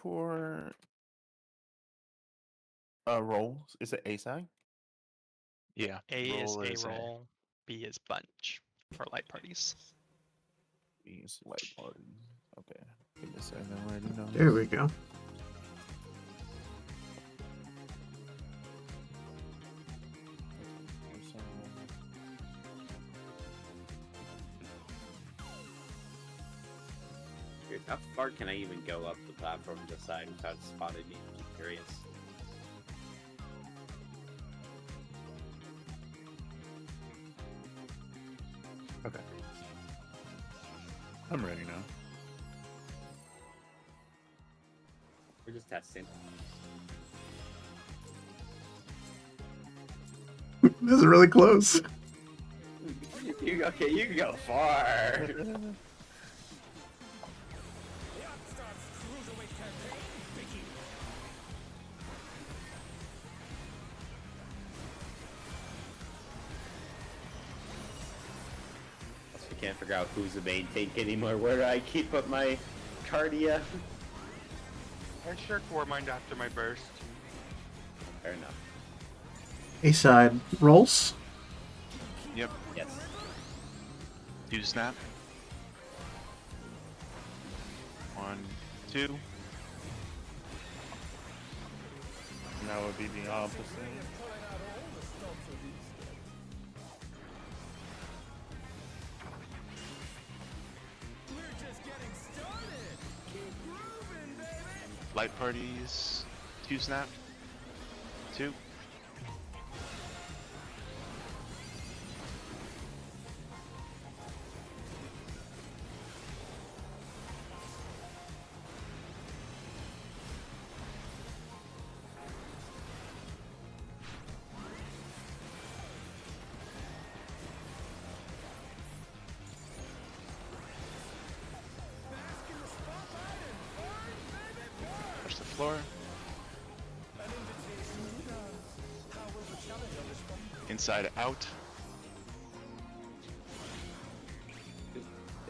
for rolls? Is it A side? Yeah. A Roll is is A roll, B is bunch for light parties. B is light party. Okay. Give me a second. I'm writing down. There we go. Dude, how far can I even go up the platform to decide without spotting me? I'm curious. Okay. I'm ready now. We're just testing. This is really close. Okay, you can go far. I can't figure out who's the main tank anymore. Where do I keep up my cardia? I sure core mined after my burst. Fair enough. A side rolls. Yep. Yes. Do snap. 1, 2. Now would be the opposite. Light parties. 2 snap. 2. Push the floor. Inside out.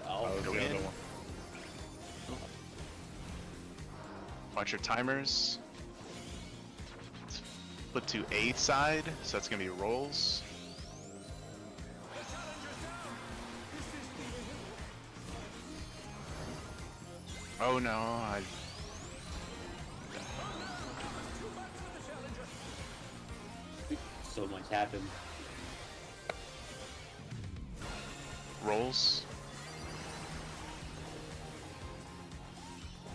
Oh, That was go the in. other one. Watch your timers. Flip to A side, so that's gonna be rolls. Oh no, so much happened. rolls.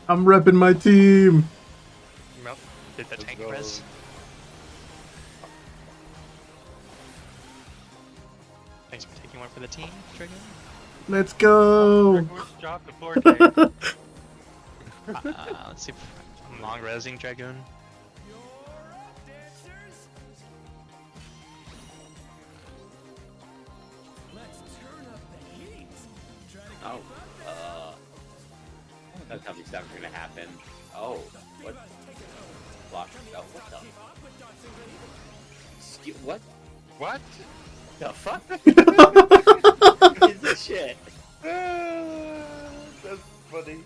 I'm repping my team. Nope. Did the Let's tank go. res? Thanks for taking one for the team, Dragon. Let's go. Good job before Dave. Let's see if I'm long resing Dragoon. Oh, that's how these stuff are gonna happen. Oh, what? Block. Oh, what the? What What? the fuck? What is this shit? That's funny.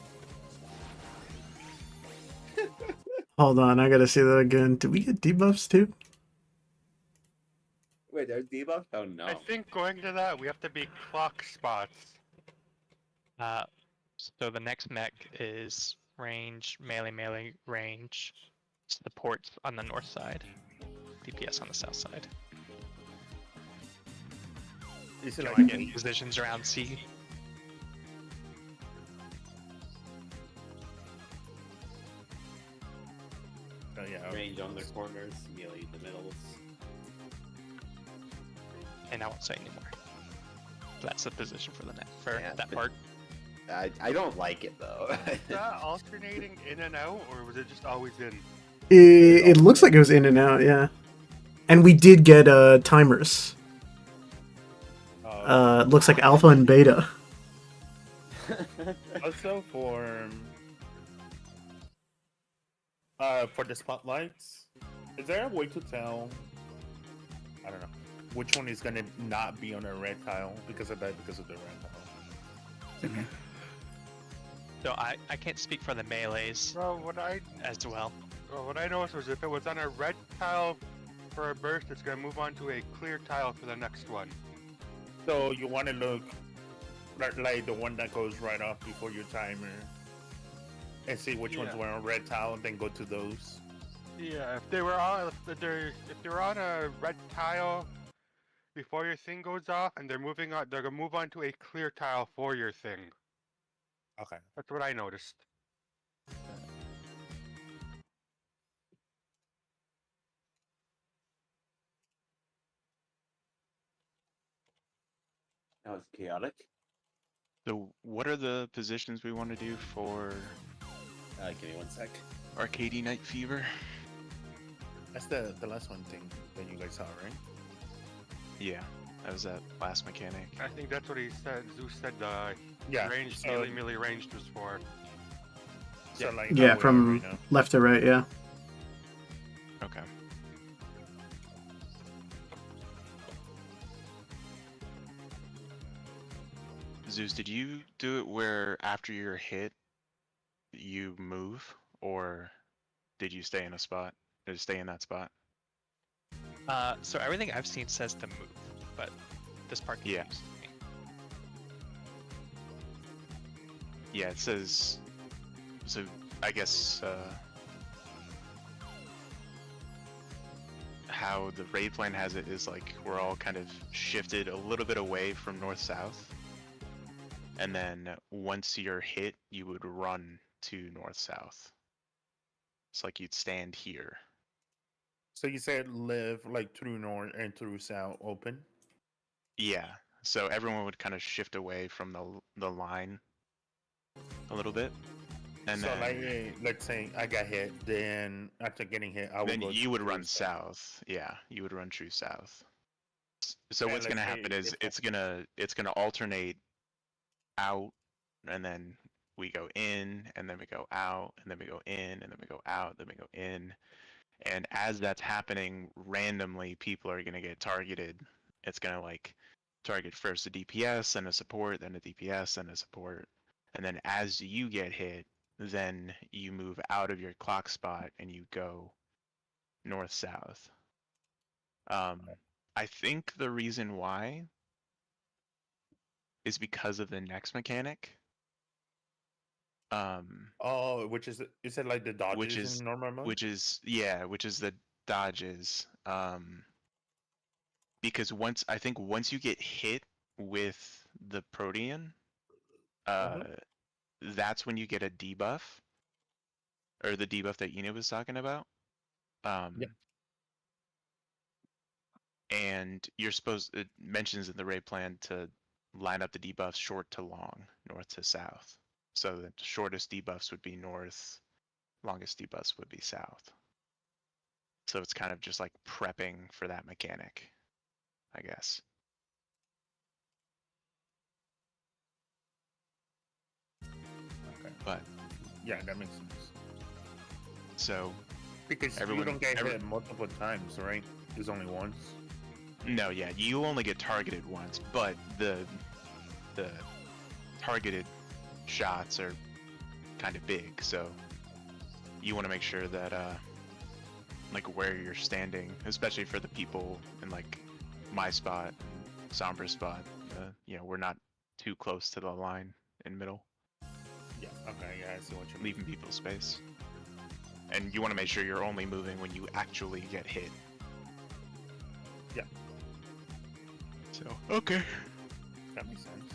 Hold on, I gotta see that again. Did we get debuffs too? Wait, there's debuff? Oh no. I think going to that, we have to be clock spots. So the next mech is range, melee, range. Supports on the north side. DPS on the south side. Is Do it you like want to get positions around C? Oh, yeah. Range on the corners, melee the middles. And I won't say anymore. That's the position for the net for Yeah. that part. I don't like it though. Is that alternating in and out, or was it just always in? It looks like it was in and out, yeah. And we did get timers. Looks like alpha and beta. Also for the spotlights, is there a way to tell? I don't know which one is gonna not be on a red tile because of that, because of the red tile. So I can't speak for the melees Well, what I as noticed was if it was on a red tile for a burst, it's gonna move on to a clear tile for the next one. So you want to look like the one that goes right off before your timer, and see which ones Yeah. were on red tile, and then go to those. Yeah, if they were on a red tile before your thing goes off, and they're moving on, they're gonna move on to a clear tile for your thing. Okay. That's what I noticed. That was chaotic. So what are the positions we want to do for Give me 1 sec. Arcady Night Fever? That's the last one thing that you guys saw, right? Yeah, that was that last mechanic. I think that's what he said. Zeus said the Yeah. range, So, melee ranged was for. so like Yeah, how we are from right now. left to right, yeah. Okay. Zeus, did you do it where after you're hit, you move, or did you stay in a spot? Did you stay in that spot? So everything I've seen says to move, but this part Yeah. confused me. Yeah, it says. So I guess how the raid plan has it is like we're all kind of shifted a little bit away from north-south, and then once you're hit, you would run to north-south. It's like you'd stand here. So you said live like through north and through south open. Yeah. So everyone would kind of shift away from the line a little bit, and so then like, let's say I got hit, then after getting hit, I would then go you would through run south. Yeah, you would run true south. So And what's gonna let's say happen is if it's gonna alternate out, and then we go in, and then we go out, and then we go in, and then we go out, then we go in. And as that's happening, randomly people are gonna get targeted. It's gonna like target first a DPS, then a support, then a DPS, then a support. And then as you get hit, then you move out of your clock spot and you go north-south. I think the reason why is because of the next mechanic. Oh, which is it like the dodges Which is in normal mode? which is the dodges. Because once you get hit with the Protean, that's when you get a debuff, or the debuff that Ina was talking about. Yep. And it mentions in the raid plan to line up the debuffs short to long, north to south. So the shortest debuffs would be north, longest debuffs would be south. So it's kind of just like prepping for that mechanic, I guess. Okay. But Yeah, that makes sense. so Because Everyone- you don't get every- hit multiple times, right? There's only once. no, yeah, you only get targeted once, but the targeted shots are kind of big, so you want to make sure that like where you're standing, especially for the people in like my spot, Sombra's spot, we're not too close to the line in middle, Yeah. Okay. Yeah, I see what you mean. leaving people space. And you want to make sure you're only moving when you actually get hit. Yeah. So, okay. That makes sense.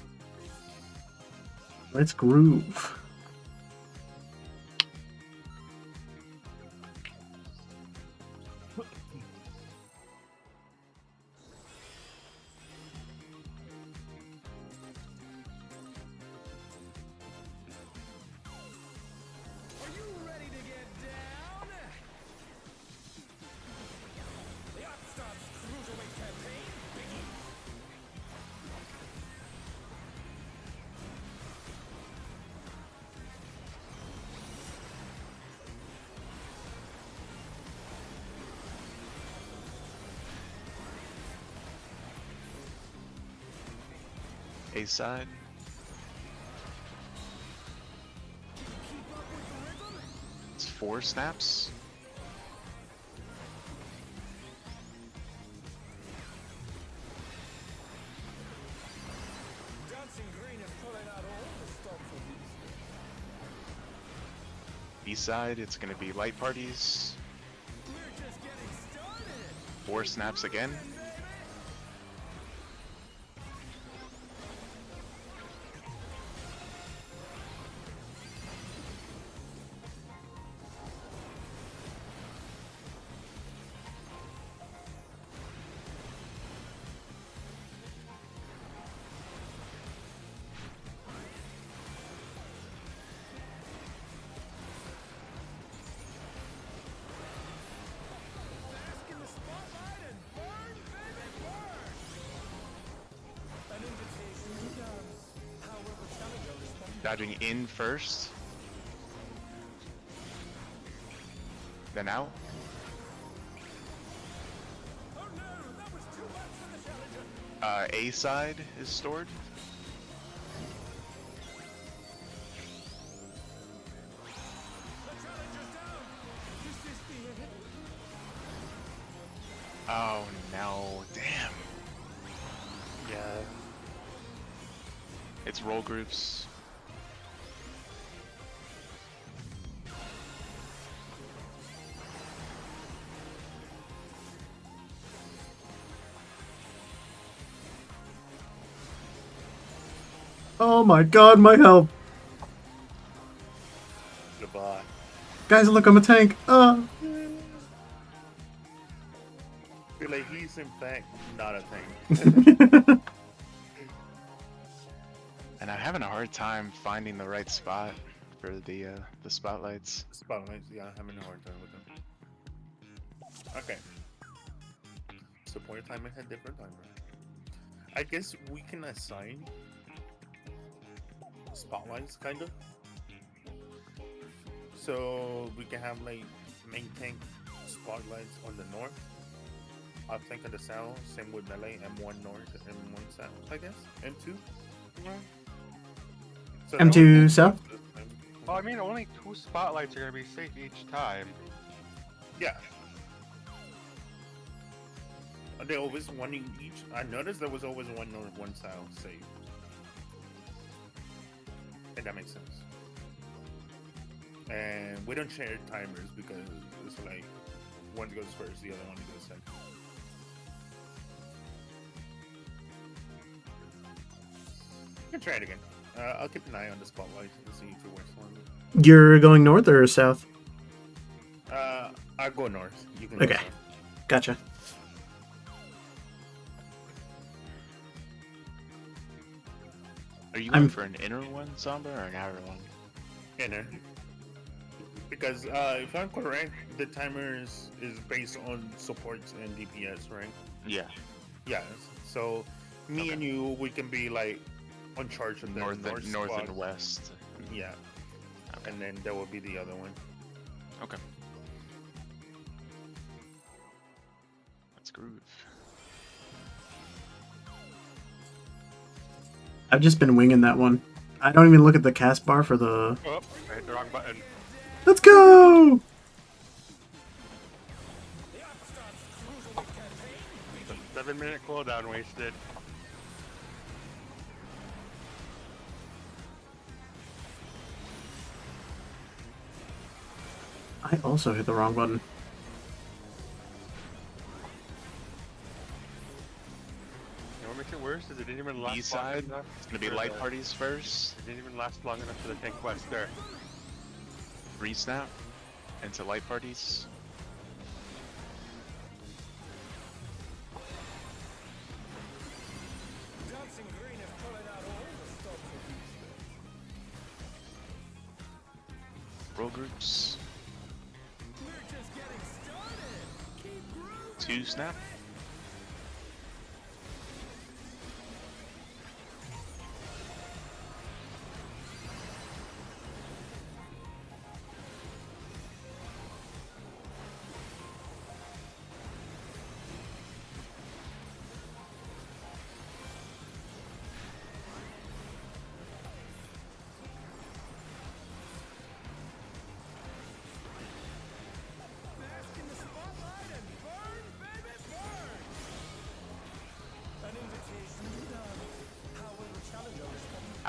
Let's groove. Are you ready to get down? The Artstar's Cruiserweight campaign begins! A side. 4 snaps. Dancing green is pulling out all the stops of these. East side, it's gonna be light parties. We're just getting started. 4 snaps again. Bask in the spotlight and burn, baby, burn. An invitation to dance. However, Challenger responded. Dodging in first. Then out. Oh no, that was too much for the Challenger. A side is stored. The Challenger's down. Is this the end? Oh no, damn. Yeah. It's roll groups. Oh my god, my help. Goodbye. Guys, look, I'm a tank. Feel like he's in fact not a thing. And I'm having a hard time finding the right spot for the spotlights. Spotlights, yeah, I'm having a hard time with them. Okay. Support timer had different timer. I guess we can assign spotlights, kind of. So we can have like main tank spotlights on the north. I'll tank on the south. Same with melee. M1 north, M1 south. I guess M2. So that M2 would- south? Well, I mean, only 2 spotlights are gonna be safe each time. Yeah. Are they always one in each? I noticed there was always one north, one south safe. And that makes sense. And we don't share timers because it's like one goes first, the other one goes second. You can try it again. I'll keep an eye on the spotlight and see if it works for me. You're going north or south? I'll go north. You can Okay. go south. Gotcha. Are you I'm- going for an inner one, Sombra, or an outer one? Inner. Because if I'm correct, the timer is based on supports and DPS, right? Yeah. Yes. So me and you, we can be like on charge of the North north and squad. west. Yeah. Okay. And then there will be the other one. Okay. Let's groove. I've just been winging that one. I don't even look at the cast bar for the... Oh, I hit the wrong button. Let's go! The Upstarts Cruiserweight campaign begins. 7-minute cooldown wasted. I also hit the wrong button. You know what makes it worse? Is it didn't even last East long side, enough it's gonna be for light the- parties first. It didn't even last long enough for the tank quest there. Re-snap into light parties. Dancing green is pulling out all the stops of these. Roll groups. We're just getting started. Keep grooving. 2 snap.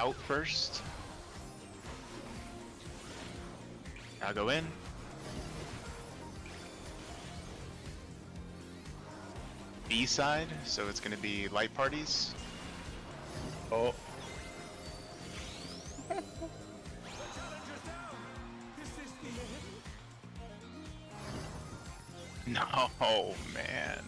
out first. I'll go in. B side, so it's going to be light parties. Oh, No, man.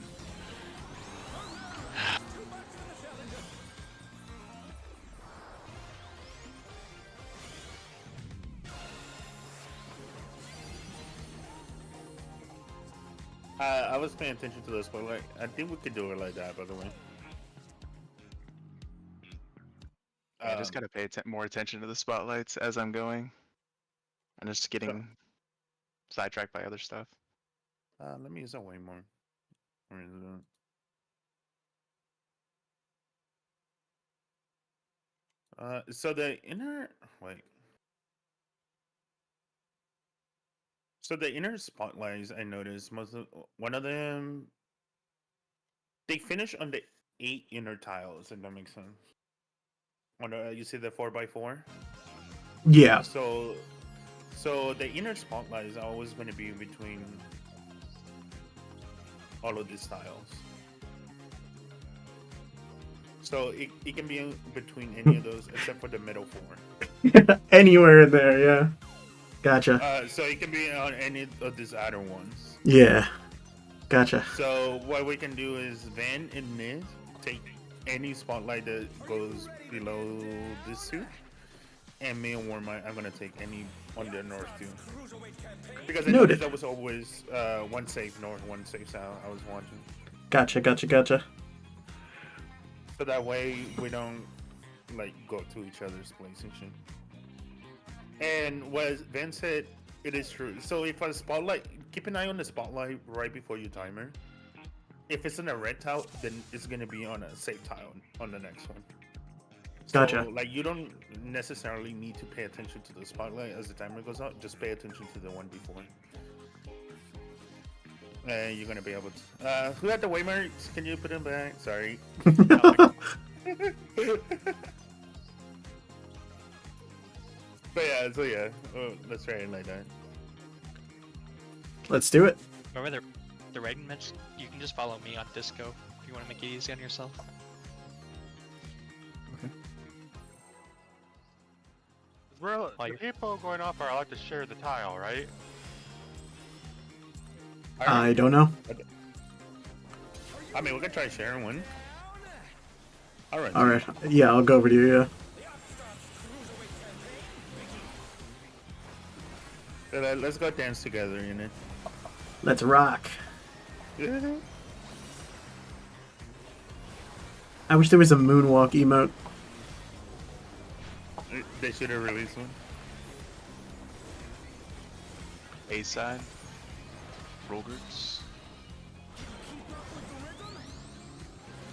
I was paying attention to this, but like, I think we could do it like that. By the way, I just gotta pay more attention to the spotlights as I'm going. I'm just getting sidetracked by other stuff. let me use that way more. Where is it? So the inner wait. So the inner spotlights, I noticed one of them they finish on the 8 inner tiles. If that makes sense. On the, you see the 4x4. Yeah. So the inner spotlights are always going to be between all of these tiles. So it can be in between any of those except for the middle 4. Anywhere in there, yeah. Gotcha. So it can be on any of these outer ones. Yeah. Gotcha. So what we can do is Van and Niz take any spotlight that goes below this two, and me and Warmite, I'm gonna take any on the north too. Because I Noted. noticed that was always one safe north, one safe south. I was watching. Gotcha. So that way we don't like go to each other's place and shit. And what Van said, it is true. So if a spotlight, keep an eye on the spotlight right before your timer. If it's in a red tile, then it's gonna be on a safe tile on the next one. Gotcha. So, like, you don't necessarily need to pay attention to the spotlight as the timer goes out. Just pay attention to the one before. And you're gonna be able to. Who had the waymarks? Can you put them back? Sorry. So yeah. Oh, let's try it like that. Let's do it. Remember the rating match? You can just follow me on Disco if you want to make it easy on yourself. The Like- people going off are allowed to share the tile, right? I don't know. I mean, we can try sharing one. Alright. Alright. Yeah, I'll go over to you, yeah. So let's go dance together, you know. Let's rock. I wish there was a moonwalk emote. They should have released one. A side. Rogers.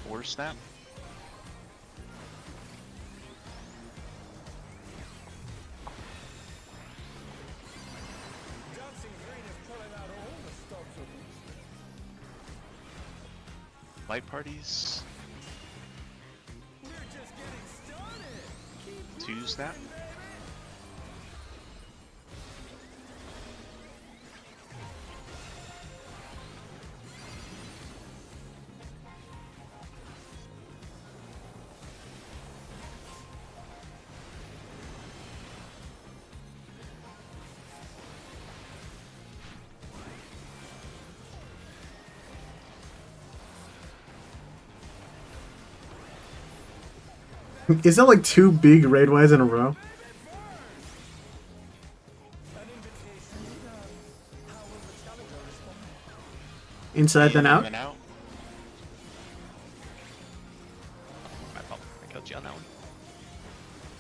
4 snap. Light parties. 2 snap. Is that like 2 big raid wise in a row? Inside then out? And out. My fault. I killed you on that one.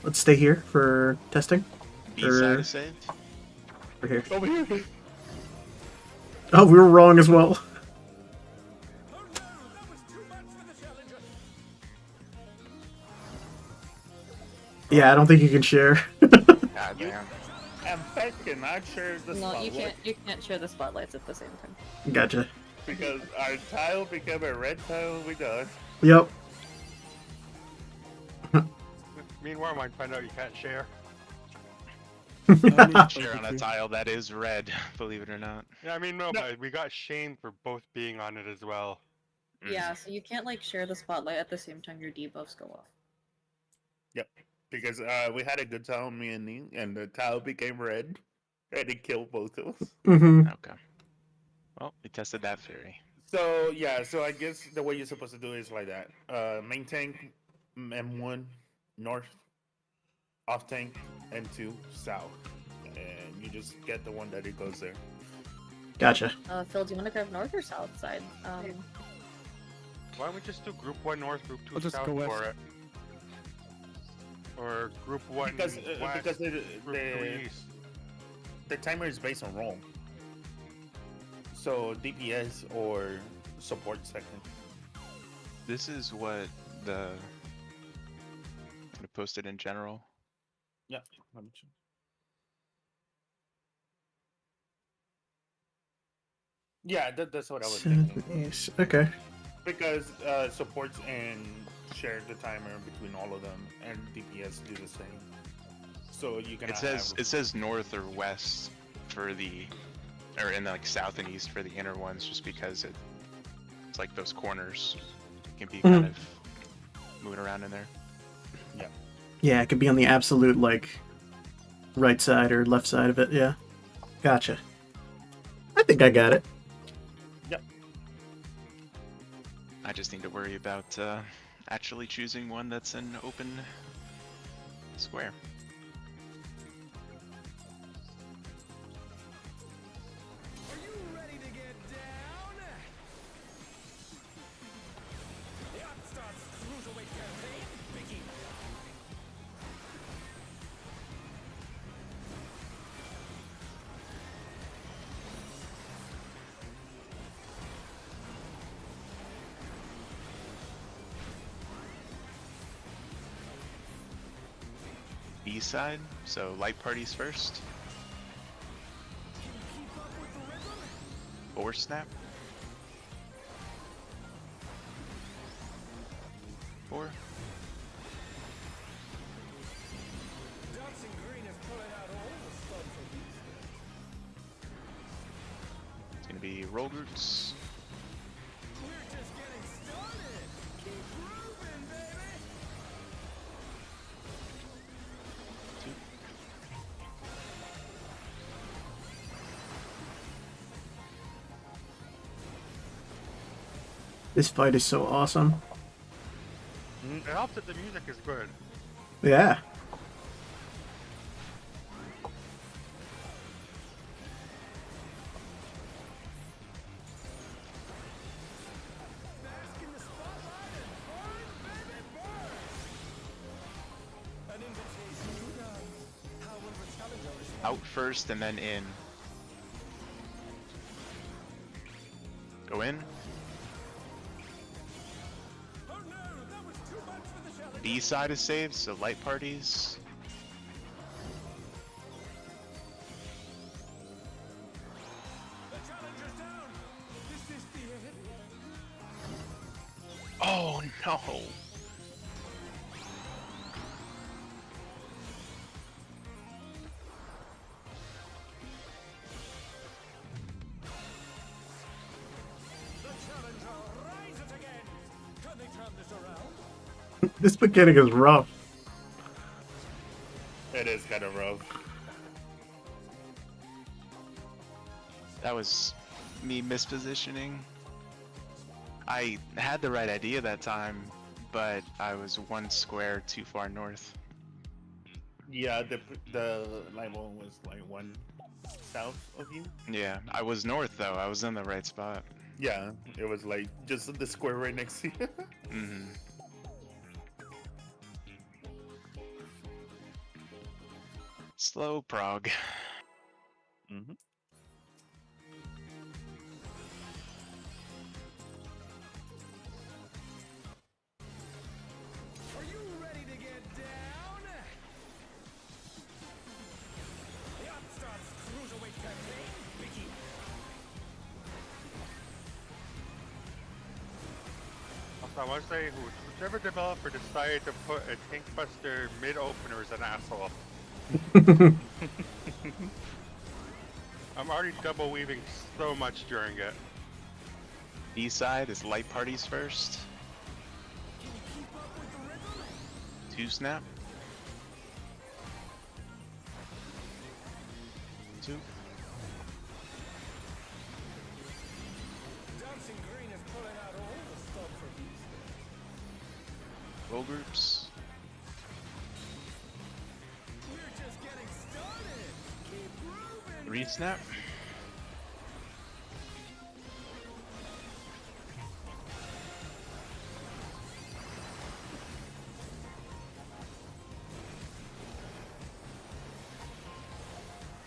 Let's stay here for testing. B side is saved. We're here. Over here. Oh, we were wrong as well. Yeah, I don't think you can share. God damn. And Pet cannot share the No, spotlight you can't share the spotlights at the same time. Gotcha. because our tile became a red tile. We done. Yep. Me and Warmind find out you can't share. Share on a tile that is red, believe it or not. Yeah, I mean, no, but we got shamed for both being on it as well. Yeah, so you can't like share the spotlight at the same time your debuffs go off. Yep. Because we had a good tile, me and Nee, and the tile became red, and it killed both of us. Mm-hmm. Okay. Well, we tested that theory. So yeah, so I guess the way you're supposed to do it is like that. Main tank, M1, north, off tank, M2, south. And you just get the one that it goes there. Gotcha. Phil, do you want to grab north or south side? Why don't we just do group 1 north, group 2 I'll just south go west. for it? Or group 1 Because west, because group 2 east. the timer is based on roll. So DPS or support second. This is what the I posted in general. Yeah. Let me check. Yeah, that's what I was thinking. Yes. Okay. Because supports and share the timer between all of them, and DPS do the same. So you can. It says north or west for the, or in like south and east for the inner ones, just because it's like those corners can be kind of moving around in there. Yeah. Yeah, it could be on the absolute like right side or left side of it. Yeah. Gotcha. I think I got it. Yep. I just need to worry about actually choosing one that's an open square. Are you ready to get down? The Upstarts Cruiserweight campaign begins. B side, so light parties first. Can you keep up with the rhythm? Or snap. Or Dancing Green is pulling out all the stops of these days. it's gonna be roll roots. We're just getting started. Keep grooving, baby. This fight is so awesome. It helps that the music is good. Yeah. Bask in the spotlight and burn, baby, burn. An invitation to dance. However, challenger responds. Out first and then in. Go in. Oh no, that was too much for the challenger. B side is saved, so light parties. The challenger's down. Is this the end? Oh no! The challenger rises again. Can they turn this around? This mechanic is rough. It is kind of rough. That was me mispositioning. I had the right idea that time, but I was one square too far north. Yeah, the line one was like one south of you. Yeah, I was north though. I was in the right spot. Yeah, it was like just the square right next to you. Mm-hmm. Slow prog. Mm-hmm. Are you ready to get down? The Upstarts Cruiserweight campaign begins. Also, I want to say who Whichever developer decided to put a tank buster mid opener is an asshole. I'm already double weaving so much during it. B side is light parties first. 2 snap. 2. Dancing Green is pulling out all the stop for these. Roll groups. We're just getting started. Keep grooving. 3 snap.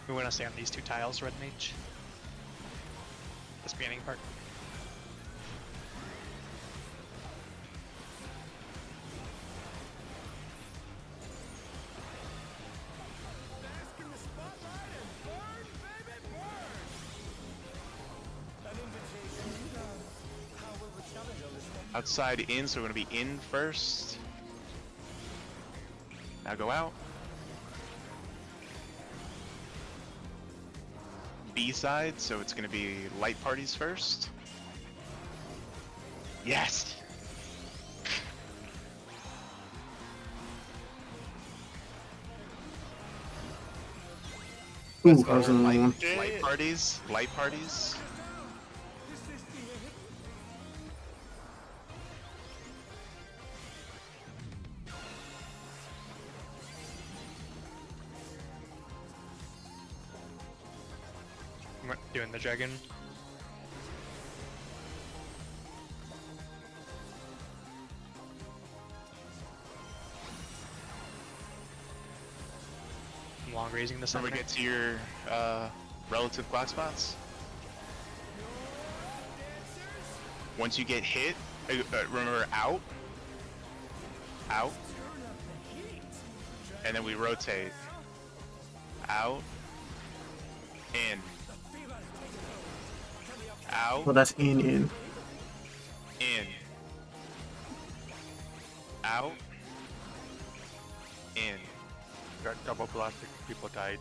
We want to stay on these 2 tiles, red mage. This beginning part. Bask in the spotlight and burn, baby, burn. An invitation to dance. How will the challenger respond? Outside in, so we're gonna be in first. Now go out. B side, so it's gonna be light parties first. Yes! Ooh, Let's I was go. in the wrong one. Light parties, light parties. We're doing the dragon. Long raising the Remember, summoner. get to your relative black spots. Once you get hit, remember out, and then we rotate. Out, in, out, Well, that's in. in, out, in, Got double blasted, people died.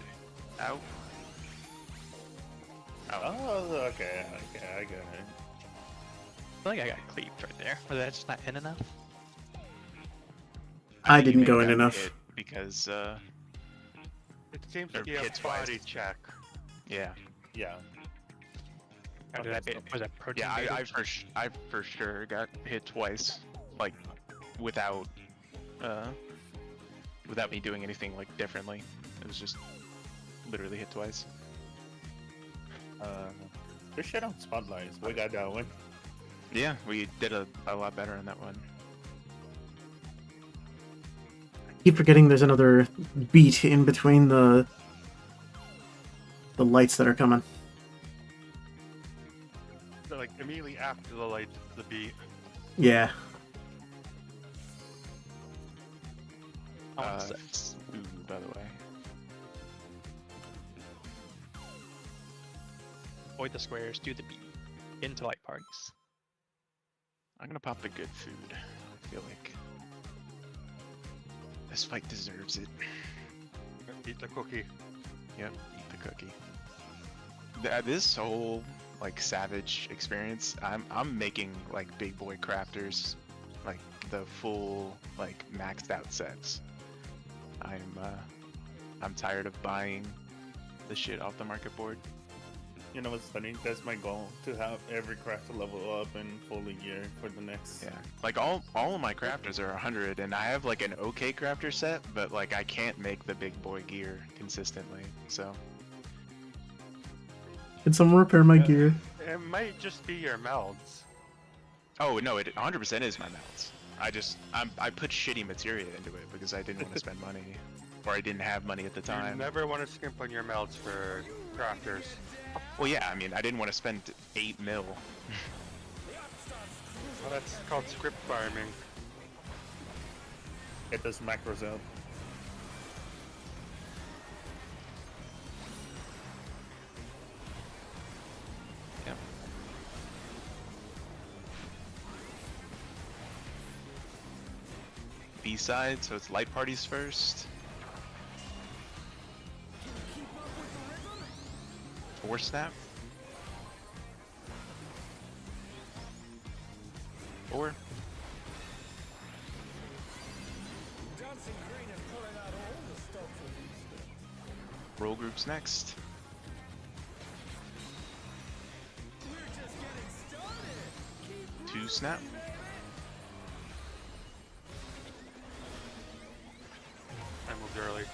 out, out. Oh, okay, I got it. I feel like I got cleaved right there. Was that just not in enough? I think you didn't may go have in gotten enough. hit because, It seems Or to be a hit twice. body check. yeah. Yeah. Or did that was that protein? Yeah, baited? I for sure got hit twice, like without without me doing anything like differently. It was just literally hit twice. Good shit on spotlights. We got that one. Yeah, we did a lot better on that one. Keep forgetting there's another beat in between the lights that are coming. So, like immediately after the lights, the beat. Yeah. I want Uh, 6. Ooh, by the way. Avoid the squares, do the beat. Into light parties. I'm gonna pop the good food. I feel like this fight deserves it. Eat the cookie. Yep, eat the cookie. This whole like savage experience, I'm making like big boy crafters, like the full like maxed out sets. I'm tired of buying the shit off the market board. You know what's funny? That's my goal, to have every crafter level up and fully gear for the next. Yeah, like all of my crafters are 100, and I have like an okay crafter set, but like I can't make the big boy gear consistently. So Can someone repair my gear? It might just be your melds. oh no, it 100% is my melts. I put shitty materia into it because I didn't want to spend money, or I didn't have money at the You time. never want to skimp on your melds for crafters. Well, yeah, I mean, I didn't want to spend 8 mil. Well, that's called script farming. Get those macros up. B side, so it's light parties first. 4 snap. 4. Dancing green is pulling out all the stops of these. Roll groups next. We're just getting started. 2 snap. I moved early.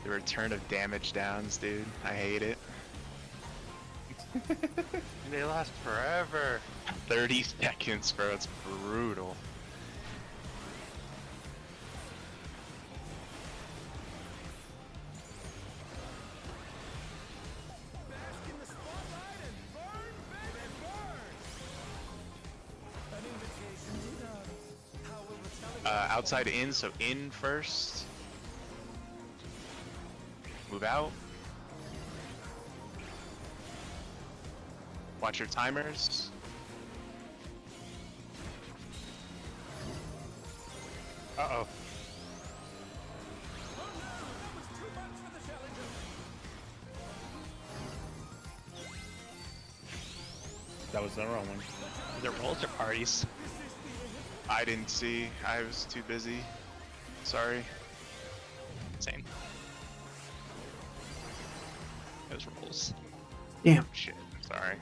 The return of damage downs, dude. I hate it. They last forever. 30 seconds, bro. It's brutal. Bask in the spotlight and burn, baby, burn. An invitation to dance. How will retaliate? Outside in, so in first. Move out. Watch your timers. Uh-oh. That was the wrong one. Either rolls or parties. I didn't see. I was too busy. Sorry. Same. Those rolls. Damn. Shit. Sorry.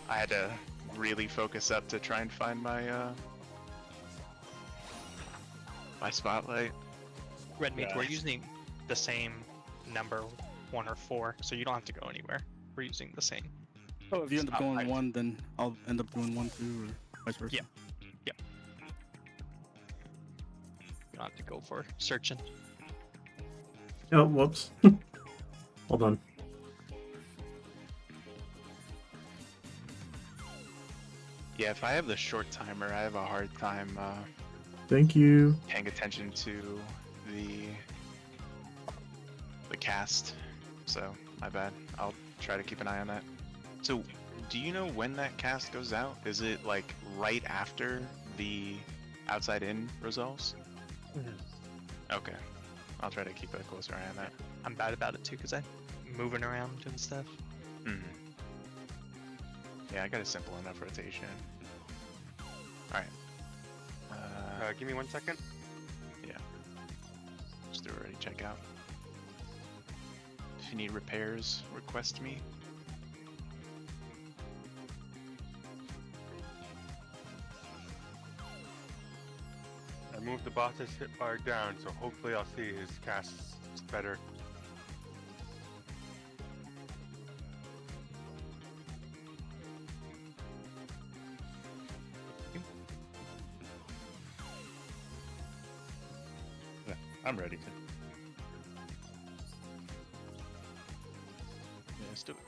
I had to really focus up to try and find my my spotlight. Red means we're Yeah. using the same number 1 or 4, so you don't have to go anywhere. We're using the same. Oh, if you end up Spotlight. going 1, then I'll end up doing 1 too, or vice versa. Yeah. You don't have to go for searching. Oh, whoops. Hold on. Yeah, if I have the short timer, I have a hard time Thank you. paying attention to the cast. So, my bad. I'll try to keep an eye on that. So, do you know when that cast goes out? Is it like right after the outside in resolves? Okay. I'll try to keep a closer eye on that. I'm bad about it too, because I'm moving around and stuff. Mhm. Yeah, I got a simple enough rotation. Alright. Give me 1 second. Just already check out. If you need repairs, request me. I moved the boss's hit bar down, so hopefully I'll see his casts better. Yeah, I'm ready to. Yeah, let's do it.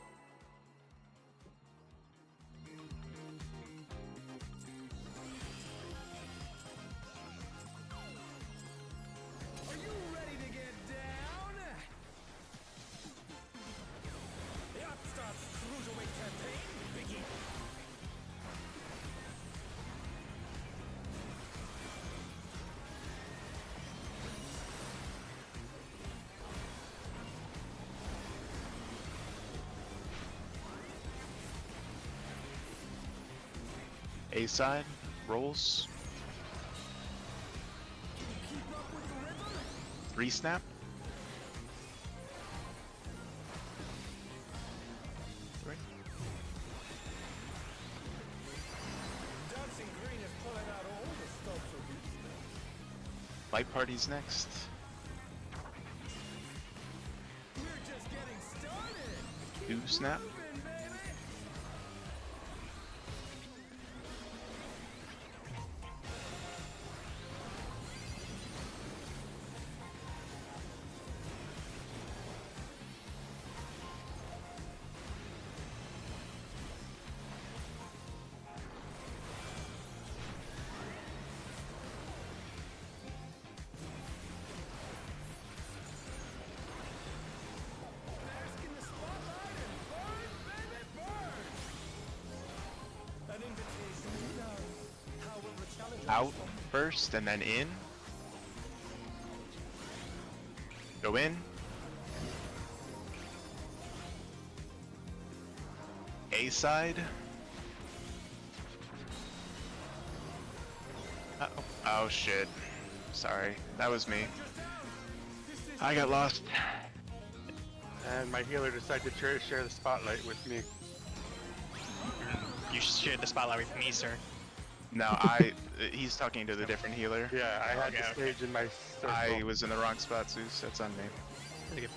Are you ready to get down? The Upstart's Cruiserweight campaign begins. A side, rolls. 3 snap. 3. Dancing green is pulling out all the stops of these. Light parties next. We're just getting started. 2 snap. Moving, baby. Bask in the spotlight and burn, out first and then in. Go in. A side. Uh-oh. Oh shit. Sorry, that was me. I got lost. And my healer decided to share the spotlight with me. You shared the spotlight with me, sir. No, he's talking to the different healer. Yeah, I had the Okay. stage in my circle. I was in the wrong spot, Zeus. That's on me. Really good.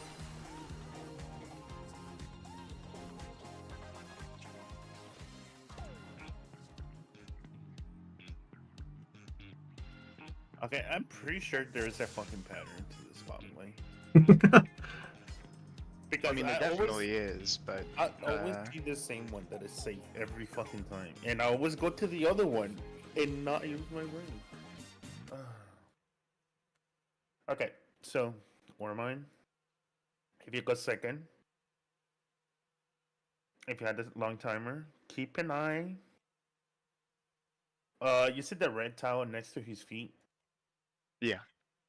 Okay, I'm pretty sure there's a fucking pattern to this spotlight. Because I mean, there definitely is, but I always see the same one that is safe every fucking time, and I always go to the other one and not use my brain. Okay, so or mine. If you go second, if you had a long timer, keep an eye. You see the red towel next to his feet? yeah.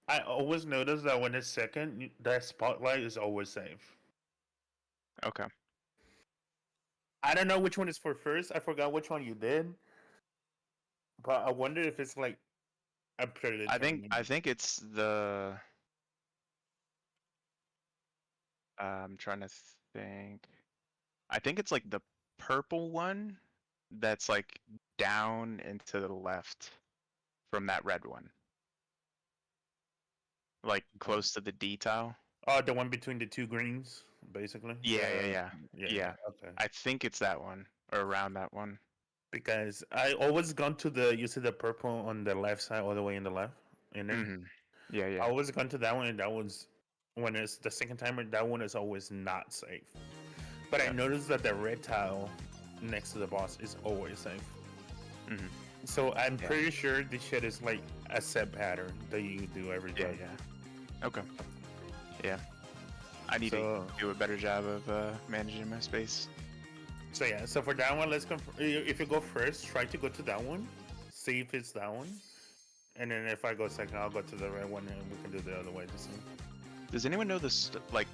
I always notice that when it's second, that spotlight is always safe. Okay. I don't know which one is for first. I forgot which one you did, but I wonder if it's like a predetermined. I think it's the. I'm trying to think. I think it's like the purple one that's like down and to the left from that red one. Like close to the D tile. Oh, the one between the two greens, basically. Yeah. Okay. I think it's that one or around that one. Because I always gone to the you see the purple on the left side, all the way in the left, in there. Mm-hmm. Yeah, I yeah. always gone to that one, and that was when it's the second timer. That one is always not safe. But I noticed that the red tile next to the boss is always safe. Mm-hmm. So I'm pretty sure this shit is like a set pattern that you do every Yeah, time. yeah. Okay. Yeah. I need to do a better job of managing my space. So yeah, so for that one, let's if you go first, try to go to that one, see if it's that one, and then if I go second, I'll go to the red one, and we can do the other way the same. Does anyone know this, like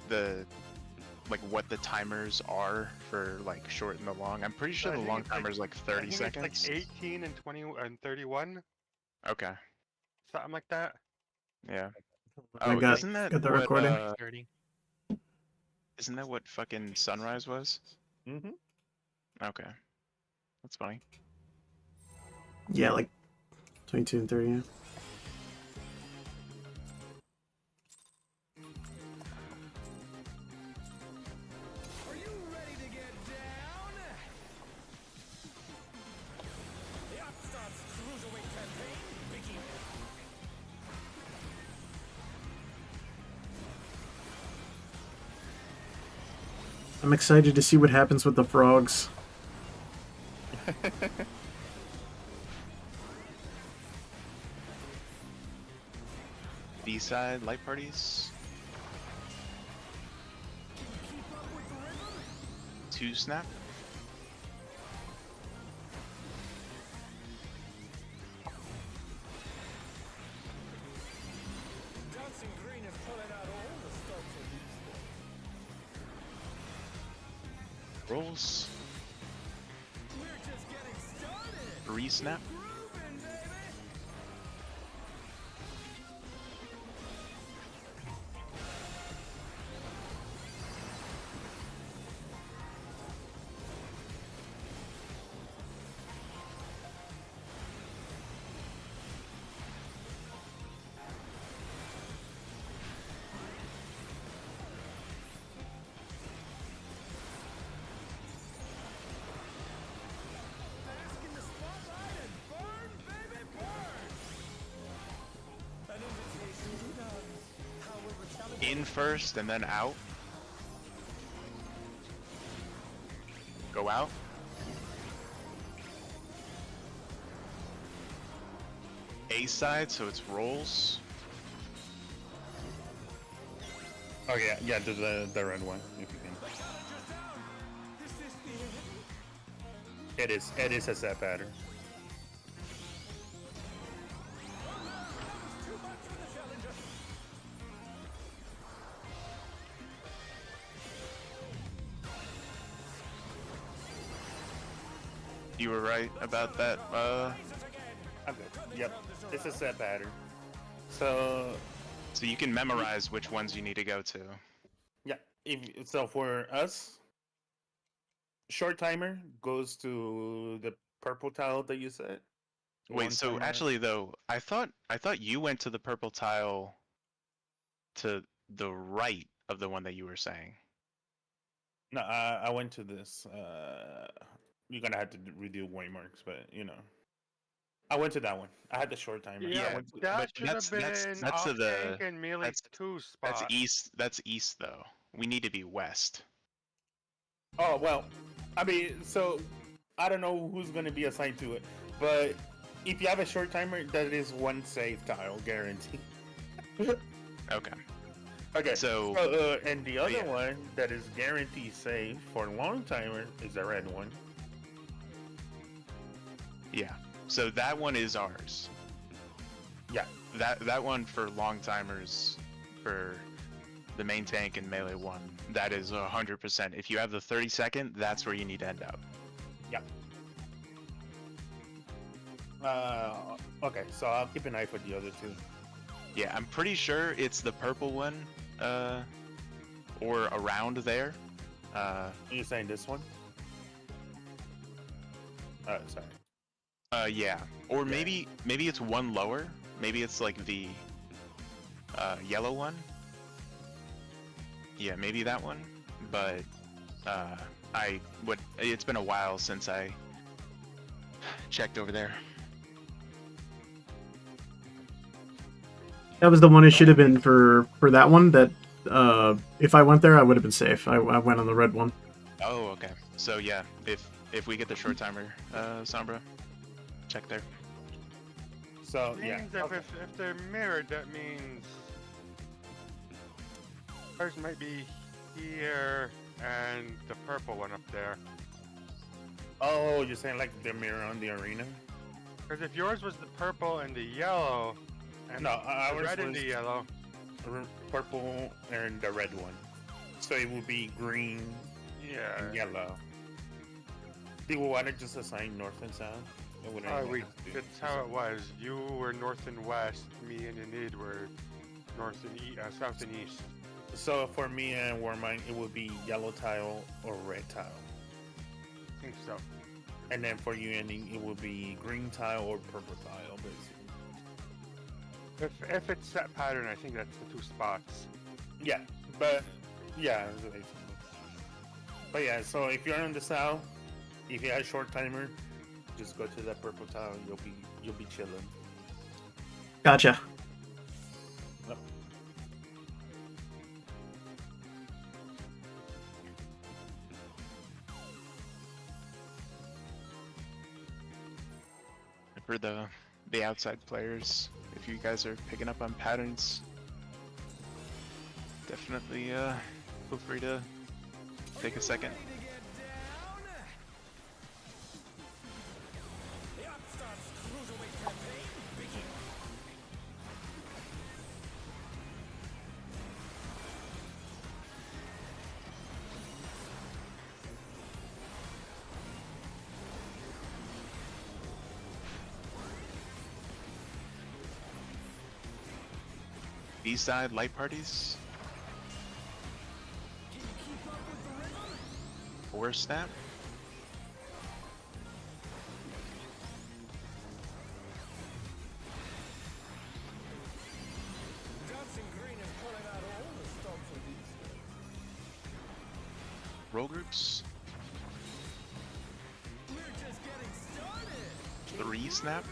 what the timers are for like short and the long? I'm pretty sure I the think long it's like- timer is like I 30 think seconds. It's like 18 and 20 and 31, Okay. something like that. Yeah. I Oh, got isn't that got the what, recording. 30. Isn't that what fucking Sunrise was? Mm-hmm. Okay. That's funny. Yeah, like 22 and 30. Yeah. Are you ready to get down? The Upstarts Cruiserweight campaign begins. I'm excited to see what happens with the frogs. B-side light parties. 2 snap. Dancing Green is pulling out all the stops of these. Rolls. We're just getting started. 3 snap. Grooving, baby. Bask in the spotlight and burn, baby, burn. An invitation to dance. How we're retaliating. In first and then out. Go out. A side, so it's rolls. Oh yeah, do the red one if you can. Is this the end? It is a set pattern. you were right about that. I'm good. Yep. It's a set pattern. So So you can memorize which ones you need to go to. yeah. So for us, short timer goes to the purple tile that you said. Wait, Long so timer- actually though, I thought you went to the purple tile to the right of the one that you were saying. No, I went to this. You're gonna have to redo waymarks, but you know, I went to that one. I had the short timer. I Yeah, went to, that but should have been that's off to the tank and melee that's 2 spot. That's east though. We need to be west. oh well, I mean, so I don't know who's gonna be assigned to it, but if you have a short timer, that is one save tile guarantee. Okay. Okay. So And the other yeah. one that is guaranteed save for long timer is the red one. Yeah. So that one is ours. Yeah. That one for long timers, for the main tank and melee 1, that is 100%. If you have the 30-second, that's where you need to end up. Yeah. Okay, so I'll keep an eye for the other two. Yeah, I'm pretty sure it's the purple one, or around there. You're saying this one? Oh, sorry. Yeah. Or maybe it's one lower. Maybe it's like the yellow one. Yeah, maybe that one. But it's been a while since I checked over there. That was the one it should have been for that one. That if I went there, I would have been safe. I went on the red one. Oh, okay. So yeah, if we get the short timer, Sombra, check there. So yeah. Means Okay. if they're mirrored, that means ours might be here and the purple one up there. Oh, you're saying like the mirror on the arena? Because if yours was the purple and the yellow, and No, the ours red and was the yellow, purple and the red one. So it would be green yeah. and yellow. Do we want to just assign north and south? Or would anyone have to do That's how it was. You were north and west. Me and Enid were north and south and east. So for me and Warmine, it would be yellow tile or red tile. I think so. And then for you ending, it would be green tile or purple tile, basically. If it's set pattern, I think that's the 2 spots. Yeah, but yeah, but yeah. So if you're on the south, if you have a short timer, just go to that purple tile. You'll be chilling. Gotcha. Yep. For the outside players, if you guys are picking up on patterns, definitely feel free to take a second. B-side light parties. 4 snap. Roll groups. 3 snap.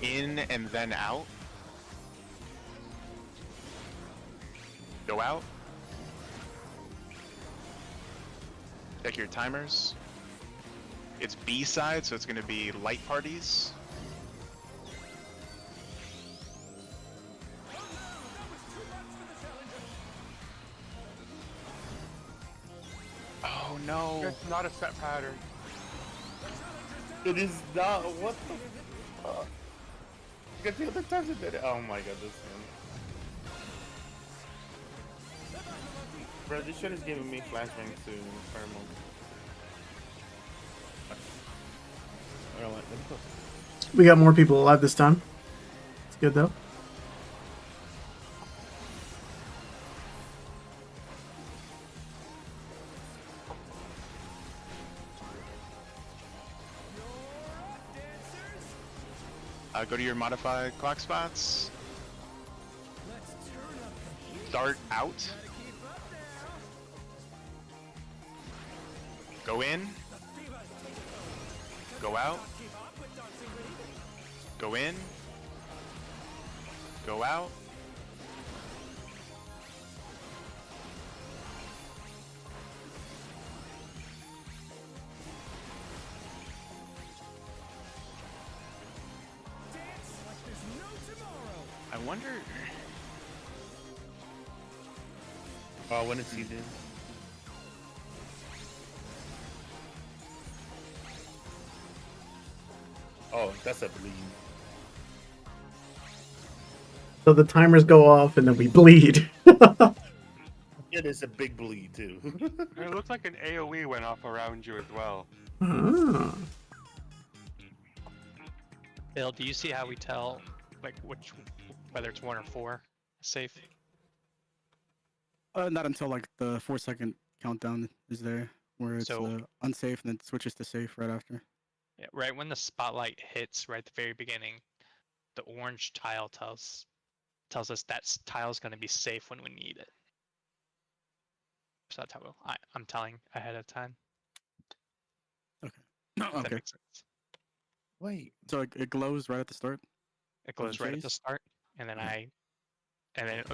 In and then out. Go out. Check your timers. It's B side, so it's going to be light parties. Oh no! It's not a set pattern. It is not. What the fuck? Because the other times it did it. Oh my god, this thing. Bro, this shit is giving me flashbacks to Paramount. I don't like them. We got more people alive this time. It's good though. Go to your modified clock spots. Start out. Go in. Go out. Go in. Go out. I wonder. When it's seated. Oh, that's a bleed. So the timers go off and then we bleed. It is a big bleed too. It looks like an AoE went off around you as well. Ah. Bill, do you see how we tell like whether it's 1 or 4 safe? Not until like the 4-second countdown is there, where it's So- unsafe and then switches to safe right after. Yeah, right when the spotlight hits right at the very beginning, the orange tile tells us that tile's going to be safe when we need it. So that's how I'm telling ahead of time. If that Okay. makes sense. Wait. So it glows right at the start. It glows the right at the phase? start, and then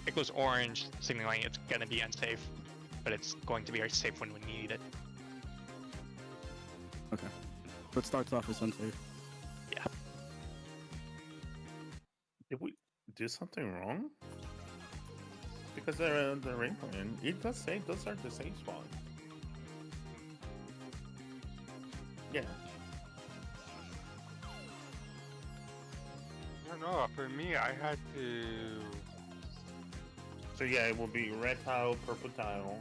it goes orange, signaling it's going to be unsafe, but it's going to be safe when we need it. Okay. So it starts off as unsafe. Yeah. Did we do something wrong? Because the rain plan, it does say those are the safe spots. Yeah. I don't know. For me, I had to. So yeah, it will be red tile, purple tile.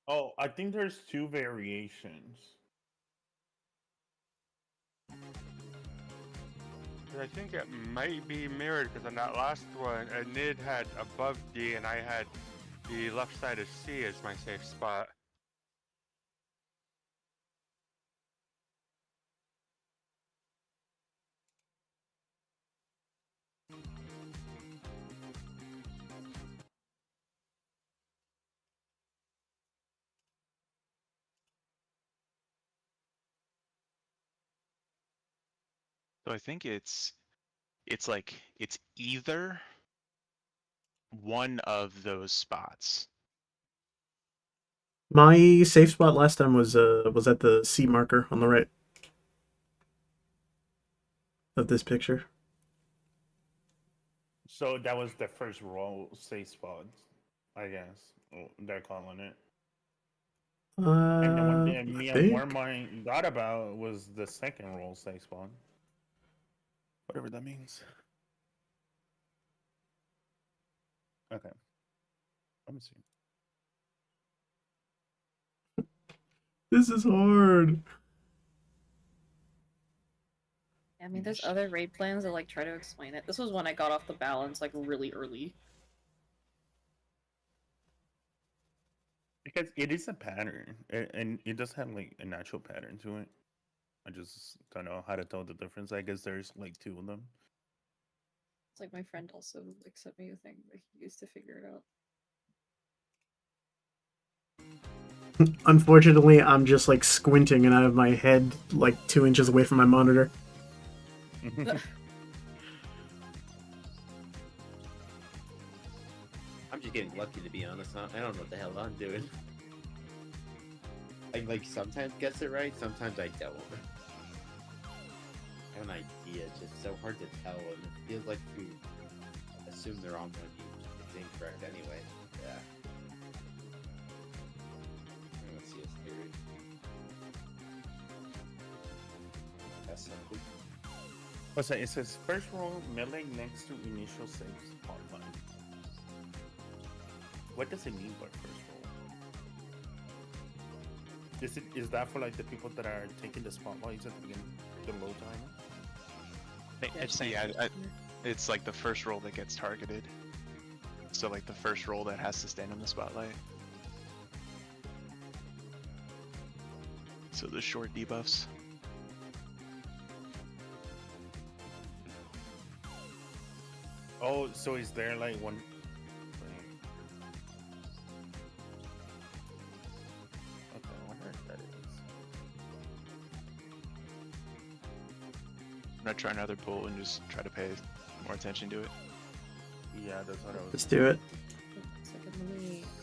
Oh, I think there's 2 variations. I think it might be mirrored because on that last one, Nid had above D and I had the left side of C as my safe spot. So I think it's like it's either one of those spots. My safe spot last time was at the C marker on the right of this picture. So that was the first roll safe spot, I guess. They're calling it. And the one that I me and think. Warmine got about was the second roll safe spot. Whatever that means. Okay. Let me see. This is hard. I mean, there's other raid plans that like try to explain it. This was when I got off the balance like really early. Because it is a pattern, and it does have like a natural pattern to it. I just don't know how to tell the difference. I guess there's like two of them. It's like my friend also like sent me a thing that he used to figure it out. Unfortunately, I'm just like squinting and I have my head like 2 inches away from my monitor. I'm just getting lucky, to be honest. I don't know what the hell I'm doing. I like sometimes gets it right, sometimes I don't. I have an idea, it's just so hard to tell, and it feels like to assume they're on when it's incorrect anyway. Yeah. Let's see his theory. That's something. What's that? It says first roll melee next to initial save spotlight. What does it mean by first roll? Is that for like the people that are taking the spotlights at the beginning, the low timer? It's like the first roll that gets targeted. So like the first roll that has to stand in the spotlight. So the short debuffs. Oh, so is there like one? Okay, I wonder if that is. I'm gonna try another pull and just try to pay more attention to it. Yeah, that's what I was. Let's do it. One second, let me just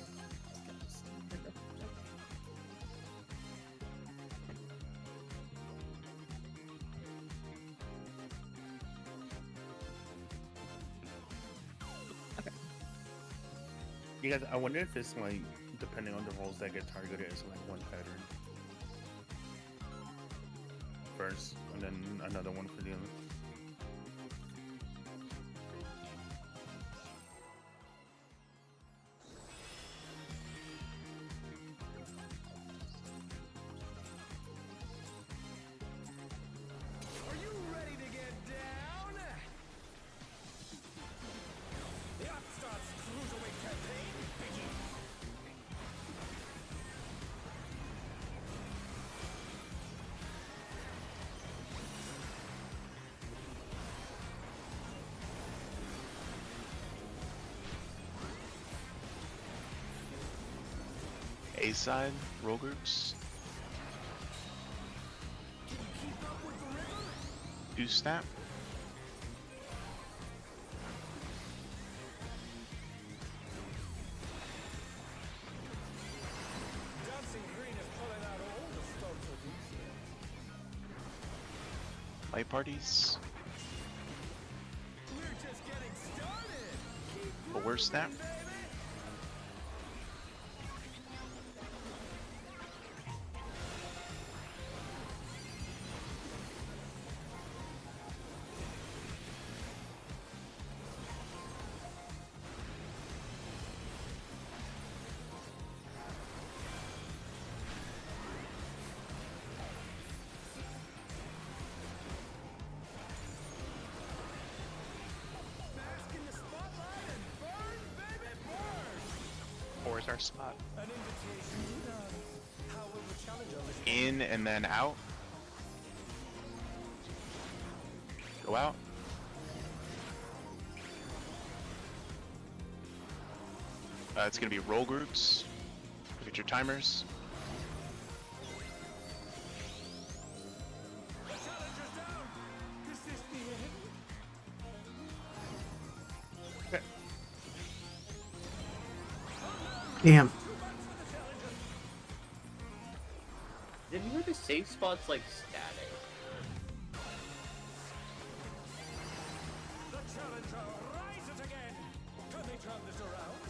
get this thing up. You guys, I wonder if it's like depending on the roles that get targeted, it's like one pattern first, and then another one for the other. Are you ready to get down? The Upstarts Cruiserweight campaign begins. A side roll groups. Can you keep up with the rhythm? Do snap. Dancing Green is pulling out all the stops for these days. Light parties. We're just getting started. Keep Forward snap. baby. Bask in the spotlight and burn, baby, burn. 4 is our spot. An invitation to dance. How will the challenger respond? In and then out. Go out. It's gonna be roll groups. Look at your timers. The challenger's down. Is this the end? Damn. Did you hear the safe spots like static? The challenger rises again. Can they turn this around?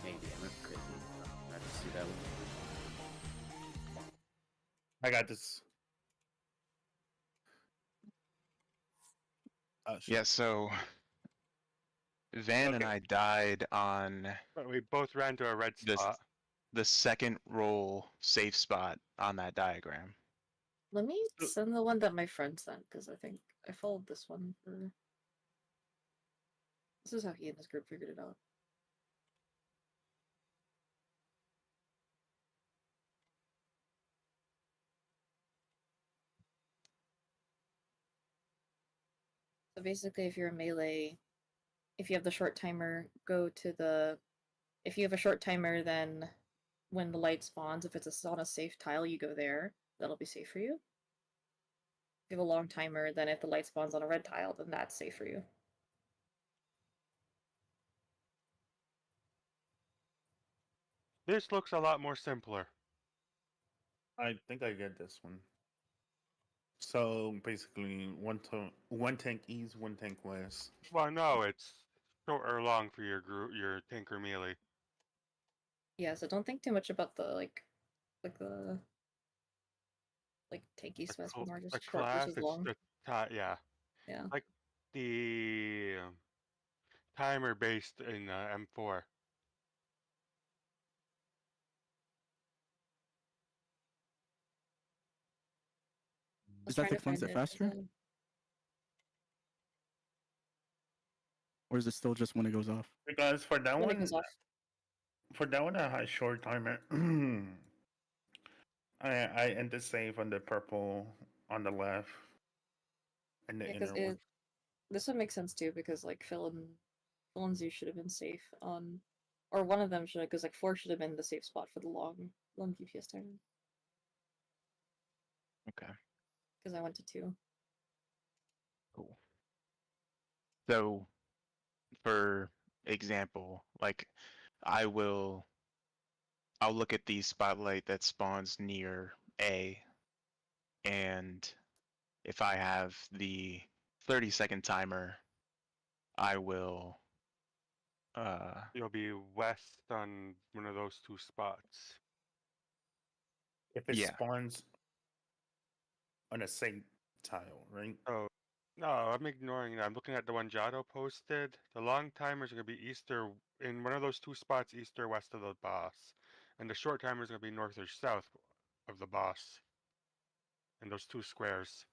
Maybe I'm crazy. I have to see that one. I got this. Oh, shit. Yeah, so Van and Okay. I died on But we both ran to a red this spot. the second roll safe spot on that diagram. Let me So- send the one that my friend sent because I think I followed this one for. This is how he and his group figured it out. basically, if you're a melee, if you have the short timer, go to the. If you have a short timer, then when the light spawns, if it's on a safe tile, you go there. That'll be safe for you. If you have a long timer, then if the light spawns on a red tile, then that's safe for you. This looks a lot more simpler. I think I get this one. So basically, one tank east, one tank west. Well, no, it's short or long for your your tank or melee. Yeah, so don't think too much about the the tanky The, west, but more the just short class, versus it's long. the yeah, Yeah. like the timer based in M4. I was Does that trying to take fun find set it. faster? Or is it still just when it goes off? Because for that When it one, goes off. I had short timer. I end the save on the purple on the left, and the Yeah, because inner one. this would make sense too, because like Phil and Zoo should have been safe on, or one of them should have, because like 4 should have been the safe spot for the long DPS timer. Okay. Because I went to 2. Cool. So, for example, like I'll look at the spotlight that spawns near A, and if I have the 30-second timer, I will You'll be west on one of those 2 spots. If it yeah. spawns on a safe tile, right? Oh, no, I'm ignoring that. I'm looking at the one Jado posted. The long timer is going to be east or in one of those 2 spots, east or west of the boss, and the short timer is going to be north or south of the boss. In those 2 squares.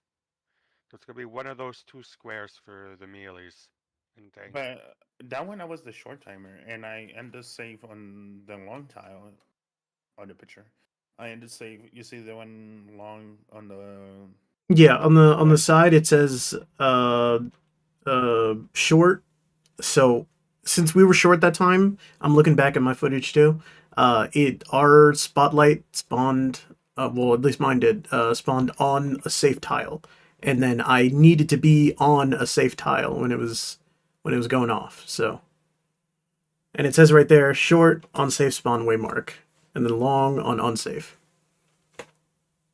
So it's going to be one of those 2 squares for the melees and tank. But that one I was the short timer, and I end the save on the long tile on the picture. I end the save. You see the one long on the Yeah, on the side it says short. So since we were short that time, I'm looking back at my footage too. Our spotlight spawned. Well, at least mine did. Spawned on a safe tile, and then I needed to be on a safe tile when it was going off. So, and it says right there, short on safe spawn waymark, and then long on unsafe.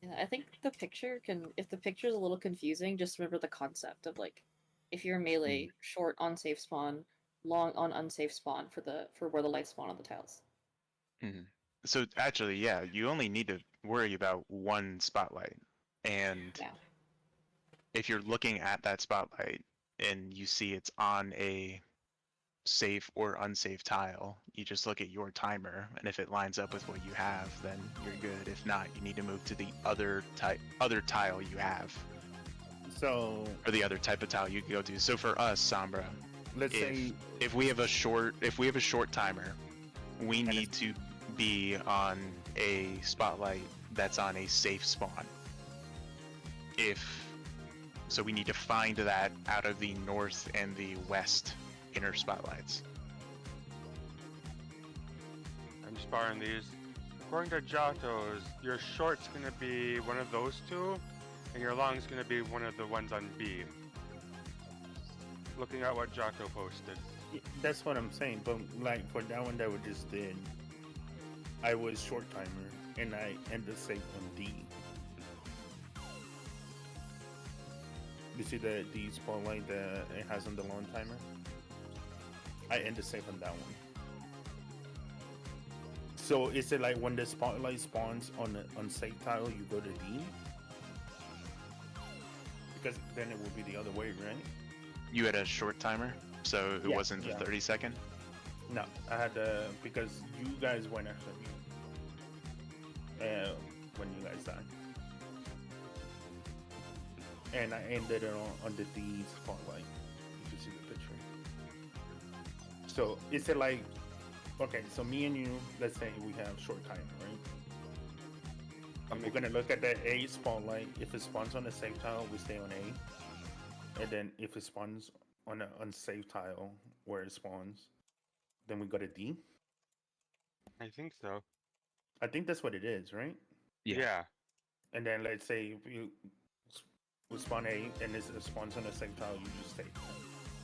Yeah, I think the picture if the picture is a little confusing, just remember the concept of like, if you're melee, short on safe spawn, long on unsafe spawn for where the lights spawn on the tiles. Mhm. So actually, yeah, you only need to worry about one spotlight, and Yeah. if you're looking at that spotlight and you see it's on a safe or unsafe tile, you just look at your timer, and if it lines up with what you have, then you're good. If not, you need to move to the other tile you have, so or the other type of tile you can go to. So for us, Sombra, let's say if we have a short timer, we need to be on a spotlight that's on a safe spawn. So we need to find that out of the north and the west inner spotlights. I'm just borrowing these. According to Jato's, your short's going to be one of those 2, and your long's going to be one of the ones on B. Looking at what Jato posted. that's what I'm saying. But like for that one that we just did, I was short timer, and I end the save on D. You see the spotlight that it has on the long timer? I end the save on that one. So is it like when the spotlight spawns on safe tile, you go to D? Because then it will be the other way, right? You had a short timer, so it Yeah, wasn't the yeah. 30-second? No, I had because you guys went after me. When you guys died. And I ended it on the D spotlight. You can see the picture. So is it like, okay, so me and you, let's say we have short timer, right? And we're gonna look at the A spotlight. If it spawns on the same tile, we stay on A. and then if it spawns on an unsafe tile where it spawns, then we go to D. I think so. I think that's what it is, right? Yeah. And then let's say if you we spawn A and it spawns on a safe tile, you just take.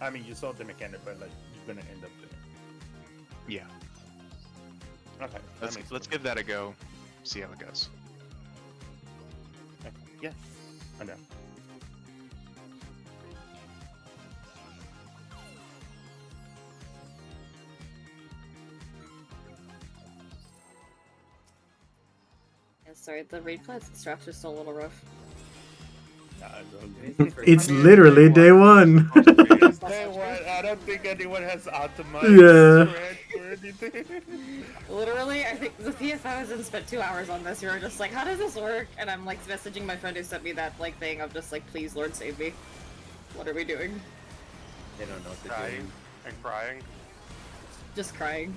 I mean, you solve the mechanic, but like you're gonna end up there. Yeah. Okay, Let's give that a go. See how it goes. Okay. Yeah, I know. Yeah, sorry, the raid class straps are still a little rough. It's literally day one. It's day one. I don't think anyone has optimized Yeah. for anything. Literally, I think the PFI was and spent 2 hours on this. You were just like, how does this work? And I'm like messaging my friend who sent me that like thing of just like, please Lord save me. What are we doing? They don't know what they're Crying doing. and crying. Just crying.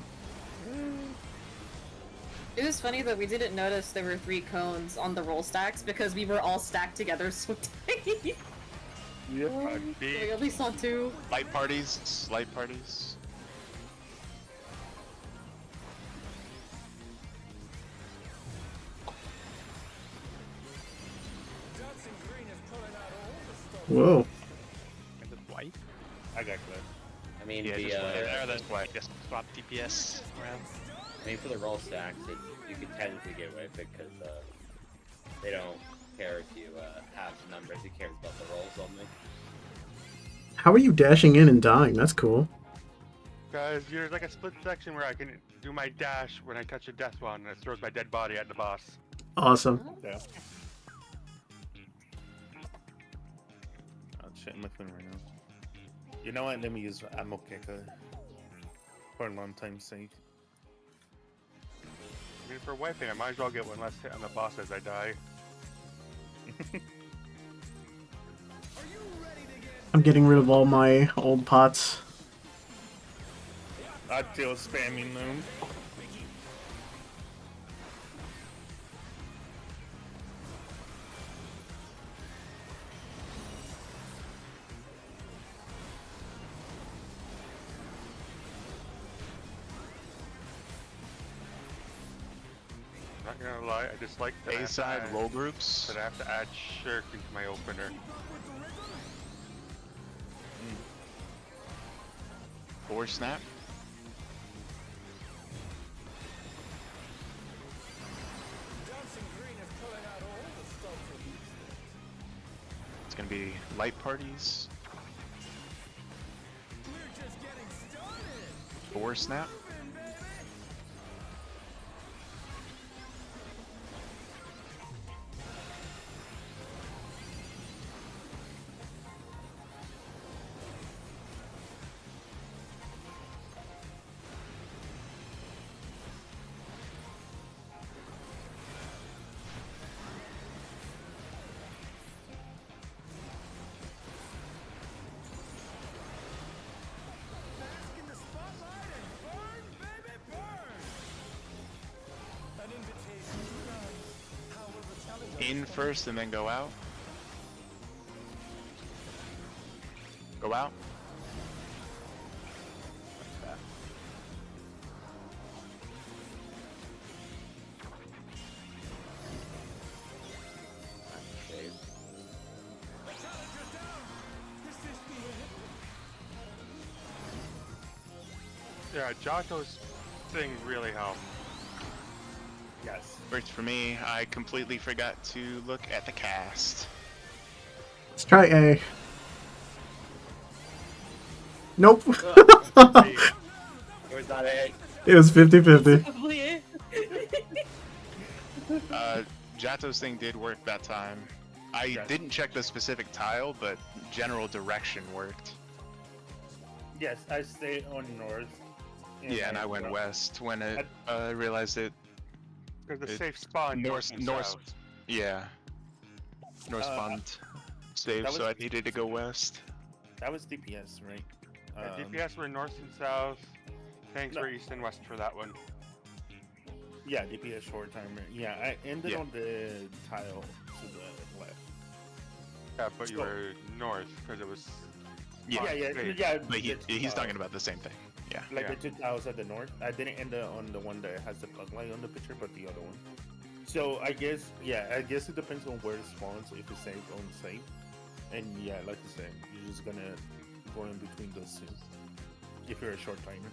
It was funny that we didn't notice there were 3 cones on the roll stacks because we were all stacked together so tight. Yeah. We only saw 2. Light parties. Light parties. Whoa. Is it white? I got clipped. I mean, Yeah, the just wait. Or the Just white. just swap DPS around. I mean, for the roll stacks, you could technically get away with it because they don't care if you have numbers. It cares about the rolls only. How are you dashing in and dying? That's cool. Guys, there's like a split section where I can do my dash when I touch a death one, and it throws my dead body at the boss. Awesome. Yeah. I'll check my phone right now. You know what? Let me use ammo kicker for a long time sake. I mean, for wiping, I might as well get one less hit on the boss as I die. I'm getting rid of all my old pots. I still spamming them. Not gonna lie, I dislike that I have to A-side add- roll groups. that I have to add Shirk into my opener. Four snap. It's gonna be light parties. Four snap. In first and then go out. Go out. Save. Yeah, Jato's thing really helped. Yes. Worked for me. I completely forgot to look at the cast. Let's try A. Nope. It was not A. It was 50-50. Probably Jato's thing did work that time. I Okay. didn't check the specific tile, but general direction worked. Yes, I stayed on north. Yeah, and I went west when I realized it. There's a It- safe spawn North, and north, south. yeah. North spawn save, that so was- I needed to go west. That was DPS, right? Yeah, DPS were north and south. Thanks No. for east and west for that one. Yeah, DPS short timer. Yeah, I ended Yeah. on the tile to the left. Yeah, but you So- were north because it was. Yeah, yeah. but he's uh, talking about the same thing. Yeah. like Yeah. the 2 tiles at the north. I didn't end up on the one that has the plug light on the picture, but the other one. So I guess it depends on where it spawns. If it's safe on safe, and yeah, like you said, you're just gonna go in between those two. If you're a short timer,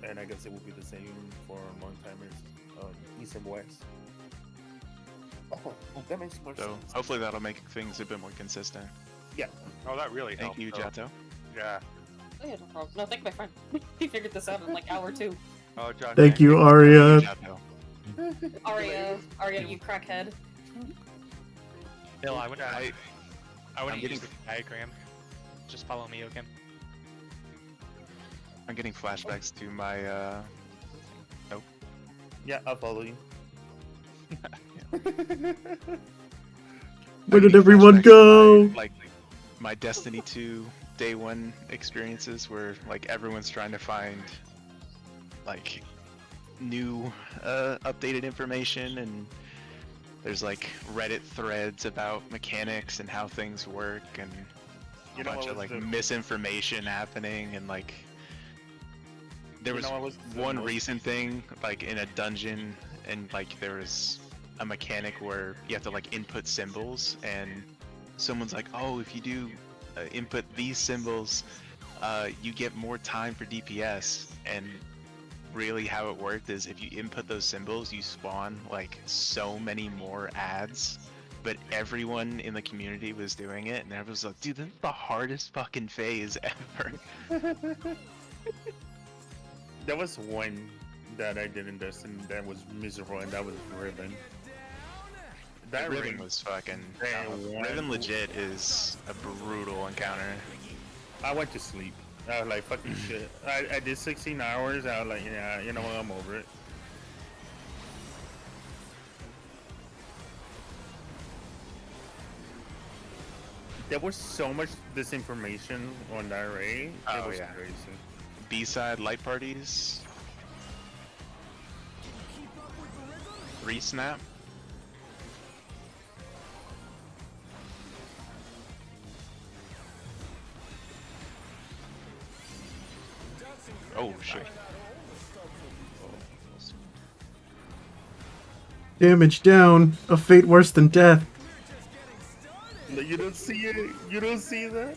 and I guess it will be the same for long timers, east and west. Oh, that makes more So sense. hopefully that'll make things a bit more consistent. Yeah, Oh, that really Thank helped. you, though. Jato. Yeah. Oh, yeah, no problem. No, thank my friend. He figured this out in like hour 2. Oh, John. Thank you, Arya. Jato. Arya, you crackhead. Bill, I wouldn't. I- I wouldn't I'm getting- use the diagram. Just follow me, okay? I'm getting flashbacks to my yeah, I'll follow you. Where did getting everyone flashbacks to go? like my Destiny 2 day one experiences where like everyone's trying to find like new updated information, and there's like Reddit threads about mechanics and how things work, and You a know bunch what of was like the- misinformation happening, and like there You was know what was the one most- recent thing like in a dungeon, and like there was a mechanic where you have to like input symbols, and someone's like, oh, if you do input these symbols, you get more time for DPS. And really how it worked is if you input those symbols, you spawn like so many more ads. But everyone in the community was doing it, and everyone was like, dude, this is the hardest fucking phase ever. There was one that I did in Destiny that was miserable, and that was Riven. That Riven was fucking... Damn, Riven one- legit is a brutal encounter. I went to sleep. I was like, fucking shit. I did 16 hours. I was like, yeah, you know what? I'm over it. There was so much disinformation on that raid. Oh, It was yeah. crazy. B-side light parties. Resnap. Oh shit. Damage down. A fate worse than death. You don't see it. You don't see that.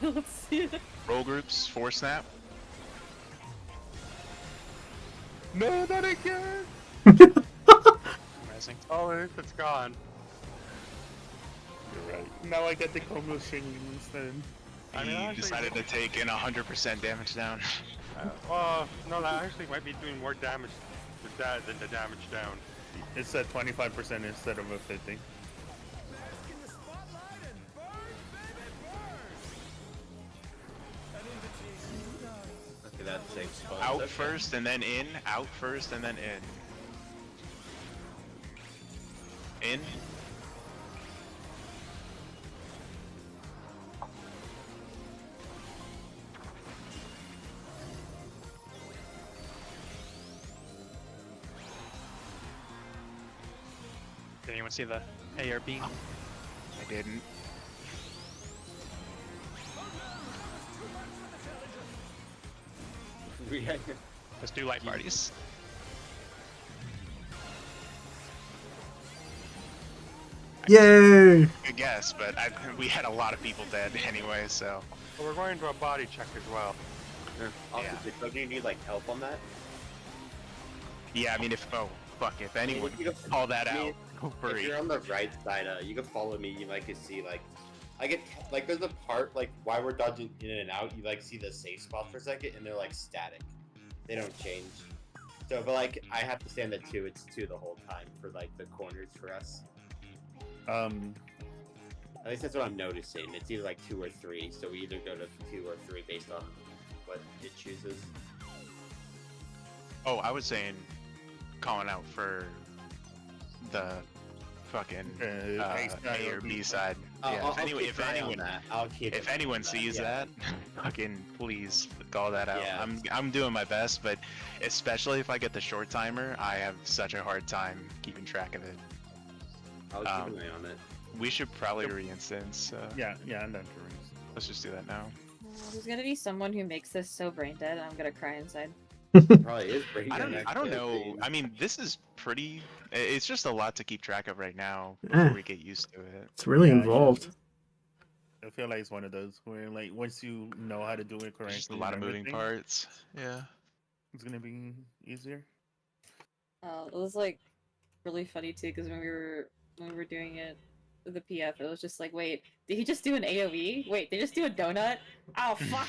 You don't see it. Roll groups, 4 snap. No, not again. Amazing. Oh, it's gone. You're right. Now I get the combo shingles instead. I mean, He actually- decided to take an 100% damage down. No, that actually might be doing more damage to that than the damage down. It's at 25% instead of a 50. In the spotlight and burn, baby, burn. An invitation does. Look at that safe spot. Out Okay. first and then in. Out first and then in. In. Did anyone see the ARB? I didn't. Let's do light parties. Yay! Good guess, but we had a lot of people dead anyway, so. But we're going to a body check as well. Also, Yeah. do you need like help on that? Yeah, I mean, if if anyone you can- call that I mean, out, go for If it. you're on the right side, you can follow me. You like can see like, I get like there's a part like while we're dodging in and out, you like see the safe spots for a second, and they're like static. They don't change. So, but like I have to stand at 2. It's 2 the whole time for like the corners for us. Um, At least that's what I'm noticing. It's either like 2 or 3. So we either go to 2 or 3 based on what it chooses. Oh, I was saying, calling out for the fucking A or B side. Yeah, I'll if anyone, keep an eye on that. I'll keep if an eye on anyone that, sees yeah. that, fucking please call that out. Yeah. I'm doing my best, but especially if I get the short timer, I have such a hard time keeping track of it. I'll keep an eye on it. We should probably re-instance. Yeah, I'm done to reason. Let's just do that now. There's gonna be someone who makes this so brain dead, I'm gonna cry inside. Probably is pretty. I don't actually, know. I mean, this is pretty. It's just a lot to keep track of right now Eh. before we get used to it. It's really Yeah, involved. I feel like it's one of those where, like, once you know how to do it There's correctly, just a lot of and moving everything, parts. Yeah. it's gonna be easier. It was like really funny too, because when we were doing it, the PF, it was just like, wait, did he just do an AOE? Wait, they just do a donut? Oh fuck!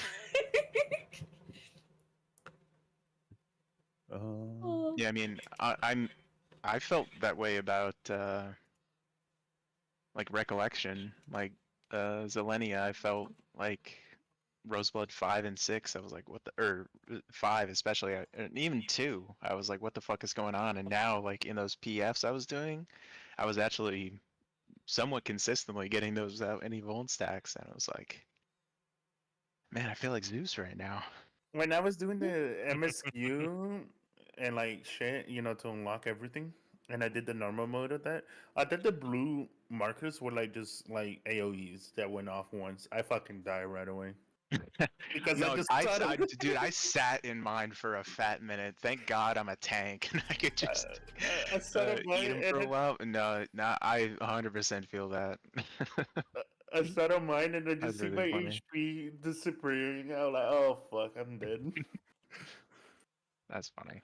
Oh. Yeah, I mean, I felt that way about like Recollection, like Zelenia. I felt like Roseblood 5 and 6. I was like, what the, or 5 especially, and even 2. I was like, what the fuck is going on? And now, like in those PFs I was doing, I was actually somewhat consistently getting those out any Voln stacks, and I was like, man, I feel like Zeus right now. When I was doing the MSQ and like shit, to unlock everything, and I did the normal mode of that, I thought the blue markers were like just like AOEs that went off once. I fucking died right away. Because No, I just thought of- dude, I sat in mine for a fat minute. Thank God I'm a tank and I could just I set up mine eat 'em and for a it- while. No, I 100% feel that. I set on mine and I That's just see really my funny. HP disappearing. I was like, oh fuck, I'm dead. That's funny.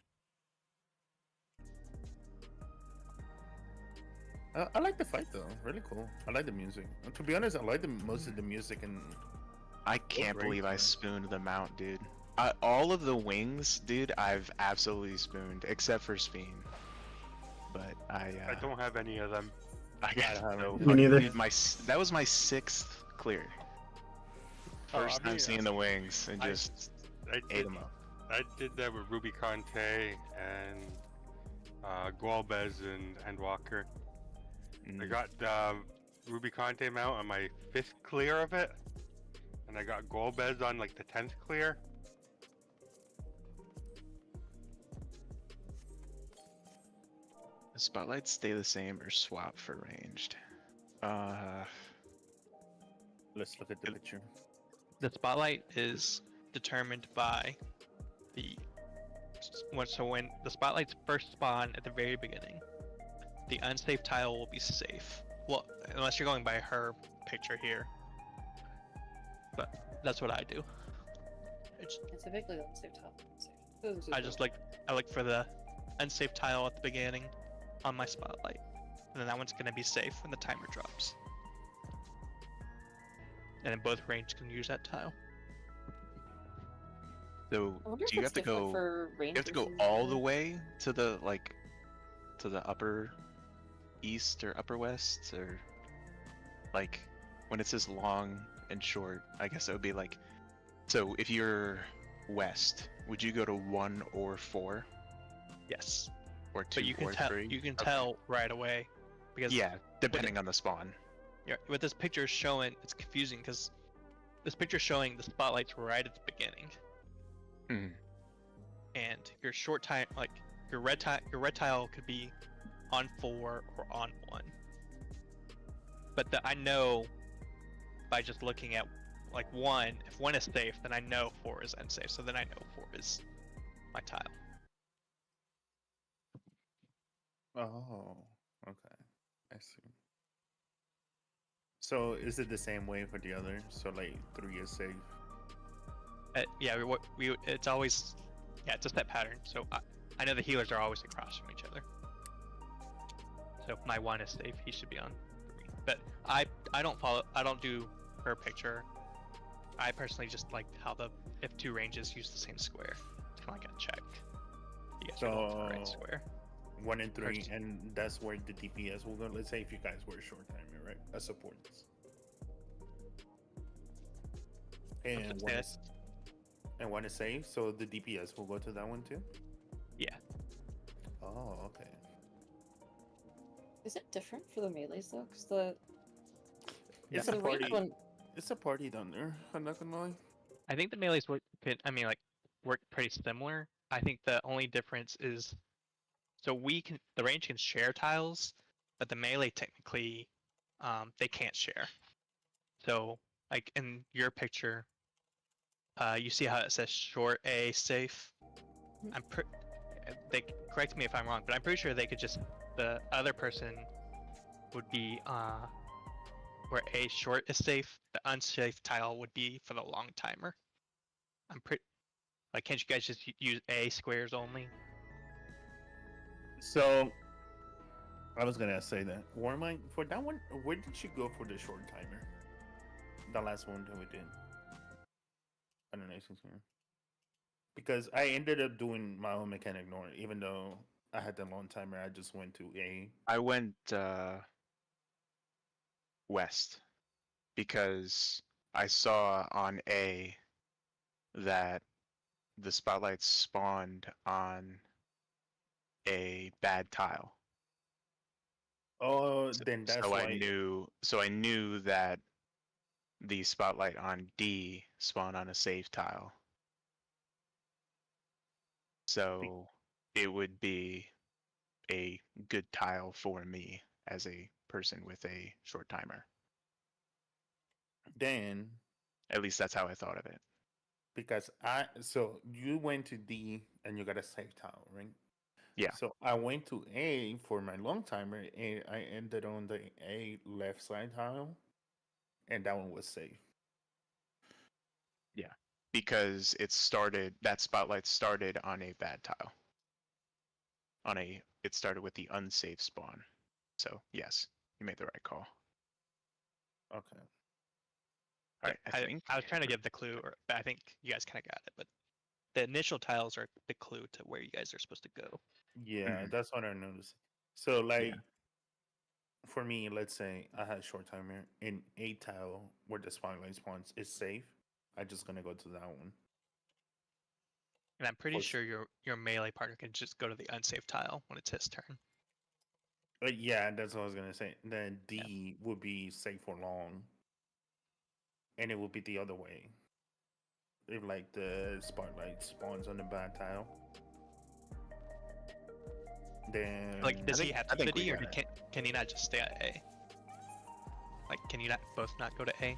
I like the fight though, really cool. I like the music. And to be honest, I like most of the music and I can't great, believe I man. spooned the mount, dude. All of the wings, dude, I've absolutely spooned, except for Speen. But I don't have any of them. I got I no. Me neither. Dude, that was my 6th clear. Oh, I First time mean, seeing the wings and I- just I ate did, them up. I did that with Ruby Conte and Gualbez and Walker. I Mm. got Ruby Conte mount on my 5th clear of it, and I got Gualbez on like the 10th clear. The spotlights stay the same or swap for ranged. let's look at the picture. The spotlight is determined by the so when the spotlights first spawn at the very beginning, the unsafe tile will be safe. Well, unless you're going by her picture here. But that's what I do. It's typically the unsafe top. I look for the unsafe tile at the beginning on my spotlight, and then that one's gonna be safe when the timer drops. And then both range can use that tile. So I wonder if do you it's have to different go? for You have to go ranges all and- the way to the to the upper east or upper west, or like when it says long and short, I guess it would be like, so if you're west, would you go to 1 or 4 Yes, or 2 but you can or tell 3? you can Okay. tell right away because Yeah, depending on the spawn. yeah, what this picture is showing, it's confusing because this picture is showing the spotlights right at the beginning, Hmm. and your short time, like your red tile could be on 4 or on 1. But I know by just looking at like 1, if 1 is safe, then I know 4 is unsafe. So then I know 4 is my tile. Oh, okay. I see. So is it the same way for the other? So like 3 is safe. Yeah, it's always, yeah, it's a set pattern. So I know the healers are always across from each other. So if my 1 is safe, he should be on 3. But I don't do her picture. I personally just like how if 2 ranges use the same square. It's kind of like a check. You guys are going for the right So- square. 1 and 3, First. and that's where the DPS will go. Let's say if you guys were a short timer, right? I support this. And Let's one say is, and 1 is safe, so the DPS will go to that one too. Yeah. Oh, okay. Is it different for the melees though? Because the It's the a range party. one, It's a party down there. I'm not gonna lie. I think the melees work pretty similar. I think the only difference is, so the range can share tiles, but the melee technically they can't share. So like in your picture, you see how it says short A safe. They correct me if I'm wrong, but I'm pretty sure they could just the other person would be where A short is safe. The unsafe tile would be for the long timer. I'm pretty like, can't you guys just use A squares only? So I was gonna say that. Warmine, for that one, where did you go for the short timer? The last one that we did. I don't know if it's here. Because I ended up doing my own mechanic north, even though I had the long timer. I just went to A. I went west because I saw on A that the spotlights spawned on a bad tile. Oh, then that's So why. I knew that the spotlight on D spawned on a safe tile. So it would be a good tile for me as a person with a short timer. Then, At least that's how I thought of it. because so you went to D and you got a safe tile, right? Yeah. So I went to A for my long timer, and I ended on the A left side tile, and that one was safe. Yeah. Because that spotlight started on a bad tile. It started with the unsafe spawn. So yes, you made the right call. Okay. All right, I think I was trying to give the clue, but I think you guys kind of got it. But the initial tiles are the clue to where you guys are supposed to go. Yeah, Mhm. that's what I noticed. So like for me, let's say I had a short timer in A tile where the spotlight spawns is safe. I'm just gonna go to that one. And I'm pretty For sure your melee partner can just go to the unsafe tile when it's his turn. Yeah, that's what I was gonna say. Then D would be safe for long, and it would be the other way. If like the spotlight spawns on the bad tile, then Like, does he have to I go to think we D, or got it. can he not just stay at A? Like, can you not both not go to A?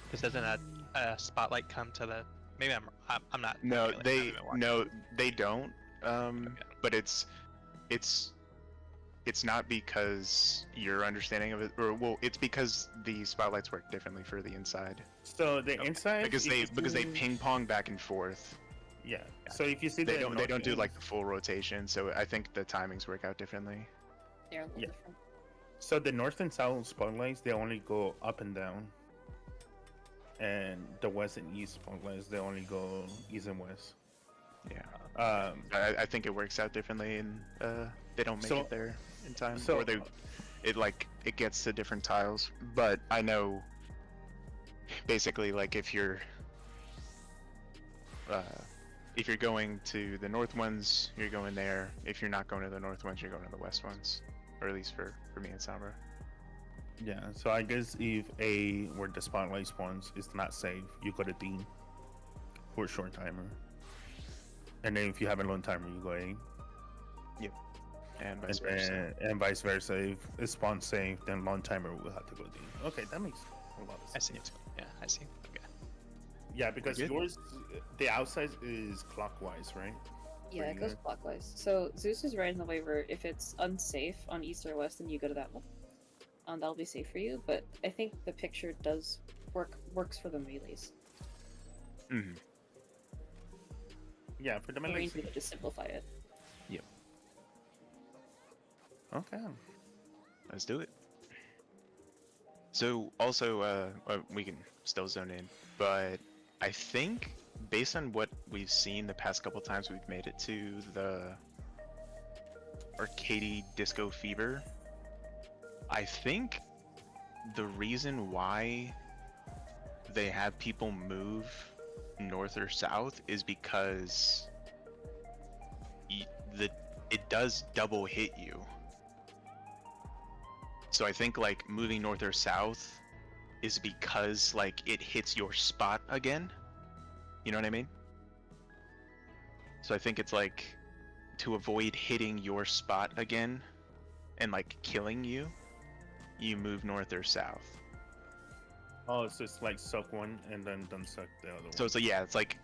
Because doesn't a spotlight come to the? Maybe I'm not. No, melee, I haven't been watching. they don't. But it's not because your understanding of it, or well, it's because the spotlights work differently for the inside. so the inside Because if they you- ping pong back and forth. Yeah. So if you see They the don't do north like and the full rotation, so I think the timings work out differently. They're a little Yeah. different. So the north and south spotlights they only go up and down, and the west and east spotlights they only go east and west. Yeah. I I think it works out differently, and they don't make So- it there in time, so- or it gets to different tiles. But I know, basically, like if you're going to the north ones, you're going there. If you're not going to the north ones, you're going to the west ones, or at least for me and Sombra. Yeah. So I guess if A where the spotlight spawns is not safe, you go to D for a short timer, and then if you have a long timer, you go A. And vice versa. And vice versa. If it spawns safe, then long timer will have to go D. Okay, that makes a lot of I sense. see. Yeah, I see. Okay. Yeah, because good? yours, the outside is clockwise, right? Yeah, it you goes guys? clockwise. So Zeus is right in the way where if it's unsafe on east or west, then you go to that one. That'll be safe for you. But I think the picture does works for the melees. Mhm. Yeah, for the Or melee. you can just simplify it. Okay. Let's do it. So also, we can still zone in, but I think based on what we've seen the past couple times we've made it to the Arcady Disco Fever, I think the reason why they have people move north or south is because it does double hit you. So I think like moving north or south is because like it hits your spot again. You know what I mean? So I think it's like to avoid hitting your spot again and like killing you, you move north or south. Oh, so it's like suck one and then don't suck the other one. So it's like, yeah, it's like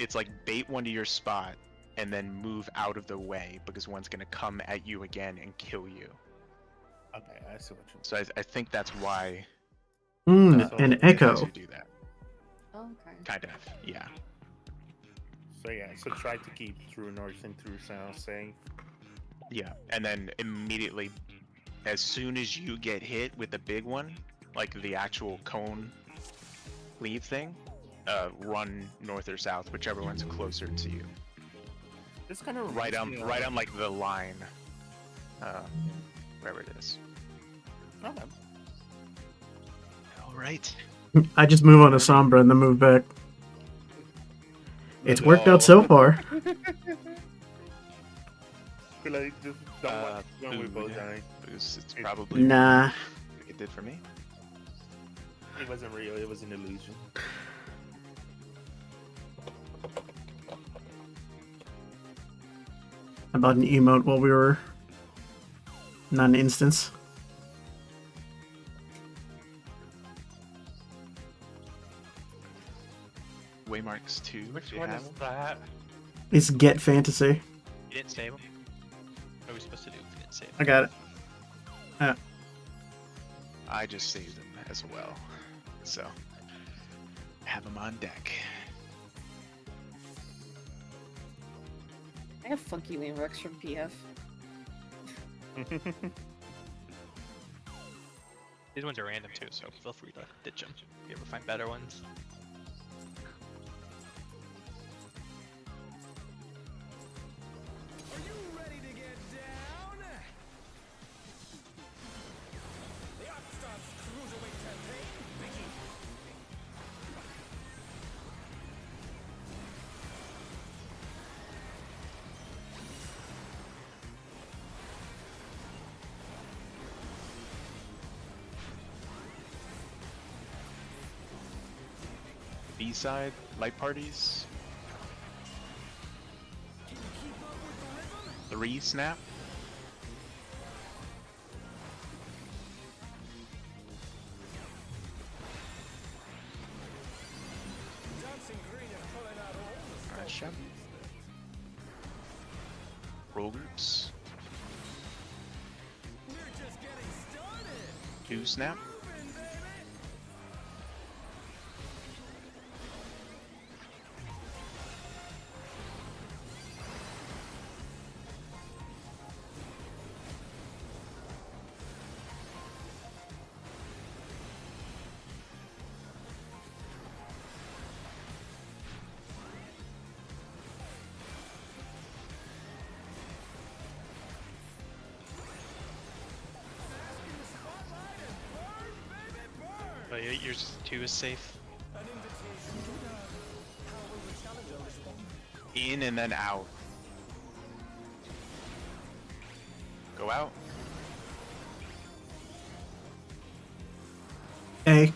bait one to your spot and then move out of the way because one's gonna come at you again and kill you. Okay, I see what you're So I think that's why Mm, So an it it has echo. you do that. Oh, okay. Kind of, yeah. So yeah, so try to keep through north and through south safe. Yeah, and then immediately, as soon as you get hit with the big one, like the actual cone leave thing, run north or south, whichever one's closer to you. This kind of Right on like the line, wherever it is. Okay. All right. I just move on to Sombra and then move back. It's worked out so far. Feel like just don't watch when we food. both die. It's probably Nah. like it did for me. It wasn't real. It was an illusion. I bought an emote while we were... Not an instance. Waymarks 2. Which do you one have is them? that? It's Get Fantasy. You didn't save him? What are we supposed to do if you didn't save him? I got it. I just saved them as well, so have them on deck. I have funky Waymarks from PF. These ones are random too, so feel free to ditch them if you ever find better ones. Are you ready to get down? The Upstarts Cruiserweight campaign begins. B-side, light parties. 3 snap. Dancing Green is pulling out all the Nice shot. stops. Roll groups. We're just getting started. 2 snap. Moving, baby. Spotlight and burn, baby, burn. But yours 2 is safe. An invitation to the how will the challenger respond? In and then out. Go out. A.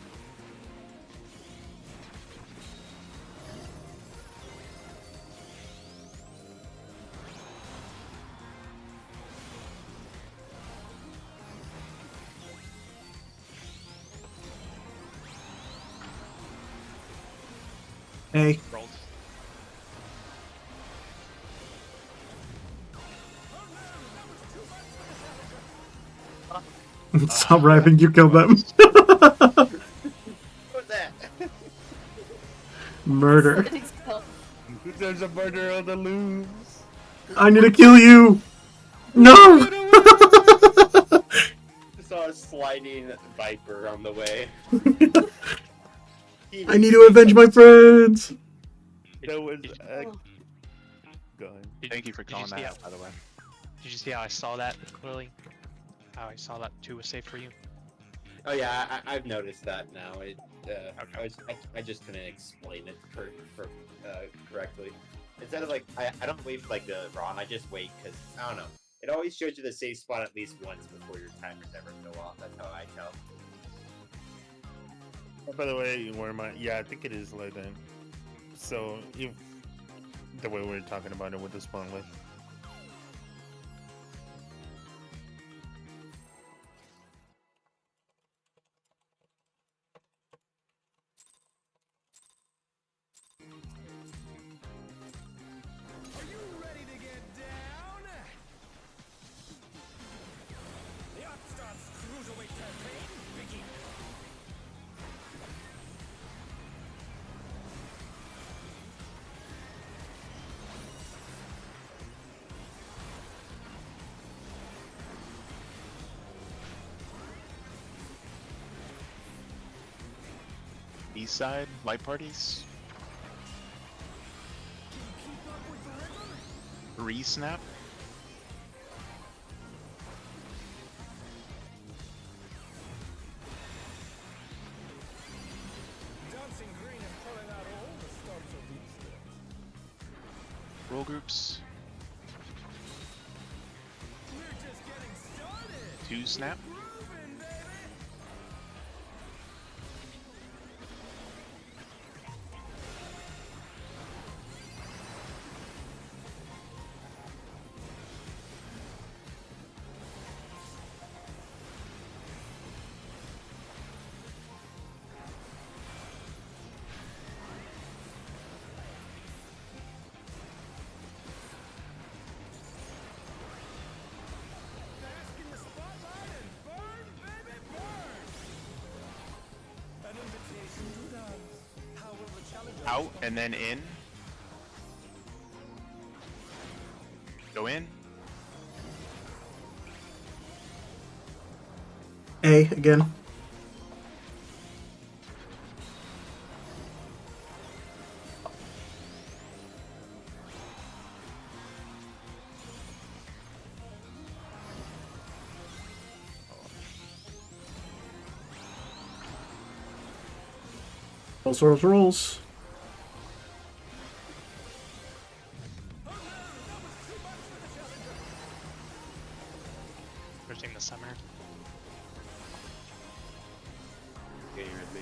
A. Rolled. Stop rapping, you killed them. What was that? Murder. There's a murder on the loose. I need to kill you. No! Saw a sliding viper on the way. I need to avenge my friends. That was. Did Go ahead. Thank you for Did you calling see that how- out, by the way. Did you see how I saw that, Lily? How I saw that 2 was safe for you? Oh yeah, I've noticed that now. I just couldn't explain it correctly. Instead of like, I don't wait for like the ROM. I just wait because I don't know. It always shows you the safe spot at least once before your timers ever go off. That's how I tell. Oh, by the way, where am I? Yeah, I think it is like that. So if the way we're talking about it with the spawn list. East side, light parties. Re-snap. Dancing green is pulling out all the stops of these. Roll groups. We're just getting started. 2 snap. Grooving, baby. Bask in the spotlight and burn, baby, burn. An invitation to dance. How will the challenger Out respond? and then in. Go in. A again. Rolls. Pushing the summer. Getting rid of me.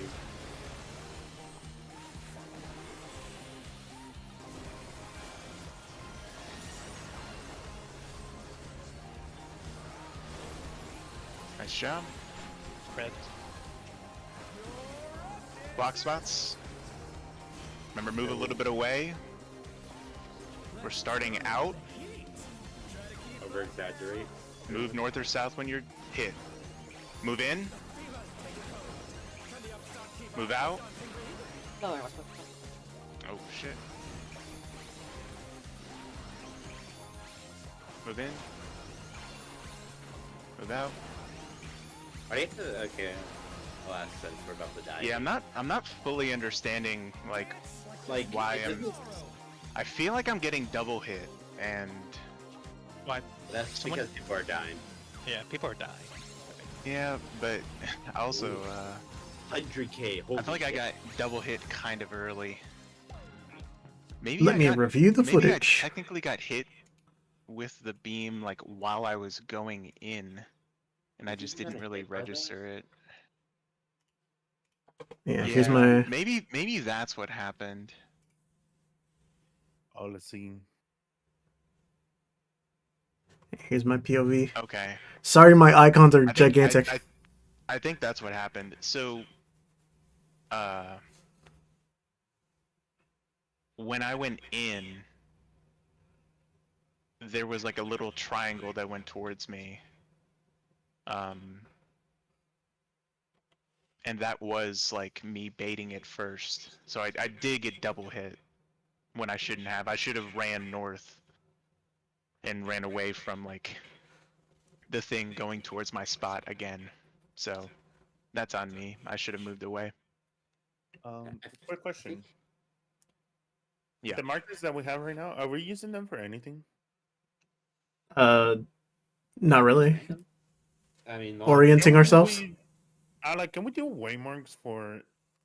Nice job. Red. Block spots. Remember, move a little bit away. We're starting out. Over exaggerate. Move north or south when you're hit. Move in. Move out. Oh shit. Move in. Move out. Why do you have to? Okay. I'll ask since we're about to die. Yeah, I'm not fully understanding like why it I'm. doesn't- I feel like I'm getting double hit, and What? That's Someone- because people are dying. Yeah, people are dying. yeah, but also 100k. I feel like I got double hit kind of early. Maybe Let I me got, review the maybe I footage. technically got hit with the beam like while I was going in, and I just didn't really register it. Yeah, here's my. maybe that's what happened. Oh, let's see. Here's my POV. Okay. Sorry, my icons are I think- gigantic. I think that's what happened. So, when I went in, there was like a little triangle that went towards me. And that was like me baiting it first. So I did get double hit when I shouldn't have. I should have ran north and ran away from like the thing going towards my spot again. So that's on me. I should have moved away. Quick question. Yeah. The markers that we have right now, are we using them for anything? Not really. I mean, Orienting Can ourselves. can we do waymarks for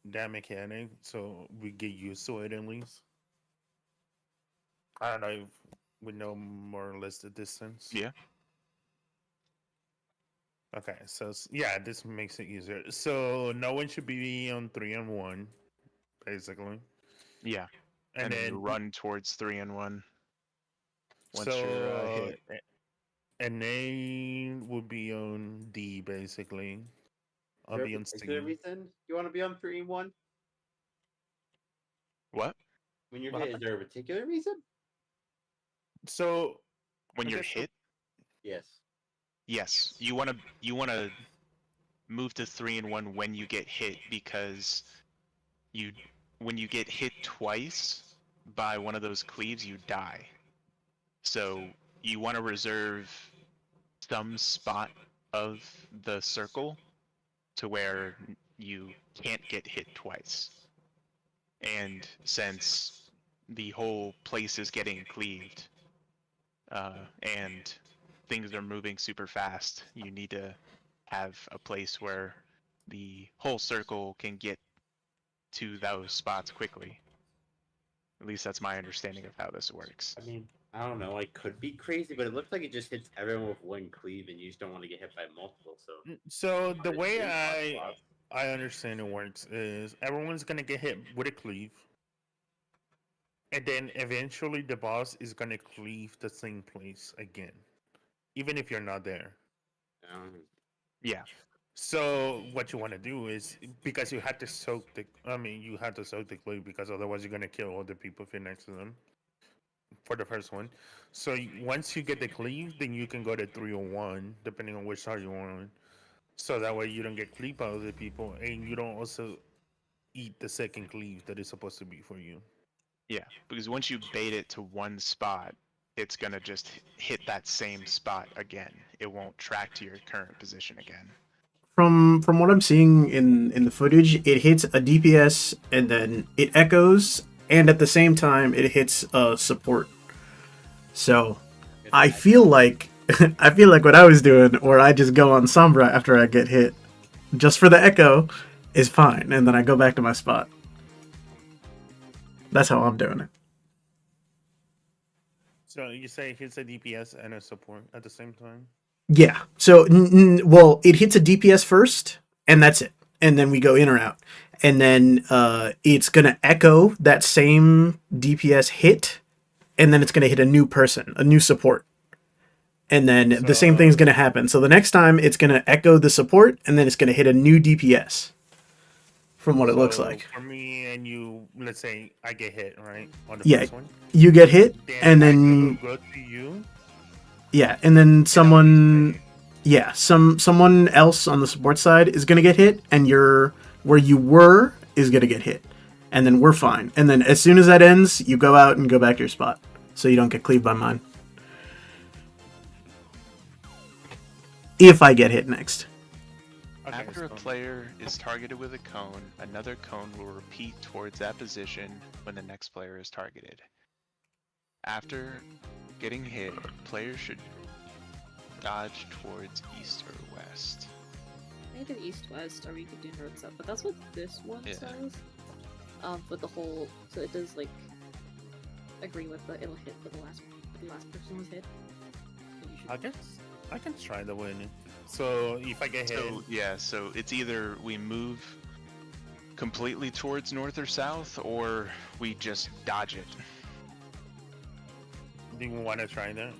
that mechanic so we get used to it at least? I don't know if we know more or less the distance. Yeah. Okay, so yeah, this makes it easier. So no one should be on 3-1, basically. Yeah. And then then you run towards 3 and 1 once so you're hit. and A would be on D basically. I'll be on Is there a C. reason you want to be on 3-1? What? When you're What hit, is there a particular reason? So When I you're guess hit? Yes. Yes. You wanna move to 3 and 1 when you get hit, because when you get hit twice by one of those cleaves, you die. So you want to reserve some spot of the circle to where you can't get hit twice. And since the whole place is getting cleaved, and things are moving super fast, you need to have a place where the whole circle can get to those spots quickly. At least that's my understanding of how this works. I mean, I don't know. I could be crazy, but it looks like it just hits everyone with one cleave, and you just don't want to get hit by multiple. So So the There's way three spots. I understand it works is everyone's gonna get hit with a cleave, and then eventually the boss is gonna cleave the same place again, even if you're not there. Yeah. So what you want to do is because you had to soak the, I mean, you had to soak the cleave because otherwise you're gonna kill all the people if you're next to them for the first one. So once you get the cleave, then you can go to 301 depending on which side you want. So that way you don't get cleave by other people, and you don't also eat the second cleave that is supposed to be for you. Yeah, because once you bait it to one spot, it's gonna just hit that same spot again. It won't track to your current position again. From what I'm seeing in the footage, it hits a DPS and then it echoes, and at the same time it hits support. So I feel like I feel like what I was doing, where I just go on Sombra after I get hit, just for the echo, is fine, and then I go back to my spot. That's how I'm doing it. So you say it hits a DPS and a support at the same time? Yeah. So, well, it hits a DPS first, and that's it. And then we go in or out. And then it's going to echo that same DPS hit, and then it's going to hit a new person, a new support. And then the same thing's going to happen. So the next time, it's going to echo the support, and then it's going to hit a new DPS, from what it looks like. For me and you, let's say I get hit, right? On the Yeah. first one. You get hit, Then and I then... go to you. Yeah, and then someone... Yeah, someone else on the support side is going to get hit, and where you were is going to get hit. And then we're fine. And then as soon as that ends, you go out and go back to your spot, so you don't get cleaved by mine. If I get hit next. Okay, After a so- player is targeted with a cone, another cone will repeat towards that position when the next player is targeted. After getting hit, players should dodge towards east or west. I did east-west, or we could do north-south, but that's what this one Yeah. says. With the whole, so it does like agree with the it'll hit for the last person was hit. So you should- I can try the win. So if I get hit, So yeah, so it's either we move completely towards north or south, or we just dodge it. do you want to try that?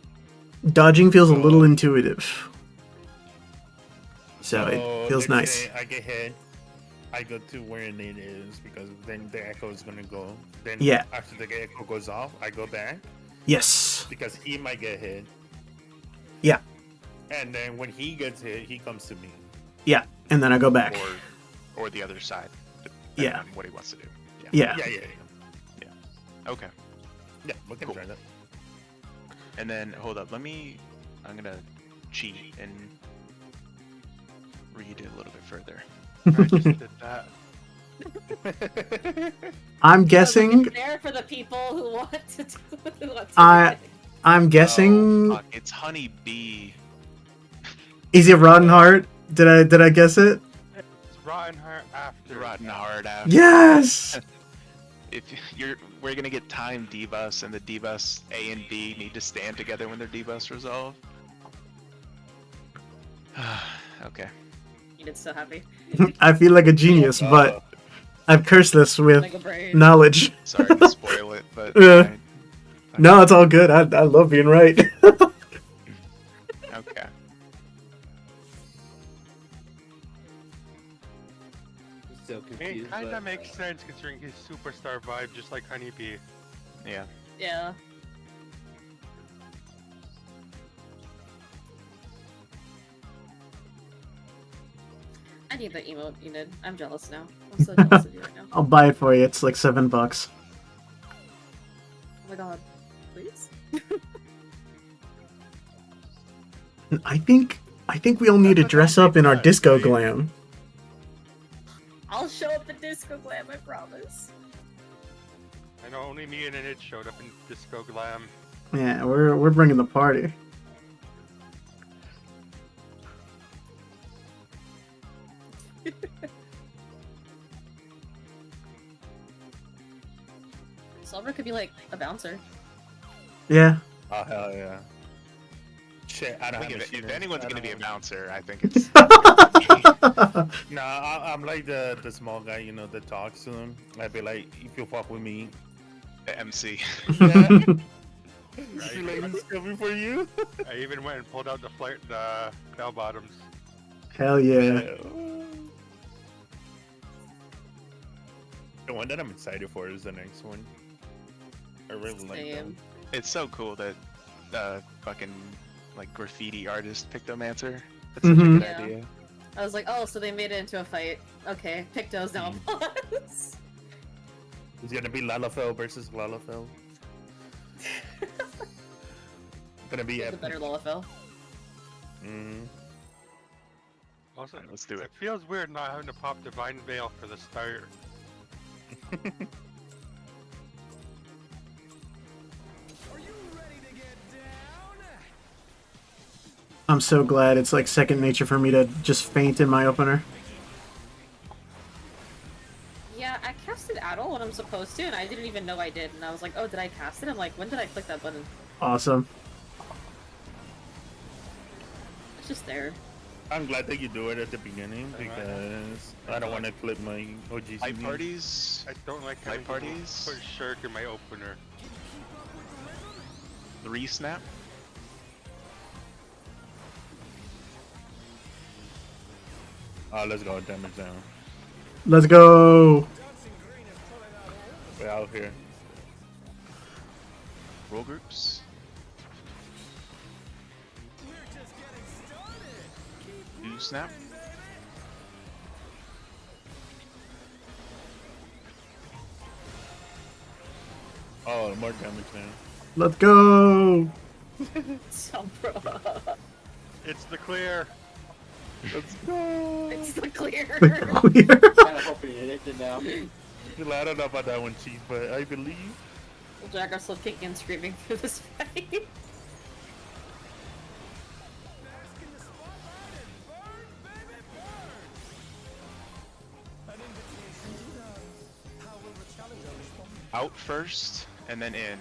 Dodging feels a little intuitive. So it feels let's nice. say I get hit. I go to where it is because then the echo is gonna go. Then Yeah. after the echo goes off, I go back Yes. because he might get hit. Yeah. And then when he gets hit, he comes to me. Yeah. And then I go back. Or the other side. Depending Yeah. on what he wants to do. Yeah. Yeah. Okay. Yeah, we can Cool. try that. And then hold up, I'm gonna cheat and read it a little bit further. I just did that. I'm I was like, guessing. it's there for the people who want to do who want to I- do it. I'm guessing. Oh, fuck, it's Honey Bee. Is it Rotten Heart? Did I guess it? It's Rotten Heart after. Rotten hard after. Yes. If we're gonna get time debus, and the debus A and B need to stand together when their debus resolve. Okay. It's so happy. I feel like a genius, but I've cursed this with Like a brain. knowledge. Sorry to spoil it, but Yeah. No, it's all good. I love being right. okay. So It confused. kind but, of makes sense considering his superstar vibe, just like Honeybee. Yeah. Yeah. I need the emote, Enid. I'm jealous now. I'm so jealous of you right now. I'll buy it for you. It's like $7. Oh my god. Please? I think we all need to dress up in our disco glam. I'll show up in Disco Glam, I promise. I know only me and it showed up in Disco Glam. Yeah, we're bringing the party. Silver could be like a bouncer. Yeah. Oh hell yeah! Shit, I don't I think have if machiners. anyone's I gonna don't be a have- bouncer, I think it's Nah, I'm like the small guy, you know, that talks to them. I'd be like, if you fuck with me, the MC. yeah. You like who's coming for you? I even went and pulled out the bell bottoms. Hell yeah. The one that I'm excited for is the next one. I really like them. Same. It's so cool that fucking like graffiti artist Pictomancer. That's such a Mhm. good Yeah. idea. I was like, oh, so they made it into a fight. Okay, Picto's now a boss. It's gonna be Lalafell versus Lalafell. Gonna be The epic. better Lalafell. Mhm. Also, Alright, let's do it. It feels weird not having to pop Divine Veil for the start. Are you ready to get down? I'm so glad it's like second nature for me to just faint in my opener. Yeah, I casted Addle when I'm supposed to, and I didn't even know I did. And I was like, oh, did I cast it? I'm like, when did I click that button? Awesome. It's just there. I'm glad that you do it at the beginning because I don't want to clip my OGC. Night parties. I don't like Night having to parties? put Shirk in my opener. 3 snap. Let's go, damage down. Let's go. We're out here. Roll groups. We're just getting started. Keep 2 snap. Oh, more damage now. Let's go. Sombra. It's the clear. Let's go. It's the clear. Clear. Kinda hoping it hit it now. I don't know about that one, Chief, but I believe. We'll drag ourselves kicking and screaming through this fight. bask in the spotlight and burn, baby, burn. An invitation to dance. How will the challenger respond? Out first, and then in.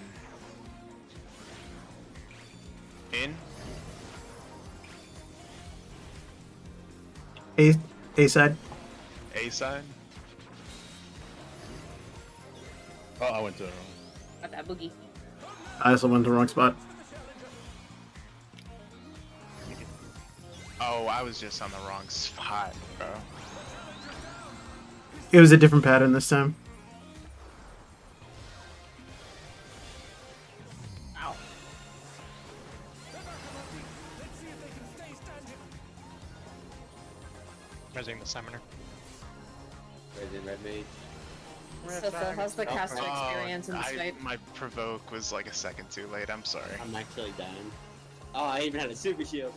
In. A side. A side. Oh, I went to the wrong. Got that boogie. I also went to the wrong spot. Oh, I was just on the wrong spot, bro. It was a different pattern this time. Ow. Let's see if they can stay standing. Using the summoner. Red Mage. So how's the caster experience in this fight? My provoke was like a second too late. I'm sorry. I'm actually dying. Oh, I even had a super shield.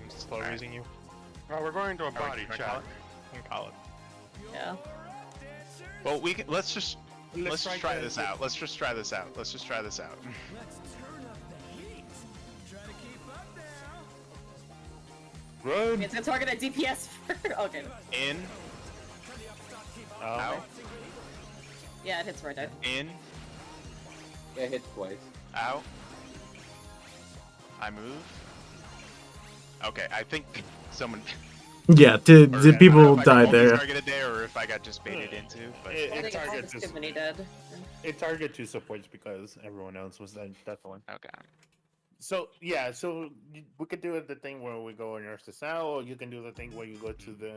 I'm slow Alright. using you. Oh, we're going to a body Can I check. call it? You can call it. Yeah. Well, we can. Let's just try the- this out. Let's just try this out. Let's just try this out. Let's turn up the heat. Try to keep up now. Run! It's gonna target at DPS for. Okay. In. Out. Yeah, it hits right out. In. Yeah, it hits twice. Out. I move. Okay, I think someone. Yeah, or the I don't know people if I got died multi there. targeted there, or if I got just baited into. But It, I it think it's targets just too many dead. it target two supports because everyone else was that one. okay. So yeah, so we could do it the thing where we go and nurse this out, or you can do the thing where you go to the.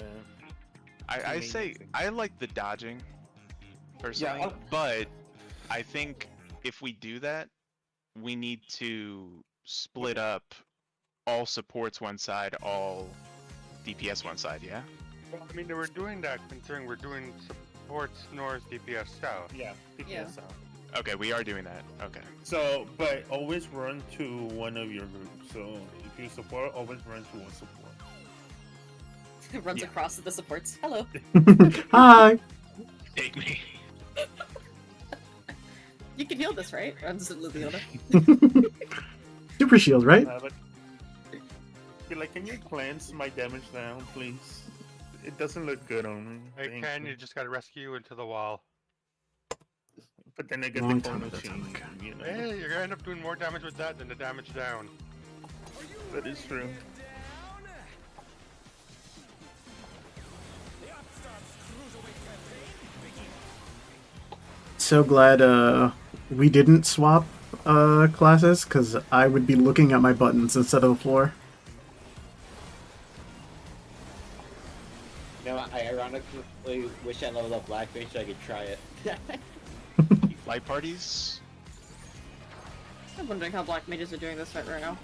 I main say thing. I like the dodging. Personally, I'll- but I think if we do that, we need to split up all supports one side, all DPS one side. Yeah. Well, I mean, we're doing that considering we're doing supports north, DPS south. Yeah, DPS Yeah. out. Okay, we are doing that. Okay. So, but always run to one of your groups. So if you support, always run to one support. It runs Yeah. across to the supports. Hello. Hi. Take me. healed this, right? Runs into Leona. Super shield, right? But be like, can you cleanse my damage down, please? It doesn't look good on me. Hey, Thank Ken, you. you just gotta rescue into the wall. But then I get Long the time chrono without chain, okay. you know. Hey, you're gonna end up doing more damage with that than the damage down. That is true. So glad we didn't swap classes, because I would be looking at my buttons instead of the floor. You know, I ironically wish I leveled up Black Mage so I could try it. Light parties? I'm wondering how Black Mages are doing this right now.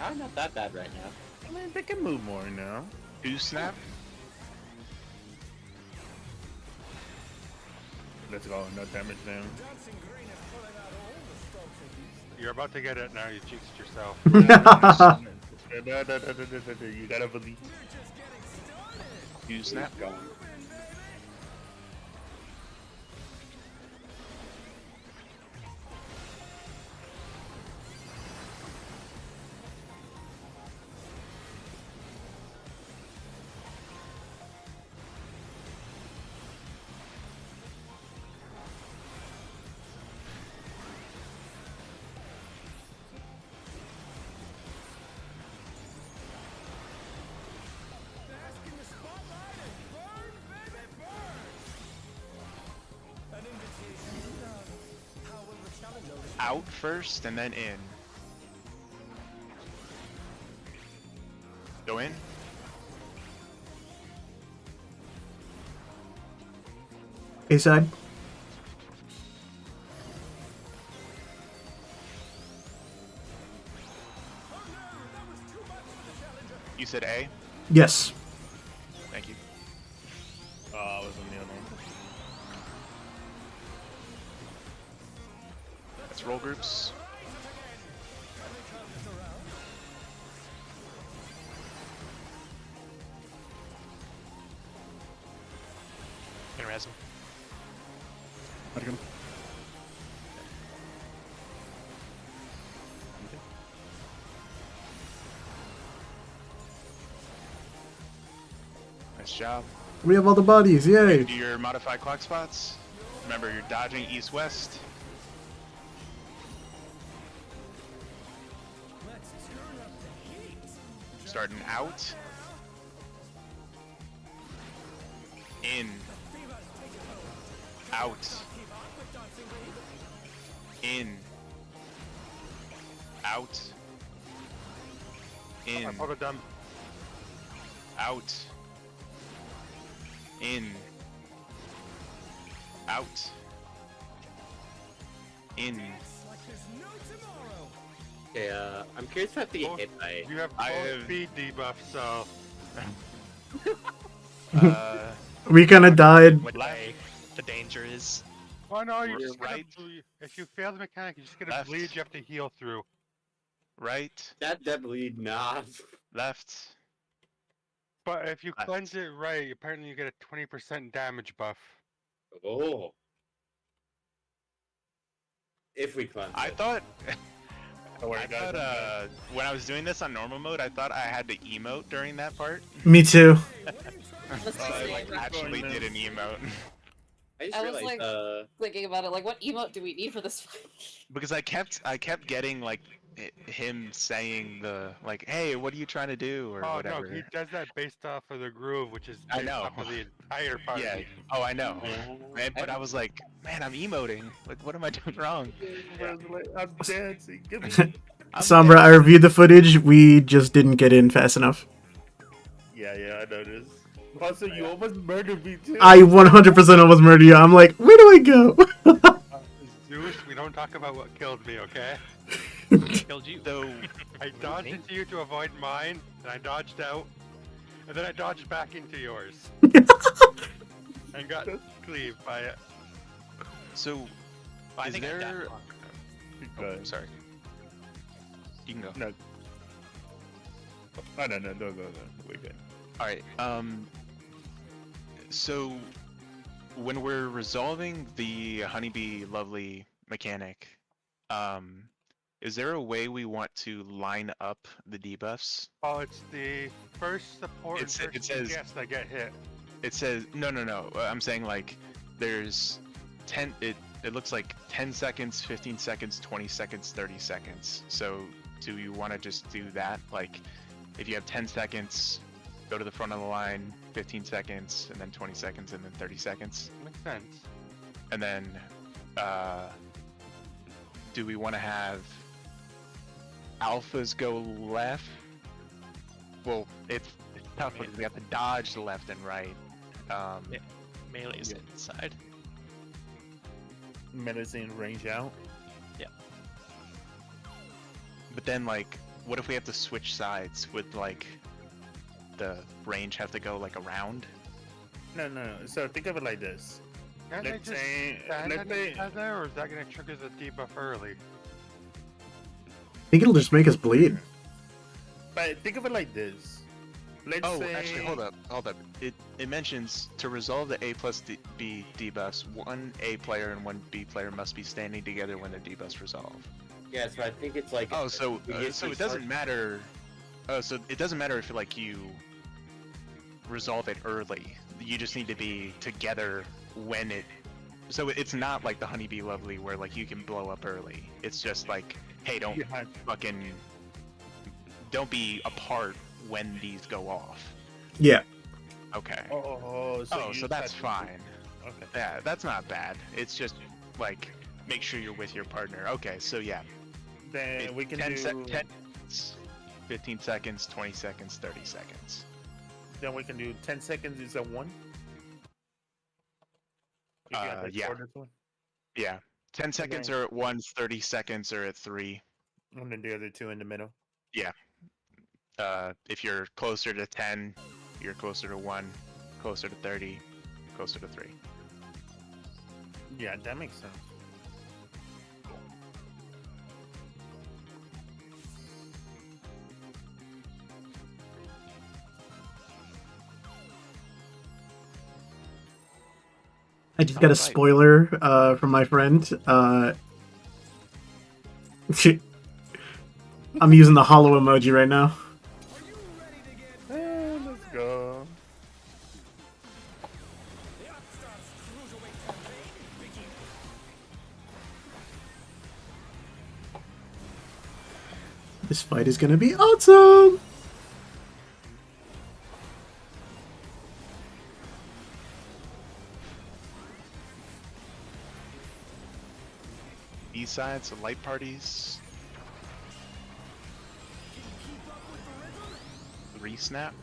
I'm not that bad right now. I mean, they can move more now. Do snap? Let's go. No damage down. You're about to get it now, you jinxed yourself. You gotta believe. Do snap? Gone. Out first and then in. Go in. A side. You said A? Yes. Thank you. I was on the other one. Let's roll groups. Gonna res him. Let him. Nice job. We have all the bodies, yay! Do your modified clock spots. Remember, you're dodging east-west. Starting out. In. Out. In. Out. In. I pulled it done. Out. In. Out. In. Okay, I'm curious if I have to get hit by. You have I full have- speed debuff, so We kind of died. What way the danger is. oh no, you're You're just gonna right. bleed. If you fail the mechanic, you're just gonna Left. bleed. You have to heal through. right, That bleed, nah. left. But if you Left. cleanse it right, apparently you get a 20% damage buff. Oh. If we cleanse I it. thought, Don't worry, I guys. thought, when I was doing this on normal mode, I thought I had to emote during that part. Me too. Let's I just like say, actually did an emote I just I was realized, like- thinking about it, like, what emote do we need for this fight? because I kept getting like him saying the like, hey, what are you trying to do or Oh whatever. no, he does that based off of the groove, which is I based know. off of the entire party. Yeah. Oh, I know. But I was like, man, I'm emoting. Like, what am I doing wrong? I'm dancing. Give me. I'm Sombra, dead. I reviewed the footage. We just didn't get in fast enough. Yeah, I noticed. Also, you almost murdered me too. I 100% almost murdered you. I'm like, where do I go? Zeus, we don't talk about what killed me, okay? Killed you. So I dodged into you to avoid mine, and I dodged out, and then I dodged back into yours. And got cleaved by it. so I is think I died there? wrong. Go Oh, ahead. sorry. You can go. No. Oh, no, go. We're good. All right. So when we're resolving the honeybee lovely mechanic. Is there a way we want to line up the debuffs? Oh, it's the first support and It first says- DPS that get hit. It says no. I'm saying like there's 10. It looks like 10 seconds, 15 seconds, 20 seconds, 30 seconds. So do you want to just do that? Like if you have 10 seconds, go to the front of the line, 15 seconds, and then 20 seconds, and then 30 seconds. Makes sense. And then do we want to have alphas go left? Well, it's tough because we have to dodge left and right. Melee's inside. Medicine range out. But then, like, what if we have to switch sides? Would like the range have to go like around? No. So think of it like this. Can they Let's just say, stand let's on say, each other, or is that gonna trigger the debuff early? I think it'll just make us bleed. but think of it like this. Let's Oh, say, actually, hold up. It mentions to resolve the A plus B debuffs, one A player and one B player must be standing together when the debuffs resolve. Yeah, so I think it's like. Oh, so we usually so it start- doesn't matter. Oh, so it doesn't matter if like you resolve it early. You just need to be together when it. So it's not like the Honeybee Lovely where like you can blow up early. It's just like, hey, don't fucking don't be apart when these go off. Yeah. Okay. so That's fine. Okay. Yeah, that's not bad. It's just like make sure you're with your partner. Okay, so yeah. Then we can 10 do. 10 seconds, 15 seconds, 20 seconds, 30 seconds. Then we can do 10 seconds is a 1. If you have the Yeah. shortest one. Yeah. 10 seconds are at 1, 30 seconds are at 3. And then the other 2 in the middle. If you're closer to 10, you're closer to 1, closer to 30, closer to 3. Yeah, that makes sense. I just got a Alright. spoiler from my friend. I'm using the hollow emoji right now. Let's go. The Upstarts Cruiserweight campaign begins. This fight is gonna be awesome! B-sides, the light parties. Re-snap.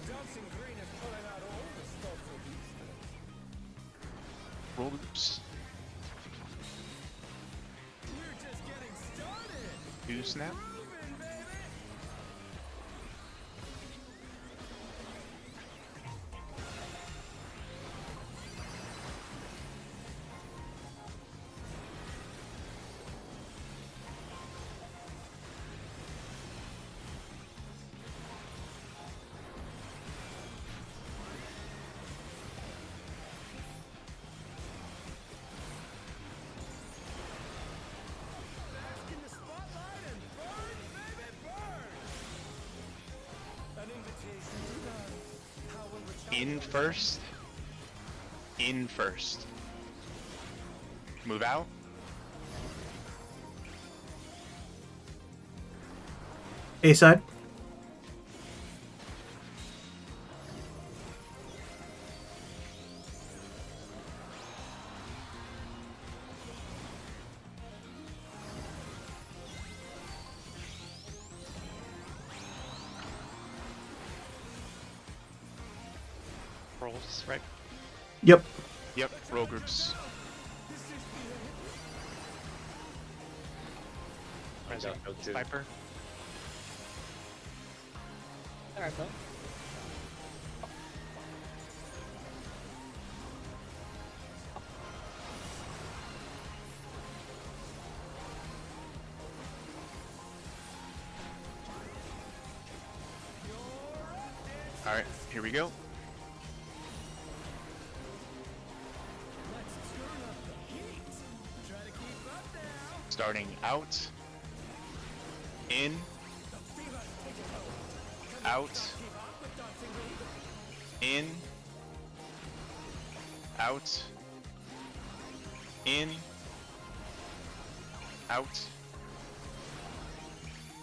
Dancing Green is pulling out all the stops for Easter. Roll loops. We're just getting started. 2 snap. Moving, baby. Bask in the spotlight and burn, baby, burn. An invitation to dance. How will we In first. In first. Move out. A side. Rolls, right? Yep. Yep. Roll groups. Rising. go to. Viper. Alright, Phil. All right, here we go. Starting out, in, out, in, out, in, out,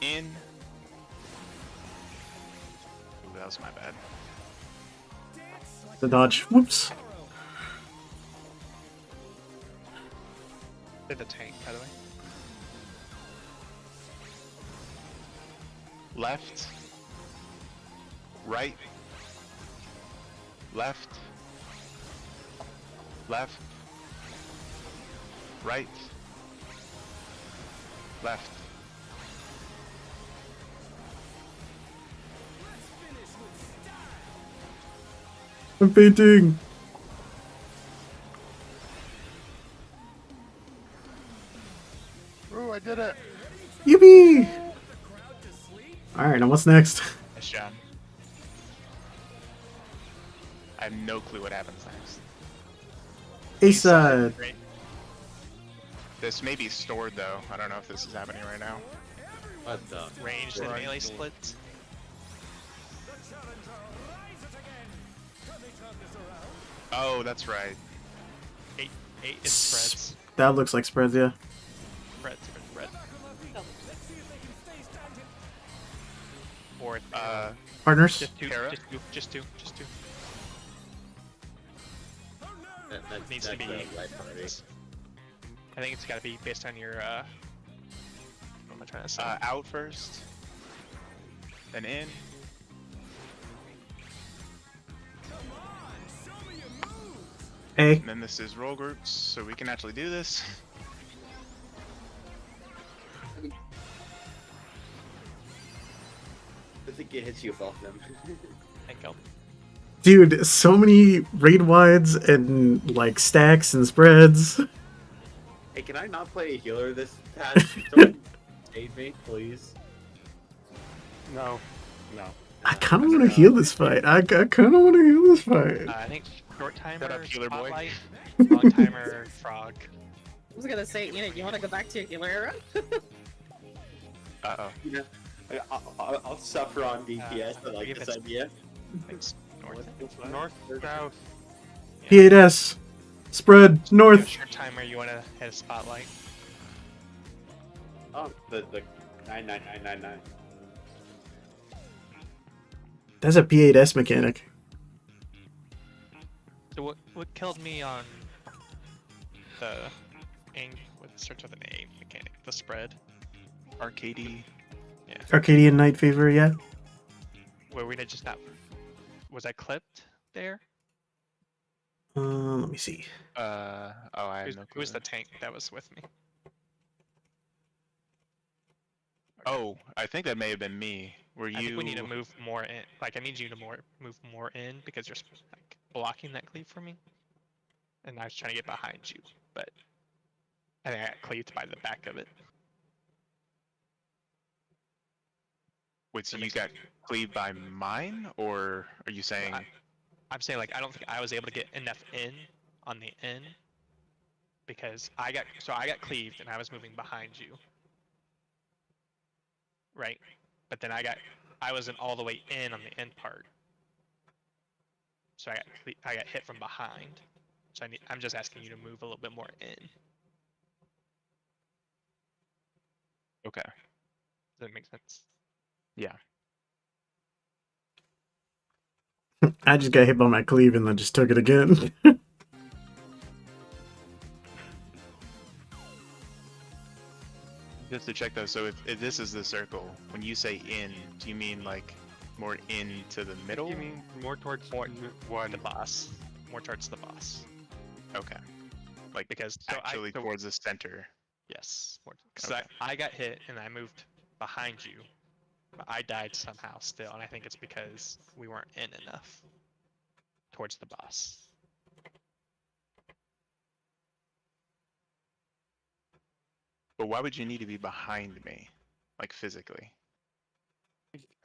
in. Ooh, that was my bad. The dodge. Whoops. Did the tank, by the way. Left, right, left, left, right, left. I'm fainting. Ooh, I did it. Yippee! Alright, now what's next? Nice job. I have no clue what happens next. A side. Great. This may be stored though. I don't know if this is happening right now. What the? Ranged and melee splits. Oh, that's right. 8 is spreads. That looks like spreads, yeah. Spread. Or Partners? just two. Kara? Just two. That Needs to be. right party. I think it's got to be based on your. What am I trying to say? Out first, then in. A. And then this is roll groups, so we can actually do this. I think it hits you off them. Thank you. Dude, so many raid wides and like stacks and spreads. Hey, can I not play a healer this patch? Someone save me, please. No. No. I kind of want to heal this fight. I kind of want to heal this fight. I think short timer, up, healer boy. spotlight, long timer, frog. I was gonna say, you want to go back to your healer era? Uh-oh. You know, I'll suffer on DPS. I like if this it's- idea. Thanks. North. North, south. P8S. Spread. You North. have a short timer. You want to hit a spotlight. Oh, the 99999. That's a P8S mechanic. So what killed me on the what starts with an A mechanic? The spread. Arcady. Arcadian Night Fever, yeah. Where we did just not. Was I clipped there? Let me see. Oh, I have no clue. Who's the tank that was with me? Oh, I think that may have been me. Were you? I think we need to move more in. Like, I need you to move more in because you're like blocking that cleave for me. And I was trying to get behind you, but I think I got cleaved by the back of it. Wait, so That you makes got cleaved by mine, or are you saying? I'm saying, like, I don't think I was able to get enough in on the in because I got cleaved and I was moving behind you. Right? But then I wasn't all the way in on the end part. So I got hit from behind. So I'm just asking you to move a little bit more in. Okay. Does that make sense? Yeah. I just got hit by my cleave and then just took it again. Just to check though, so if this is the circle, when you say in, do you mean like more into the middle? You mean more towards More one? The boss. More towards the boss. Okay. Like Because actually towards the center. yes. Because Okay. I got hit and I moved behind you. But I died somehow still, and I think it's because we weren't in enough towards the boss. But why would you need to be behind me, like physically?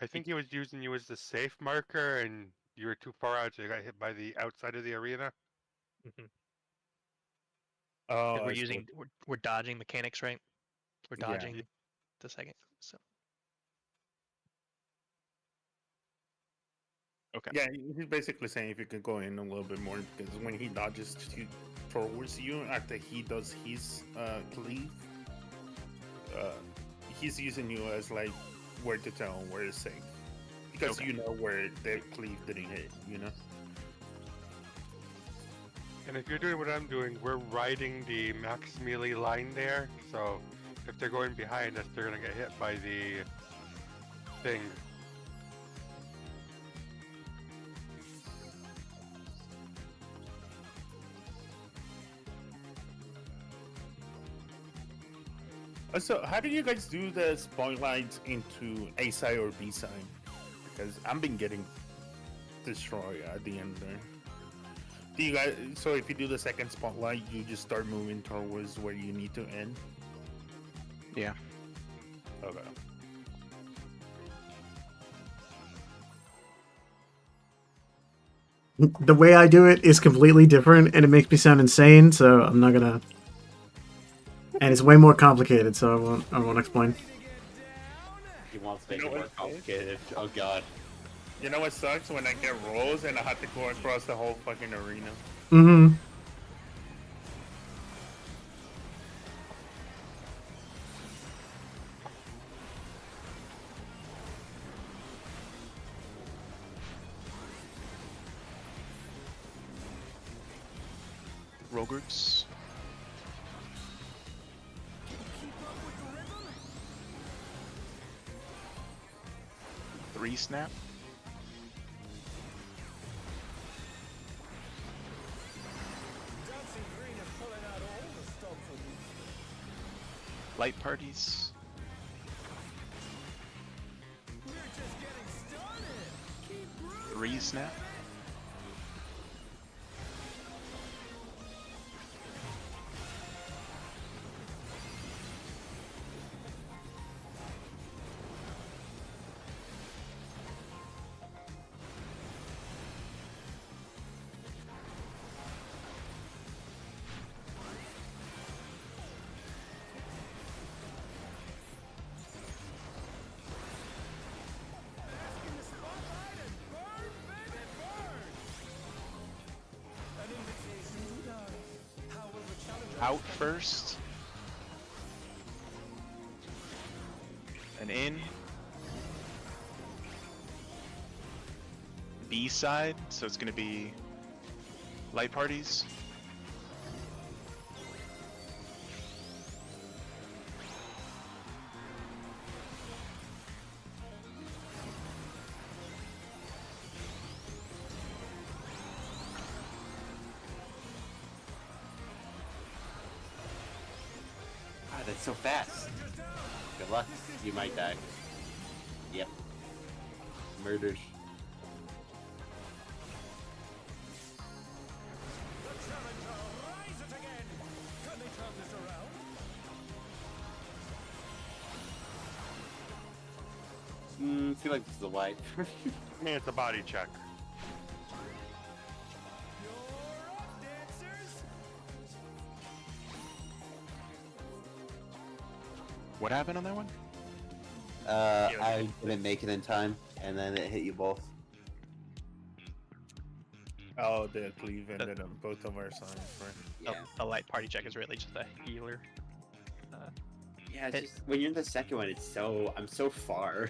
I think he was using you as the safe marker, and you were too far out, so you got hit by the outside of the arena. Mhm. Oh, 'Cause I we're see using we're dodging mechanics, right? We're Yeah. dodging the second. So Okay. Yeah, he's basically saying if you could go in a little bit more, because when he dodges towards you after he does his cleave, uh, he's using you as like where to tell where it's safe, because Okay. you know where the cleave didn't hit. You know. And if you're doing what I'm doing, we're riding the max melee line there, so if they're going behind us, they're gonna get hit by the thing. So, how do you guys do the spotlights into A side or B side? Because I've been getting destroyed at the end there. Do you guys? So, if you do the second spotlight, you just start moving towards where you need to end. Yeah. Okay. The way I do it is completely different, and it makes me sound insane. So I'm not gonna. And it's way more complicated, so I won't explain. He wants to make You it know more what? complicated. Oh god. You know what sucks when I get rolls and I have to go across the whole fucking arena. Mm-hmm. Rogurts. Three snap. Dancing Green is pulling out all the stops for me. Light parties. We're just getting started. Keep grooving. Three snap. Bask in the spotlight and burn, baby, burn. An invitation to dance. How will the challenger Out first. And in. B side, so it's gonna be light parties. Ah, that's so fast. Good luck. You might die. Yep. Murders. The challenger rises again. Can they turn this around? Feel like this is a wipe. I mean, it's a body check. You're up, dancers. What happened on that one? I didn't make it in time, and then it hit you both. Oh, the cleave ended on both of our sides, right? Yeah. the light party check is really just a healer. Yeah, it's just when you're in the second one, I'm so far.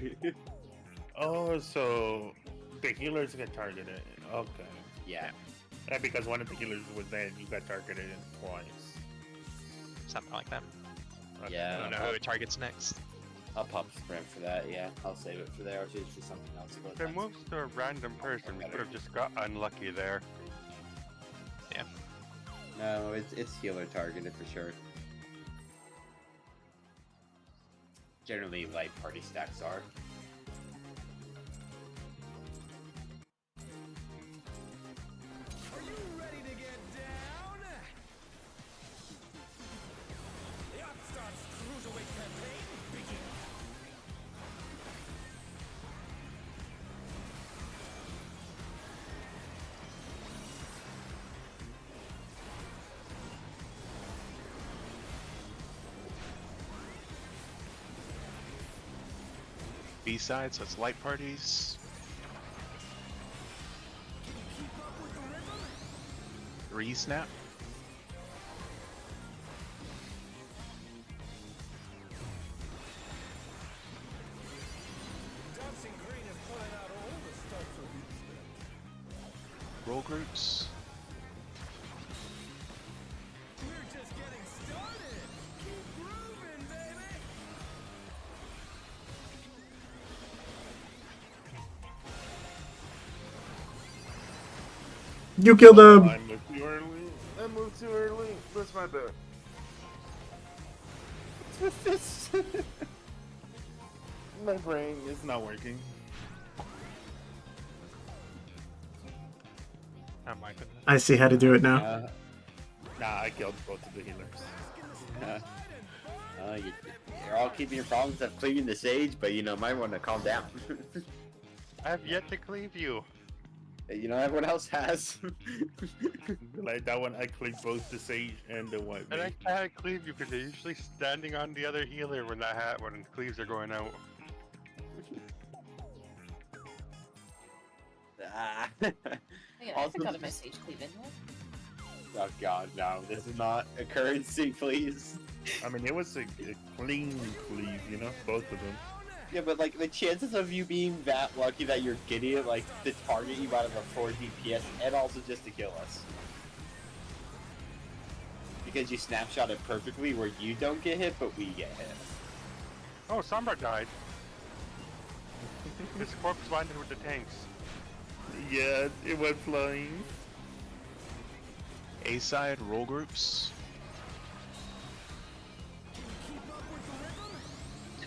Oh, so the healers get targeted. Okay. yeah. And because one of the healers was dead, you got targeted twice. Something like that. Okay. Yeah. I don't know who it targets next. I'll pop sprint for that, yeah. I'll save it for there, or choose for something else to go If it next. moves to a random person, we could have just got unlucky there. No, it's healer targeted for sure. Generally, light party stacks are. Are you ready to get down? The Upstart's cruiserweight campaign begins. B side, so it's light parties. 3 snap. Dancing Green is pulling out all the stops of Roll groups. We're just getting started. Keep grooving, baby. You killed him. I moved too early. I moved too early. That's my bad. What's with this? My brain is not working. Oh my goodness. I see how to do it now. Nah, I killed both of the healers. You're all keeping your problems of cleaving the sage, but you know, might want to calm down. I have yet to cleave you. You know, everyone else has. Like that one, I clicked both the sage and the white And I mage. can't cleave you because they're usually standing on the other healer when when cleaves are going out. Ah. Yeah, I Also- forgot of my sage cleave in here. Oh god, no, this is not a currency, please. I mean, it was a clean cleave, you know, both of them. Yeah, but like the chances of you being that lucky that you're getting it, like to target you out of a 4 DPS and also just to kill us. Because you snapshot it perfectly where you don't get hit, but we get hit. Oh, Sombra died. His corpse landed with the tanks. Yeah, it went flying. A side, roll groups.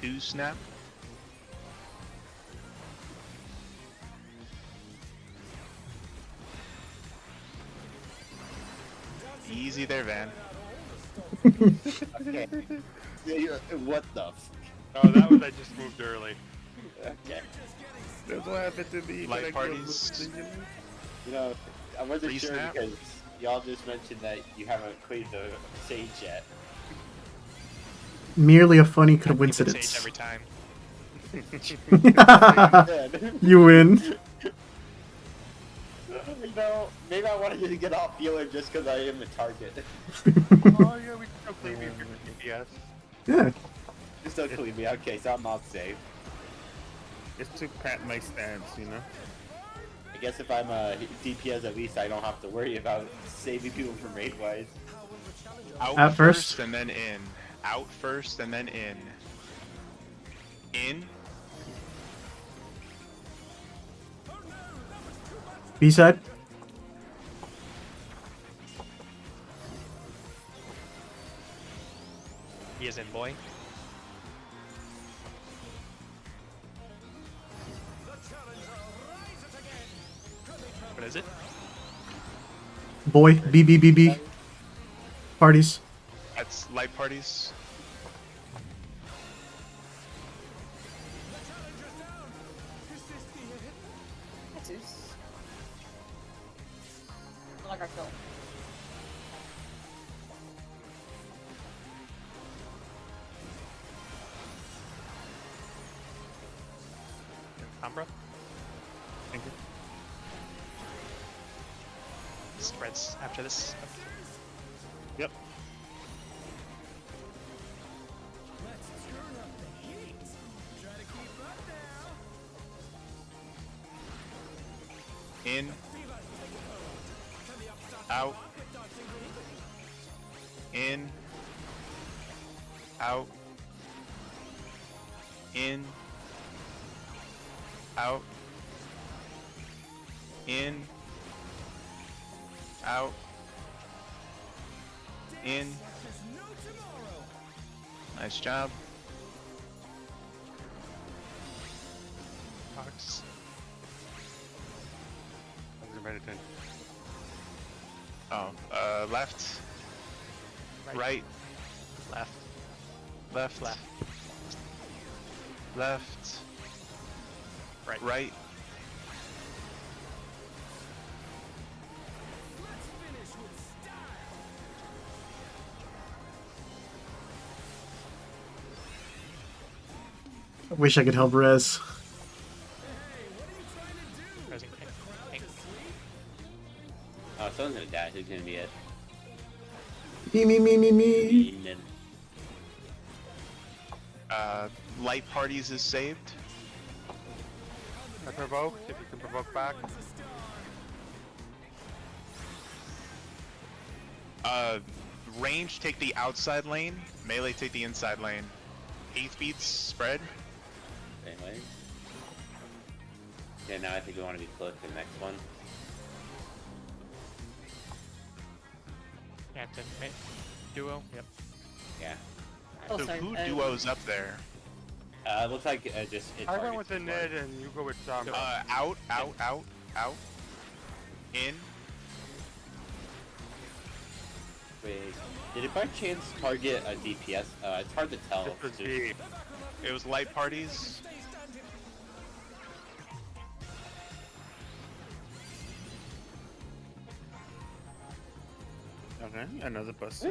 2 snap. Easy there, Van. Okay. What the f- Oh, that was I just moved early. Okay. That's what happened to me. Light when I killed parties. both the healers. You know, I wasn't sure Re-snap? because y'all just mentioned that you haven't cleared the sage yet. Merely a funny Sage coincidence. every time. Good. You win. You know, maybe I wanted you to get off healer just because I am the target. Oh yeah, we can still cleave you if you're DPS. Yeah. Just don't clean me. Okay, so I'm not safe. Just to pat my stance, you know. I guess if I'm a DPS, at least I don't have to worry about saving people from raid wise. Out At first. and then in. Out first and then in. In. B side. He is in boy. What is it? Boy. B. Parties. That's light parties. Jesus. I like our kill. Umbra? Thank you. Spreads after this. Yep. Let's turn up the heat. Try to keep up now. In. Out. In. Out. In. Out. In. Out. In. There's no tomorrow. Nice job. Fox. I wasn't paying attention. Oh, left, right, Left. left, Left. left, Right. right. Let's finish with style. I wish I could help Rez. rising pink. Oh, someone's gonna die. Who's gonna be it? Me. Minion. Light parties is saved. I provoke, if you can provoke back. Range take the outside lane. Melee take the inside lane. 8 beats spread. Same way. Yeah, now I think we want to be close to the next one. Captain duo. Yep. Yeah. Oh, So sorry. who duos up there? It looks like just. It I went targets with the one. Nid and you go with Out. In. Wait, did it by chance target a DPS? It's hard to tell. This was Just- deep. It was light parties. Okay, another bus.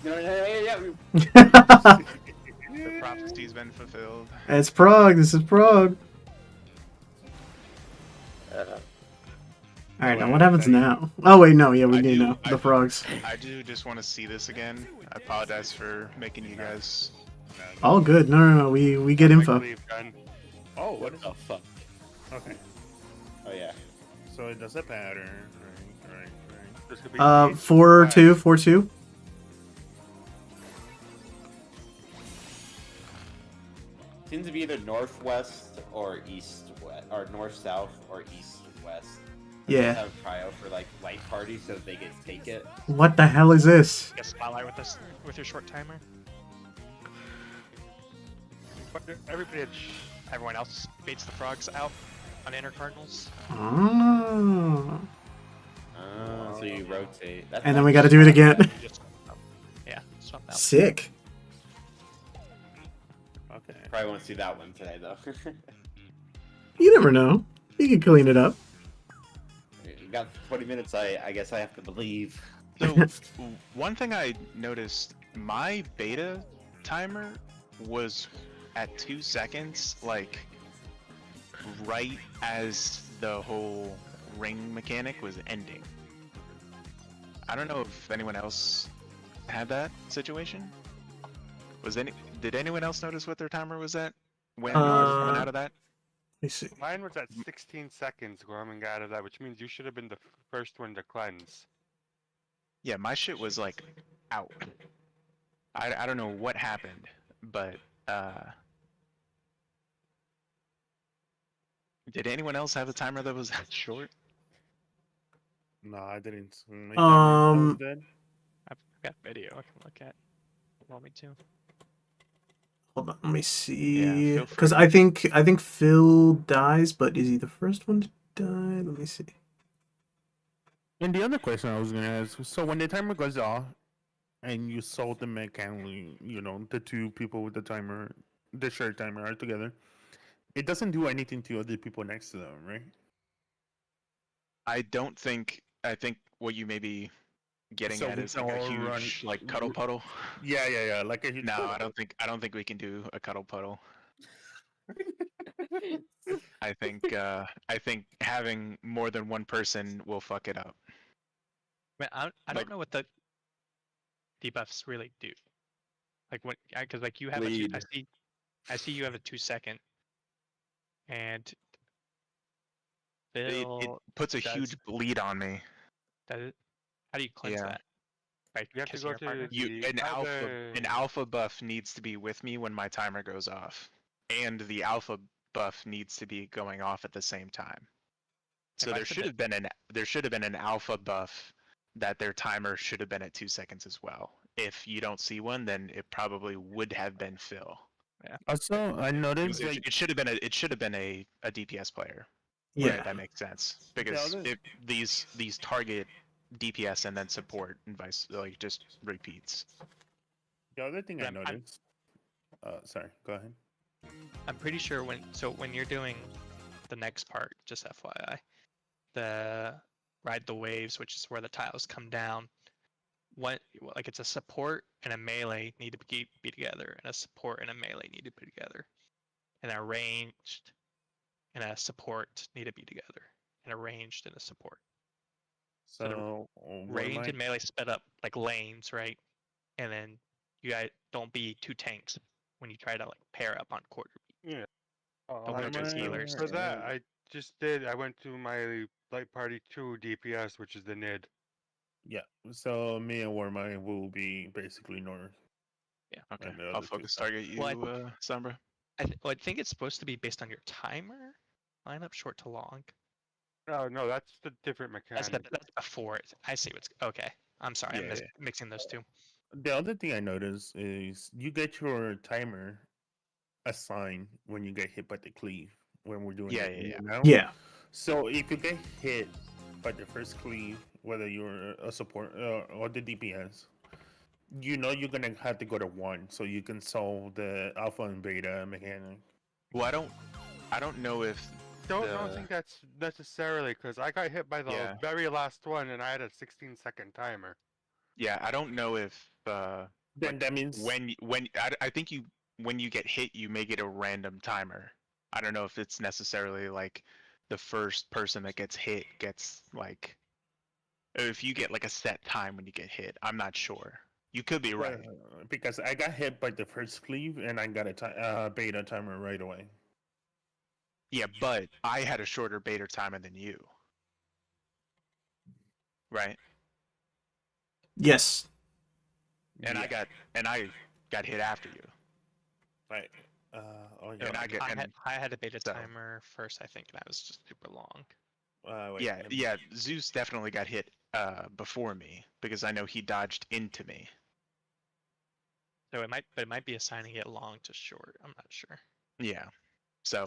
Yeah. The prophecy's been fulfilled. It's Prog. This is Prog. All right, now what happens now? Oh wait, no, yeah, we I do do- know I the do- frogs. I do just want to see this again. I apologize for making you guys. All good. No. We get info. Leave, gun. Oh, what What is? the fuck? Okay, Oh yeah. so it does a pattern. Right. This could be 4-2, 4-2. Seems to be either northwest or east-west, or north-south or east-west. Yeah. Have cryo for like light parties so they can take it. What the hell is this? Get spotlight with this with your short timer. But everybody had Everyone else baits the frogs out on inner cardinals. Oh. So you rotate. That's And then we not got to do it again. You just yeah, swap out. Sick. Okay. Probably won't see that one today though. You never know. You can clean it up. You got 20 minutes. I guess I have to believe. So, one thing I noticed, my beta timer was at 2 seconds, like right as the whole ring mechanic was ending. I don't know if anyone else had that situation. Did anyone else notice what their timer was at when coming out of that? Let me see. Mine was at 16 seconds coming out of that, which means you should have been the first one to cleanse. Yeah, my shit was like out. I don't know what happened, but did anyone else have a timer that was that short? No, I didn't. Um, I've got video I can look at. Want me to? Hold on, let me Yeah, see. feel Because free. I think Phil dies, but is he the first one to die? Let me see. And the other question I was gonna ask: so when the timer goes off, and you sold the mechanically, the two people with the timer, the shared timer are together, it doesn't do anything to other people next to them, right? I think what you may be getting So at we is like a can all huge run- like cuddle puddle. Yeah. Like a huge. No, I don't think we can do a cuddle puddle. I think having more than one person will fuck it up. Man, I Like- don't know what the debuffs really do. Like what? Because like you have Bleed. I see you have a 2 second, and It Phil puts a does- huge bleed on me. does it. How do you cleanse Yeah. that? By You have to kissing go your partner? to the An other... alpha buff needs to be with me when my timer goes off, and the alpha buff needs to be going off at the same time. So If I there submit- should have been an alpha buff that their timer should have been at 2 seconds as well. If you don't see one, then it probably would have been Phil. Also, I noticed It should have been a DPS player. Yeah. Right, that makes sense because other- if these target DPS and then support and vice like just repeats. the other thing I I'm- noticed. Sorry, go ahead. I'm pretty sure when you're doing the next part, just FYI, the ride the waves, which is where the tiles come down. Like it's a support and a melee need to be together, and a support and a melee need to be together, and they're ranged and a support need to be together, and a ranged and a support. So what am Range I? and melee split up like lanes, right? And then you guys don't be two tanks when you try to like pair up on quarter beat. Yeah. The What am winner's I? healers. For that, I just did. I went to my Light Party 2 DPS, which is the NID. Yeah. So me and Warmine will be basically north. Okay, And the I'll other two focus south. target you, Well, Sombra. I think it's supposed to be based on your timer lineup, short to long. Oh no, that's the different That's mechanic. that's before it. I see what's okay. I'm sorry, I'm Yeah, mixing those two. The other thing I noticed is you get your timer assigned when you get hit by the cleave when we're doing Yeah, it yeah, yeah. now. Yeah. So if you get hit by the first cleave, whether you're a support or the DPS, you know you're gonna have to go to 1 so you can solve the alpha and beta mechanic. Well, I don't know if Don't think that's necessarily because I got hit by the Yeah. very last one and I had a 16-second timer. Yeah, I don't know if Then like, that means I think you when you get hit, you may get a random timer. I don't know if it's necessarily like the first person that gets hit gets like if you get like a set time when you get hit. I'm not sure. You could be right. because I got hit by the first cleave and I got a beta timer right away. Yeah, but I had a shorter beta timer than you. Right? Yes. And I got hit after you. Right. Oh yeah. And I had a beta so- timer first, I think, and I was just super long. Wait, Yeah, let me- yeah. Zeus definitely got hit before me because I know he dodged into me. So it might be assigning it long to short. I'm not sure. Yeah. So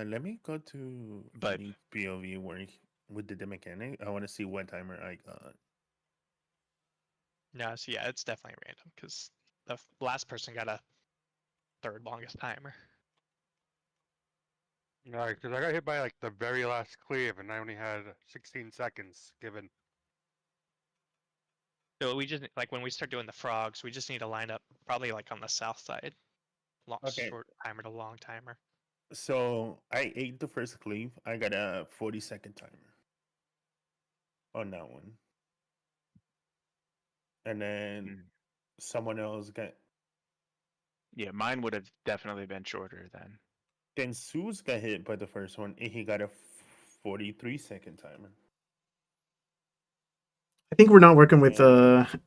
Let me go to But- Neat POV where we did the mechanic. I want to see what timer I got. No, so yeah, it's definitely random because the last person got a third longest timer. No, because I got hit by like the very last cleave and I only had 16 seconds given. So we just like when we start doing the frogs, we just need to line up probably like on the south side. Long, Okay. Short timer to long timer. So I ate the first cleave. I got a 40-second timer on that one, and then Mm. someone else got. yeah, mine would have definitely been shorter then. Then Suze got hit by the first one, and he got a 43-second timer. I think we're not working with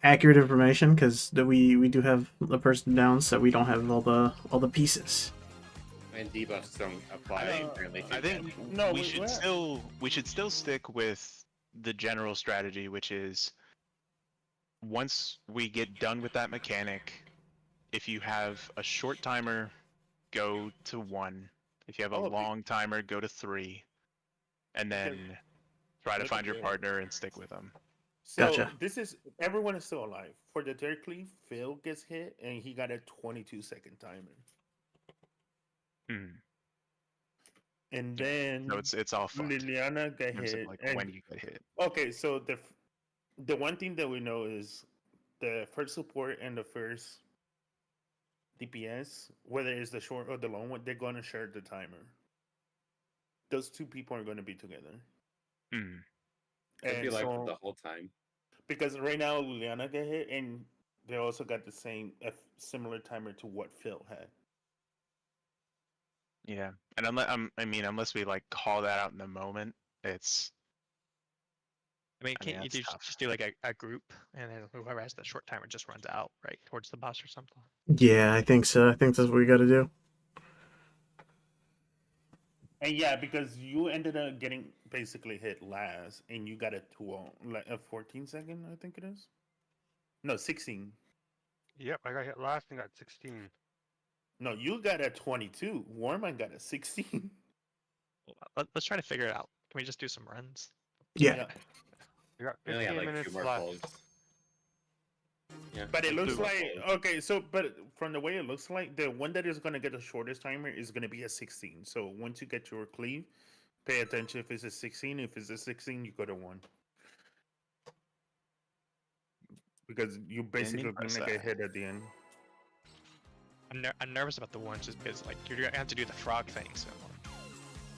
accurate information because we do have the person down, so we don't have all the pieces. And debuffs don't apply. Apparently, I think No, we should still stick with the general strategy, which is once we get done with that mechanic, if you have a short timer, go to 1. If you have a Oh, okay. long timer, go to 3, and then try to look find at your this. partner and stick with them. So Gotcha. this is everyone is still alive. For the third cleave, Phil gets hit, and he got a 22-second timer. Hmm. And Yeah, then So it's all fucked Liliana got in terms of hit. like and when you get hit. Okay, so the one thing that we know is the first support and the first DPS, whether it's the short or the long one, they're gonna share the timer. Those two people are gonna be together. Hmm. It'd be And like so, the whole time. because right now Liliana got hit, and they also got the same similar timer to what Phil had. Yeah, and unless we like call that out in the moment, it's I mean, I mean, can't you that's do, tough. just do like a group and then whoever has the short timer just runs out right towards the boss or something? Yeah, I think so. I think that's what we got to do. And yeah, because you ended up getting basically hit last, and you got a 14-second, I think it is. No, 16. Yep, I got hit last and got 16. No, you got a 22. Warman got a 16. Let's try to figure it out. Can we just do some runs? Yeah. I got We only 15 had like 2 minutes more left. pulls. Yeah, But it let's looks do more like pulls. okay. So, but from the way it looks like, the one that is gonna get the shortest timer is gonna be a 16. So once you get your cleave, pay attention if it's a 16. If it's a 16, you go to 1. Because you basically press gonna get that. hit at the end. I'm nervous about the ones just because like you're gonna have to do the frog thing. So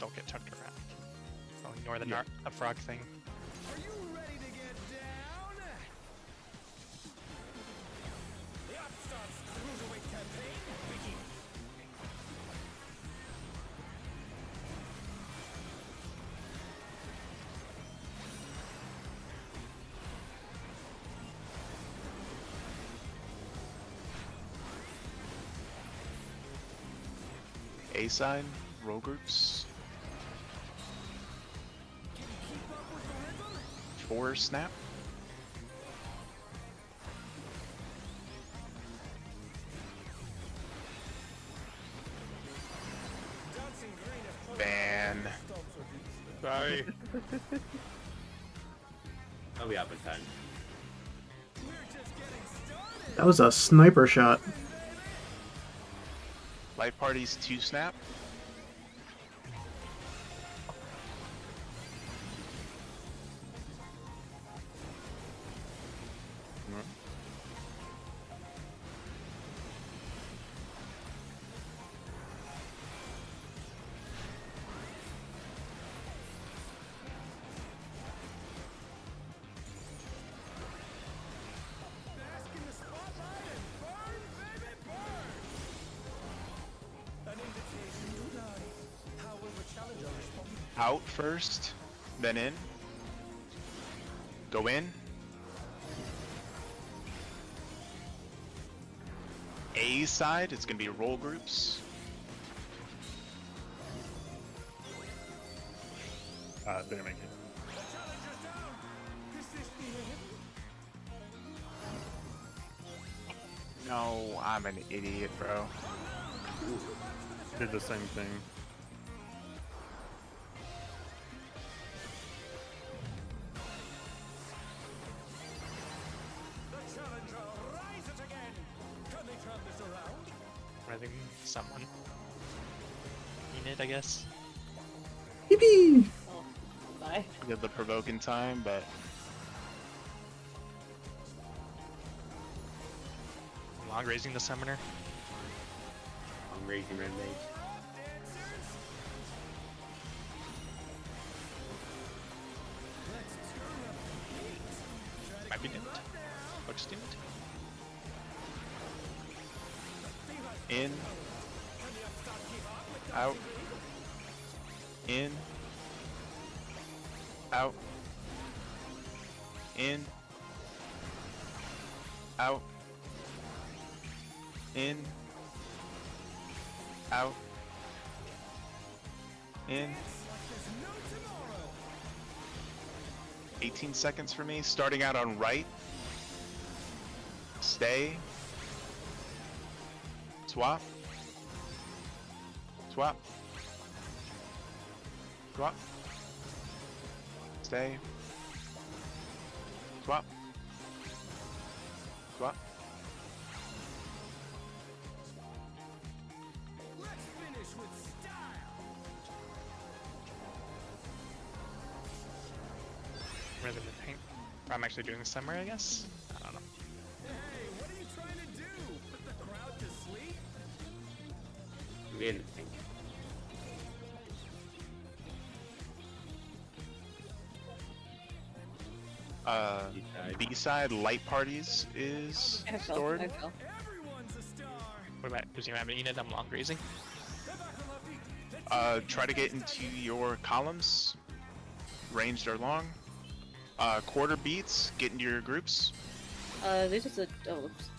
don't get chucked around. Don't ignore the Yeah. the frog thing. Are you ready to get down? The Upstarts Cruiserweight campaign begins. A side, roll groups. 4 snap. Dancing green is close. Ban. Sorry. I'll be up in time. We're just getting started. That was a sniper shot. Life parties 2 snap. Bask in the spotlight and burn, baby, burn. An invitation to die. How will the challenger respond? Out first, then in. Go in. A side, it's gonna be roll groups. Didn't make it. The challenger's down. Is this the end? No, I'm an idiot, bro. Did the same thing. The challenger rises again. Can they turn this around? I think someone. Enid, I guess. Yippee! Oh, bye. We got the provoking time, but Long raising the summoner. I'm raising red mage. Dancers. Let's turn up the heat. Try to Might be keep doomed. up now. Looks doomed. in, Can the upstart keep up with the out, in, out, in, out, in, out, in. like there's no tomorrow? 18 seconds for me, starting out on right. Stay. Swap. Swap. Swap. Stay. Swap. Swap. Let's finish with style. Rather than paint. I'm actually doing the summary, I guess. I don't know. Hey, what are you trying to do? Put the crowd to sleep? We didn't think. B side light parties is I fell. stored. I fell. Everyone's a star. What about does you have Enid? I'm long raising. Get back on my feet. Let's Try to get into your columns, ranged or long. Quarter beats, get into your groups. This is a. Oh, oops.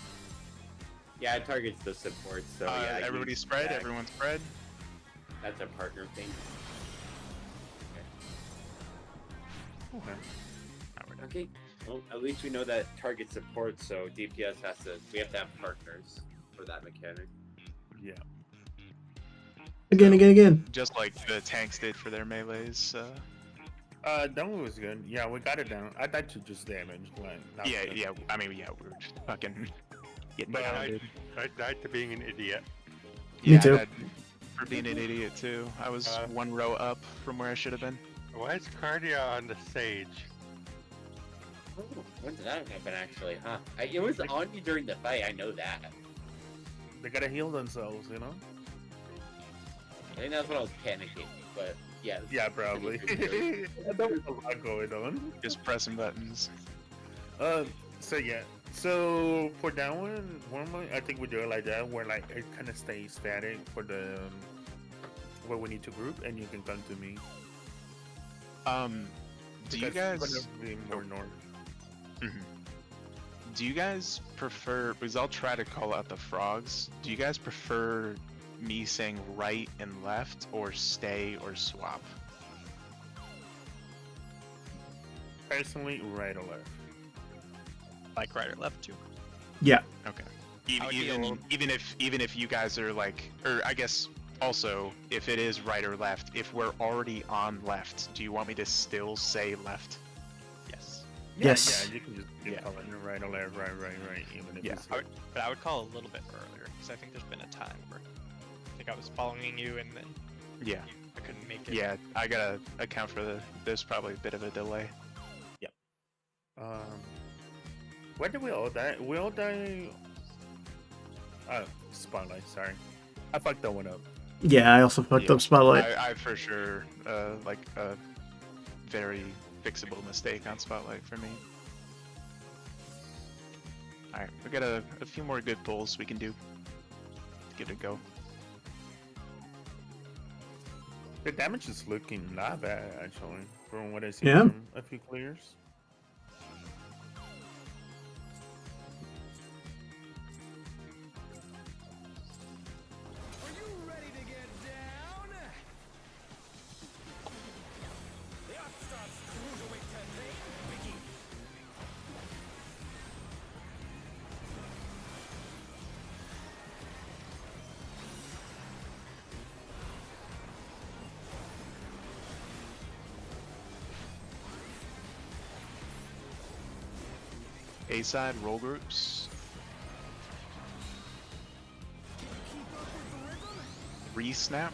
Yeah, it targets the support, so yeah. you Everybody can spread, back. everyone spread. That's a partner thing. Okay. Okay. Well, at least we know that target support, so DPS has to. We have to have partners for that mechanic. Yeah. Again. Just like the tanks did for their melees. That one was good. Yeah, we got it down. I died to just damage. Like, not Yeah, good. yeah. I mean, yeah, we were just fucking getting But pounded. I died to being an idiot. Me Yeah, too. I died for being an idiot too. I was one row up from where I should have been. Why is Cardia on the sage? Oh, when did that happen, actually? Huh? It was on you during the fight. I know that. They gotta heal themselves, you know? I think that's what I was panicking, but Yes. Yeah, probably. There was a lot going on. Just pressing buttons. So yeah. So for that one, normally I think we do it like that, where like it kind of stays static for the where we need to group, and you can come to me. Do you Because it's guys? gonna be more north? Mhm. Do you guys prefer? Because I'll try to call out the frogs. Do you guys prefer me saying right and left, or stay or swap? Personally, right or left? Like right or left too. Yeah. Okay. I would be a little- Even if you guys are like, or I guess also if it is right or left, if we're already on left, do you want me to still say left? Yes. Yes. Yeah, you can just Yeah. call it right or left, right, even if Yeah. it's But I would call a little bit earlier because I think there's been a time where I think I was following you and then Yeah. I couldn't make it. Yeah, I gotta account for there's probably a bit of a delay. Where did we all die? We all die. Spotlight. Sorry, I fucked that one up. Yeah, I also fucked Yeah. up Spotlight. I for sure like a very fixable mistake on Spotlight for me. Alright, we got a few more good pulls we can do. Give it a go. The damage is looking not bad actually, from what I see Yeah. from a few clears. Are you ready to get down? The Upstarts Cruiserweight campaign begins. A side roll groups. Re-snap.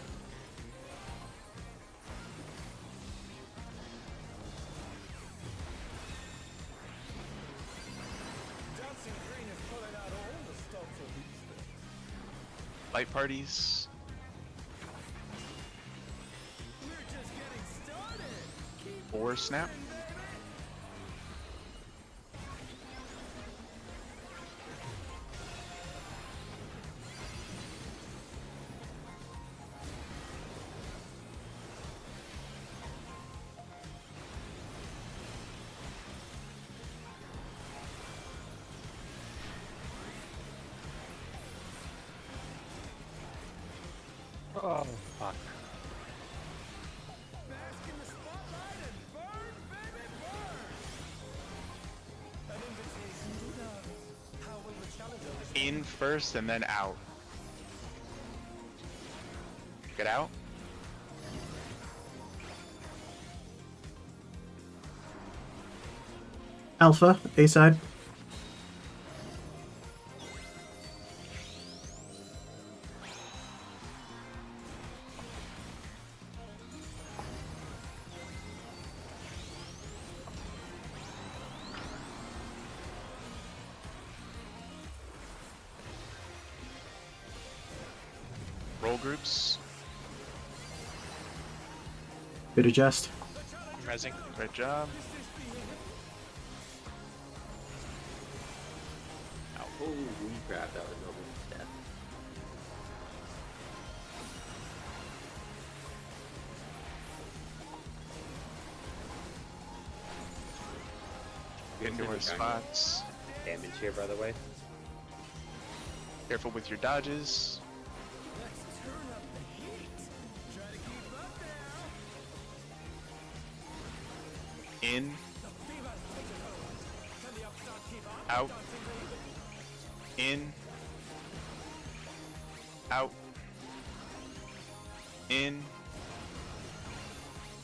Dancing Green is pulling out all the stops of these things. Light parties. We're just getting started. Keep Or snap. moving, baby. Oh fuck. Bask in the spotlight and burn, baby, burn. An invitation to dance. How will the challenger respond? In first and then out. Get out. Alpha, A side. Roll groups. Good adjust. I'm resing. Great job. Holy crap, that was almost death. Get into our spots. Damage here, by the way. Careful with your dodges. Let's turn up the heat. Try to keep up now. In. The fever's taking hold. Can the Upstart keep up? Out. In. Out. In.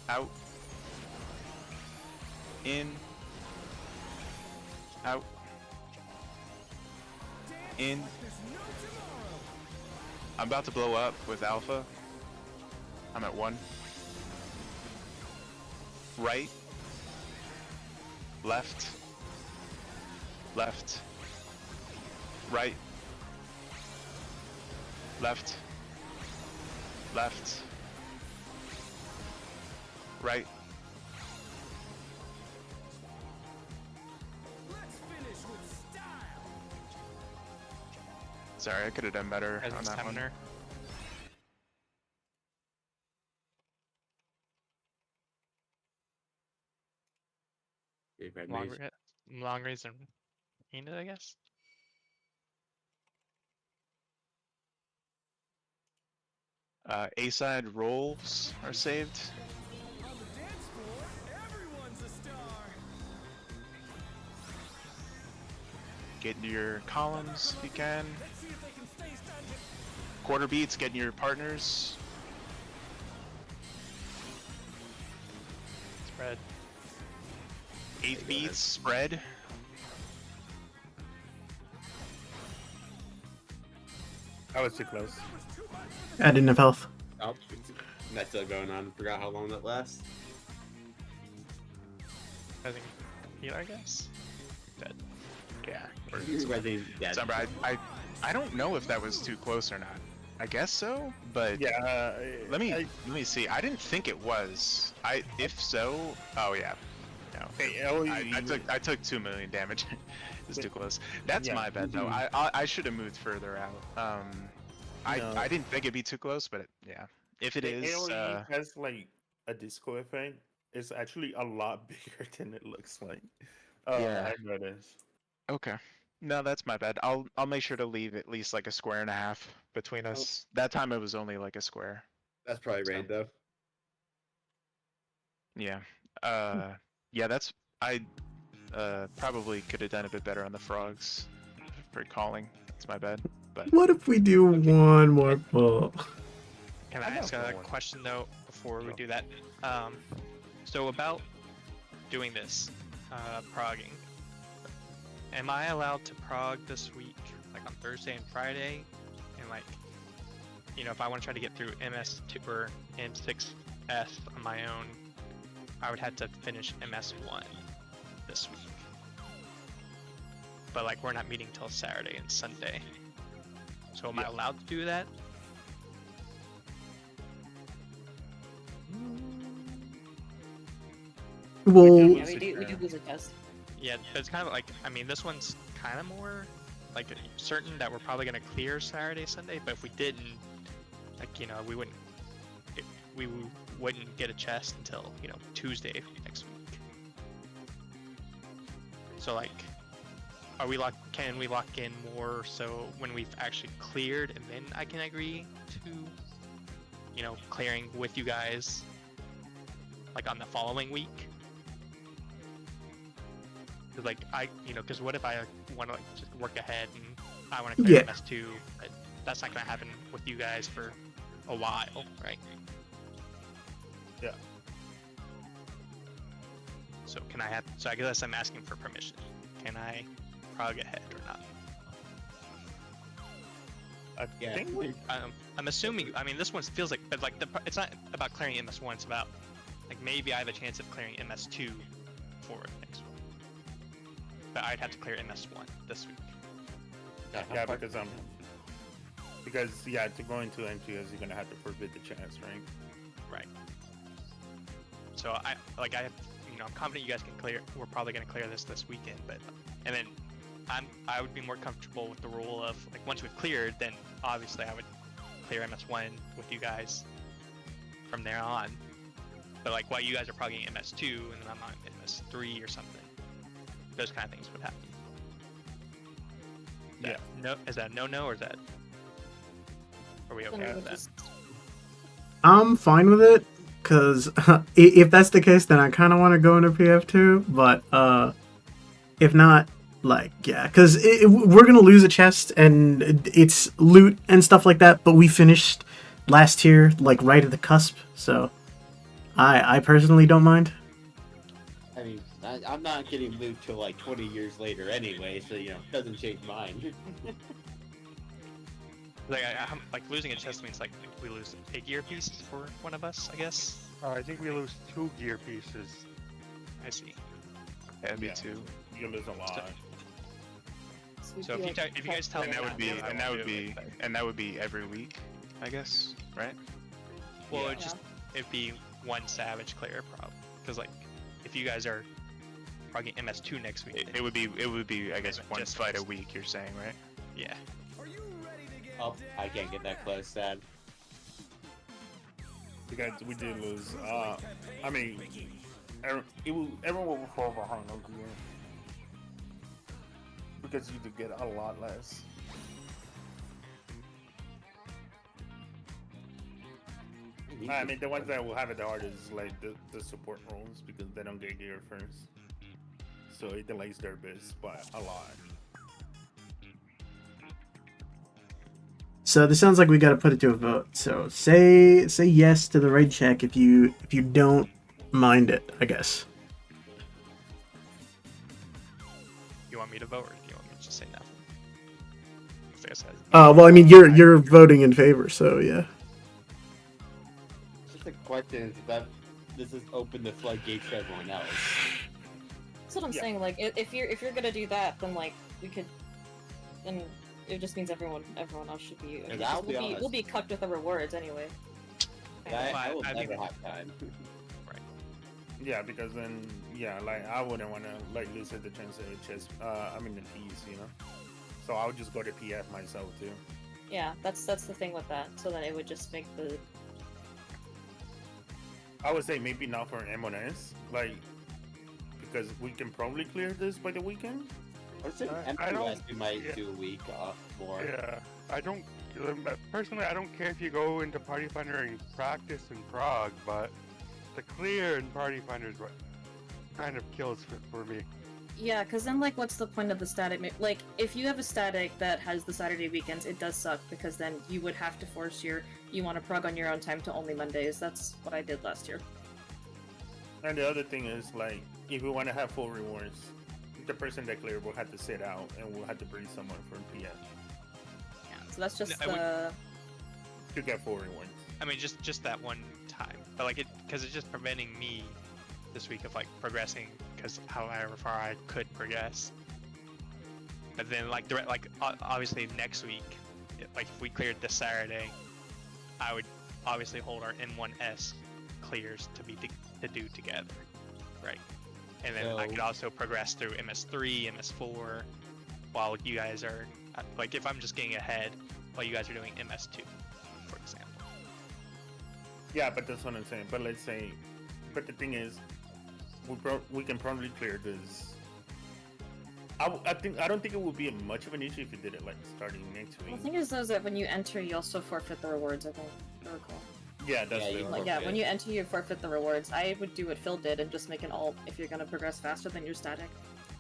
Out. In. Out. In. There's no tomorrow. I'm about to blow up with Alpha. I'm at 1. Right. Left. Left. Right. Left. Left. right. Let's finish with style. Sorry, I could have done better As on a that one. summoner. Okay, red Long, mage. long reason. Enid, I guess. A-side rolls are saved. On the dance floor, everyone's a star. Get into your columns if you can. Let's see if they can stay standing. Quarter beats, get in your partners. Spread. Eighth beats, spread. I was too close. I didn't have health. Oh, that's still going on. Forgot how long that lasts. I think healer, I guess. Dead. Yeah. Resident dead. Somber, I don't know if that was too close or not. I guess so, but Yeah. let me see. I didn't think it was. If so, oh yeah. No. I took 2 million damage. It's too close. That's Yeah. my bad though. I should have moved further out. No. I didn't think it'd be too close, but yeah. If it The is, AoE has like a disco effect. It's actually a lot bigger than it looks like. Yeah. I noticed. okay. No, that's my bad. I'll make sure to leave at least like a square and a half between us. That time it was only like a square. That's probably raid though. Yeah. Yeah, that's I probably could have done a bit better on the frogs for calling. That's my bad. But What if we do one more pull? Can I I ask got a one. question though before we Sure. do that? So about doing this, progging. Am I allowed to prog this week, like on Thursday and Friday? And like, you know, if I want to try to get through MS2 or M6S on my own, I would have to finish MS1 this week. But like, we're not meeting till Saturday and Sunday. So am I allowed to do that? Well, Yeah, we do lose a test. Yeah, it's kind of like, I mean, this one's kind of more like certain that we're probably gonna clear Saturday, Sunday. But if we didn't, like, you know, we wouldn't get a chest until, you know, Tuesday next week. So like, can we lock in more so when we've actually cleared, and then I can agree to, you know, clearing with you guys like on the following week? Cause like cause what if I want to like just work ahead and I want to clear Yeah. MS2, but that's not gonna happen with you guys for a while, right? Yeah. So can I have? So I guess I'm asking for permission. Can I prog ahead or not? I Yeah. think we I'm assuming. I mean, this one feels like, but like it's not about clearing MS1. It's about like maybe I have a chance of clearing MS2 for next week. But I'd have to clear MS1 this week. yeah, because to go into MTS you're gonna have to forbid the chance, right? Right. So I'm confident you guys can clear. We're probably gonna clear this weekend, but and then I would be more comfortable with the rule of like once we've cleared, then obviously I would clear MS1 with you guys from there on. But like while you guys are progging MS2 and then I'm on MS3 or something, those kind of things would happen. No, is that no or is that? Are we okay with that? I'm fine with it, because if that's the case, then I kind of want to go into PF2, but if not, like, yeah, because we're going to lose a chest, and it's loot and stuff like that, but we finished last tier, like, right at the cusp, so I personally don't mind. I mean, I'm not getting loot till like 20 years later anyway, so you know, it doesn't change mine. Like, like losing a chest means like we lose a gear piece for one of us, I guess. I think we lose 2 gear pieces. I see. yeah, me Yeah. too. You lose a lot. So if you guys tell me And that would be I and that won't would do be it, but- and that would be every week, I guess, right? Well, Yeah. it'd be one Savage clear problem. Because like, if you guys are progging MS2 next week, It would be I guess Just one fight a next- week. You're saying, right? yeah. Are you ready to get Oh, I can't get that close, sad. Because we did lose. I mean, everyone will fall behind on GM. Because you did get a lot less. I mean, the ones that will have it the hardest is like the support roles because they don't get gear first. So it delays their biz by a lot. So this sounds like we got to put it to a vote. So say yes to the raid check if you don't mind it, I guess. You want me to vote, or do you want me to just say nothing? 'Cause I guess Well, I mean you're voting in favor, so yeah. Just a question is that this is open the floodgates for everyone else. That's what I'm Yeah. saying. Like, if you're gonna do that, then like we could, then it just means everyone else should be. Because I'll be honest. we'll be cucked with the rewards anyway. I will I never think- have time. Yeah, because then like I wouldn't want to like lose the chance of chess. I mean the piece, you know. So I would just go to PF myself too. Yeah, that's the thing with that. So then it would just make the I would say maybe not for M1S, like because we can probably clear this by the weekend. I would say I don't- M2S we might yeah. do a week off more. Yeah, I don't. Personally, I don't care if you go into Party Finder and practice in Prague, but the clear in Party Finder is what kind of kills it for me. yeah, because then like what's the point of the static? Like if you have a static that has the Saturday weekends, it does suck because then you would have to force you want to prog on your own time to only Mondays. That's what I did last year. And the other thing is like if we want to have full rewards, the person that cleared will have to sit out and we'll have to bring someone from PF Yeah, so that's just I would- the to get full rewards. I mean, just that one time, but like because it's just preventing me this week of like progressing, because however far I could progress. But then like obviously next week, like if we cleared this Saturday, I would obviously hold our M1S clears to do together, right? And then I So- could also progress through MS3, MS4, while you guys are like if I'm just getting ahead while you guys are doing MS2, for example. Yeah, but that's what I'm saying. But let's say, but the thing is, we can probably clear this. I don't think it would be much of an issue if you did it like starting next the week. thing is though is that when you enter, you also forfeit the rewards. I think. I recall. Yeah, that's Yeah, the you Like, yeah, when forfeit. you enter, you forfeit the rewards. I would do what Phil did and just make an alt if you're gonna progress faster than your static.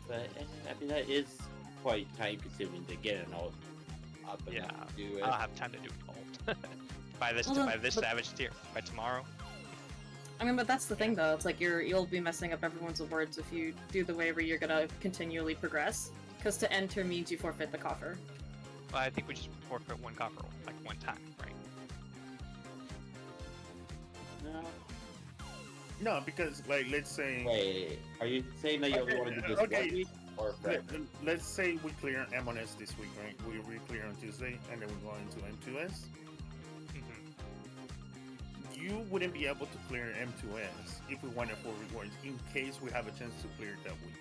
But I mean that is quite time consuming to get an ult up and Yeah, do it. I'll have time to do an alt by this Well, by this but- Savage tier by tomorrow. I mean, but that's the thing though. It's like you'll be messing up everyone's rewards if you do the way where you're gonna continually progress. Because to enter means you forfeit the coffer. Well, I think we just forfeit one coffer like one time, right? No. No, because like let's say Wait, are you saying that you only Okay, want to do this okay. one week or forever? let's say we clear M1S this week, right? We re-clear on Tuesday, and then we go into M2S. Mm-hmm. You wouldn't be able to clear M2S if we wanted full rewards in case we have a chance to clear it that week.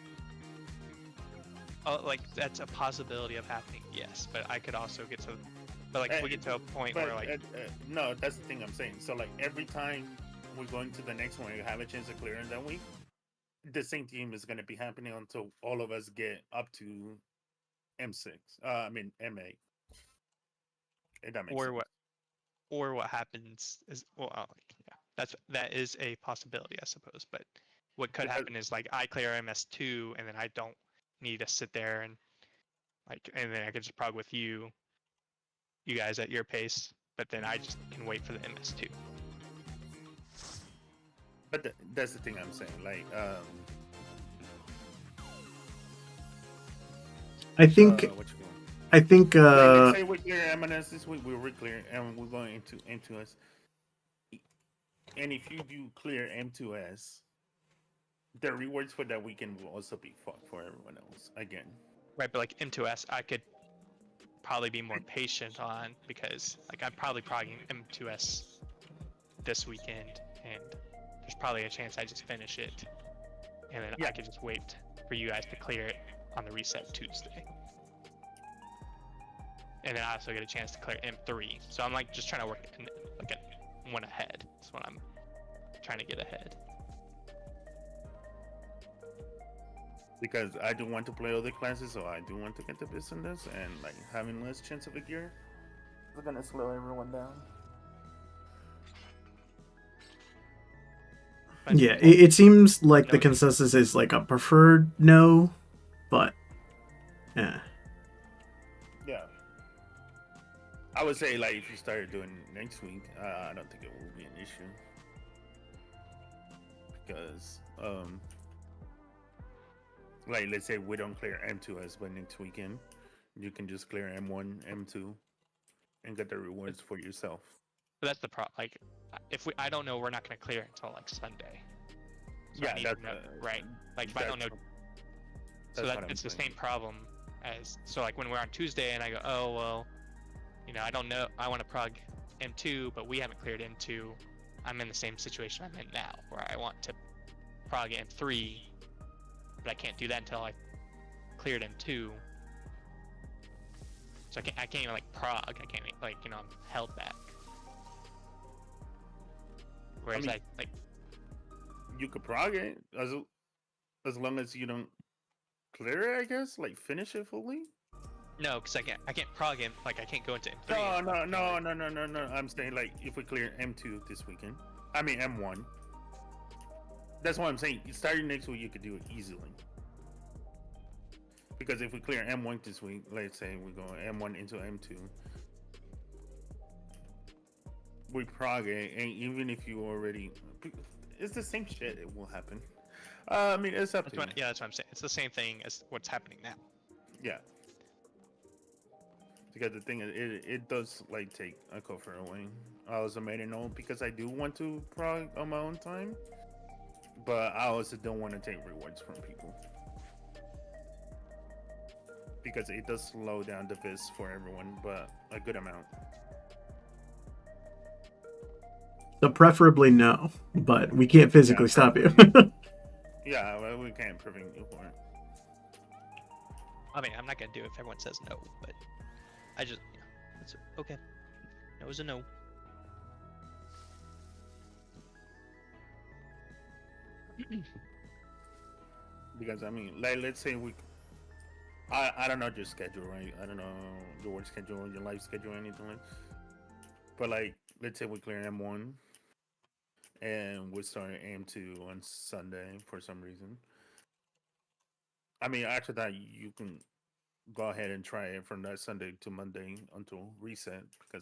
Oh, like that's a possibility of happening, yes. But I could also get to, but like if we get to a point But where like no, that's the thing I'm saying. So like every time we're going to the next one, you have a chance to clear it that week. The same team is going to be happening until all of us get up to M6. I mean M8. If that makes or sense. what happens is yeah, that is a possibility, I suppose. But what could Because- happen is like I clear MS2 and then I don't need to sit there and and then I could just prog with you guys at your pace, but then I just can wait for the MS2. But that's the thing I'm saying. Like, I think what you doing? I think Like, let's say we clear M&S this week, we're re-clear, and we're going into M2S. And if you do clear M2S, the rewards for that weekend will also be fucked for everyone else again. Right, but like M2S, I could probably be more patient on because like I'm probably progging M2S this weekend, and there's probably a chance I just finish it, and then Yeah. I could just wait for you guys to clear it on the reset Tuesday. And then I also get a chance to clear M3. So I'm like just trying to work like one ahead. That's what I'm trying to get ahead. Because I do want to play other classes, so I do want to get the best in this, and like having less chance of a gear is gonna slow everyone down. But, Yeah, well, it seems like the no- consensus is like a preferred no, but yeah. Yeah. I would say like if you started doing next week, I don't think it will be an issue. Because like let's say we don't clear M2S by next weekend, you can just clear M1, M2, and get the rewards for yourself. But that's the problem. Like, I don't know, we're not gonna clear it until like Sunday. So I Yeah, need that's to know, right. Like if I don't know, that's so what that I'm it's the saying. same problem as like when we're on Tuesday and I go, oh well, you know, I don't know, I want to prog M2, but we haven't cleared M2. I'm in the same situation I'm in now, where I want to prog M3, but I can't do that until I cleared M2. So I can't even like prog. I can't like, you know, I'm held back. Whereas mean- I like You could prog it as long as you don't clear it, I guess. Like finish it fully. no, because I can't prog him. Like I can't go into M3. No. I'm saying like if we clear M2 this weekend, I mean M1. That's what I'm saying. Starting next week, you could do it easily. Because if we clear M1 this week, let's say we go M1 into M2, we prog it, and even if you already, it's the same shit. It will happen. I mean, it's up to you. Yeah, that's what I'm saying. It's the same thing as what's happening now. Yeah. Because the thing is, it does like take a cover away. I also made it known because I do want to prog on my own time, but I also don't want to take rewards from people because it does slow down the vis for everyone, but a good amount. So preferably no, but we can't physically stop you. Yeah, well, we can't prevent you for it. I mean, I'm not gonna do it if everyone says no, but I just, yeah, it's okay. No is a no. Because I mean, like, let's say I don't know your schedule, right? I don't know your work schedule, your life schedule, anything like. But like, let's say we clear M1, and we start M2 on Sunday for some reason. I mean, after that, you can go ahead and try it from that Sunday to Monday until reset because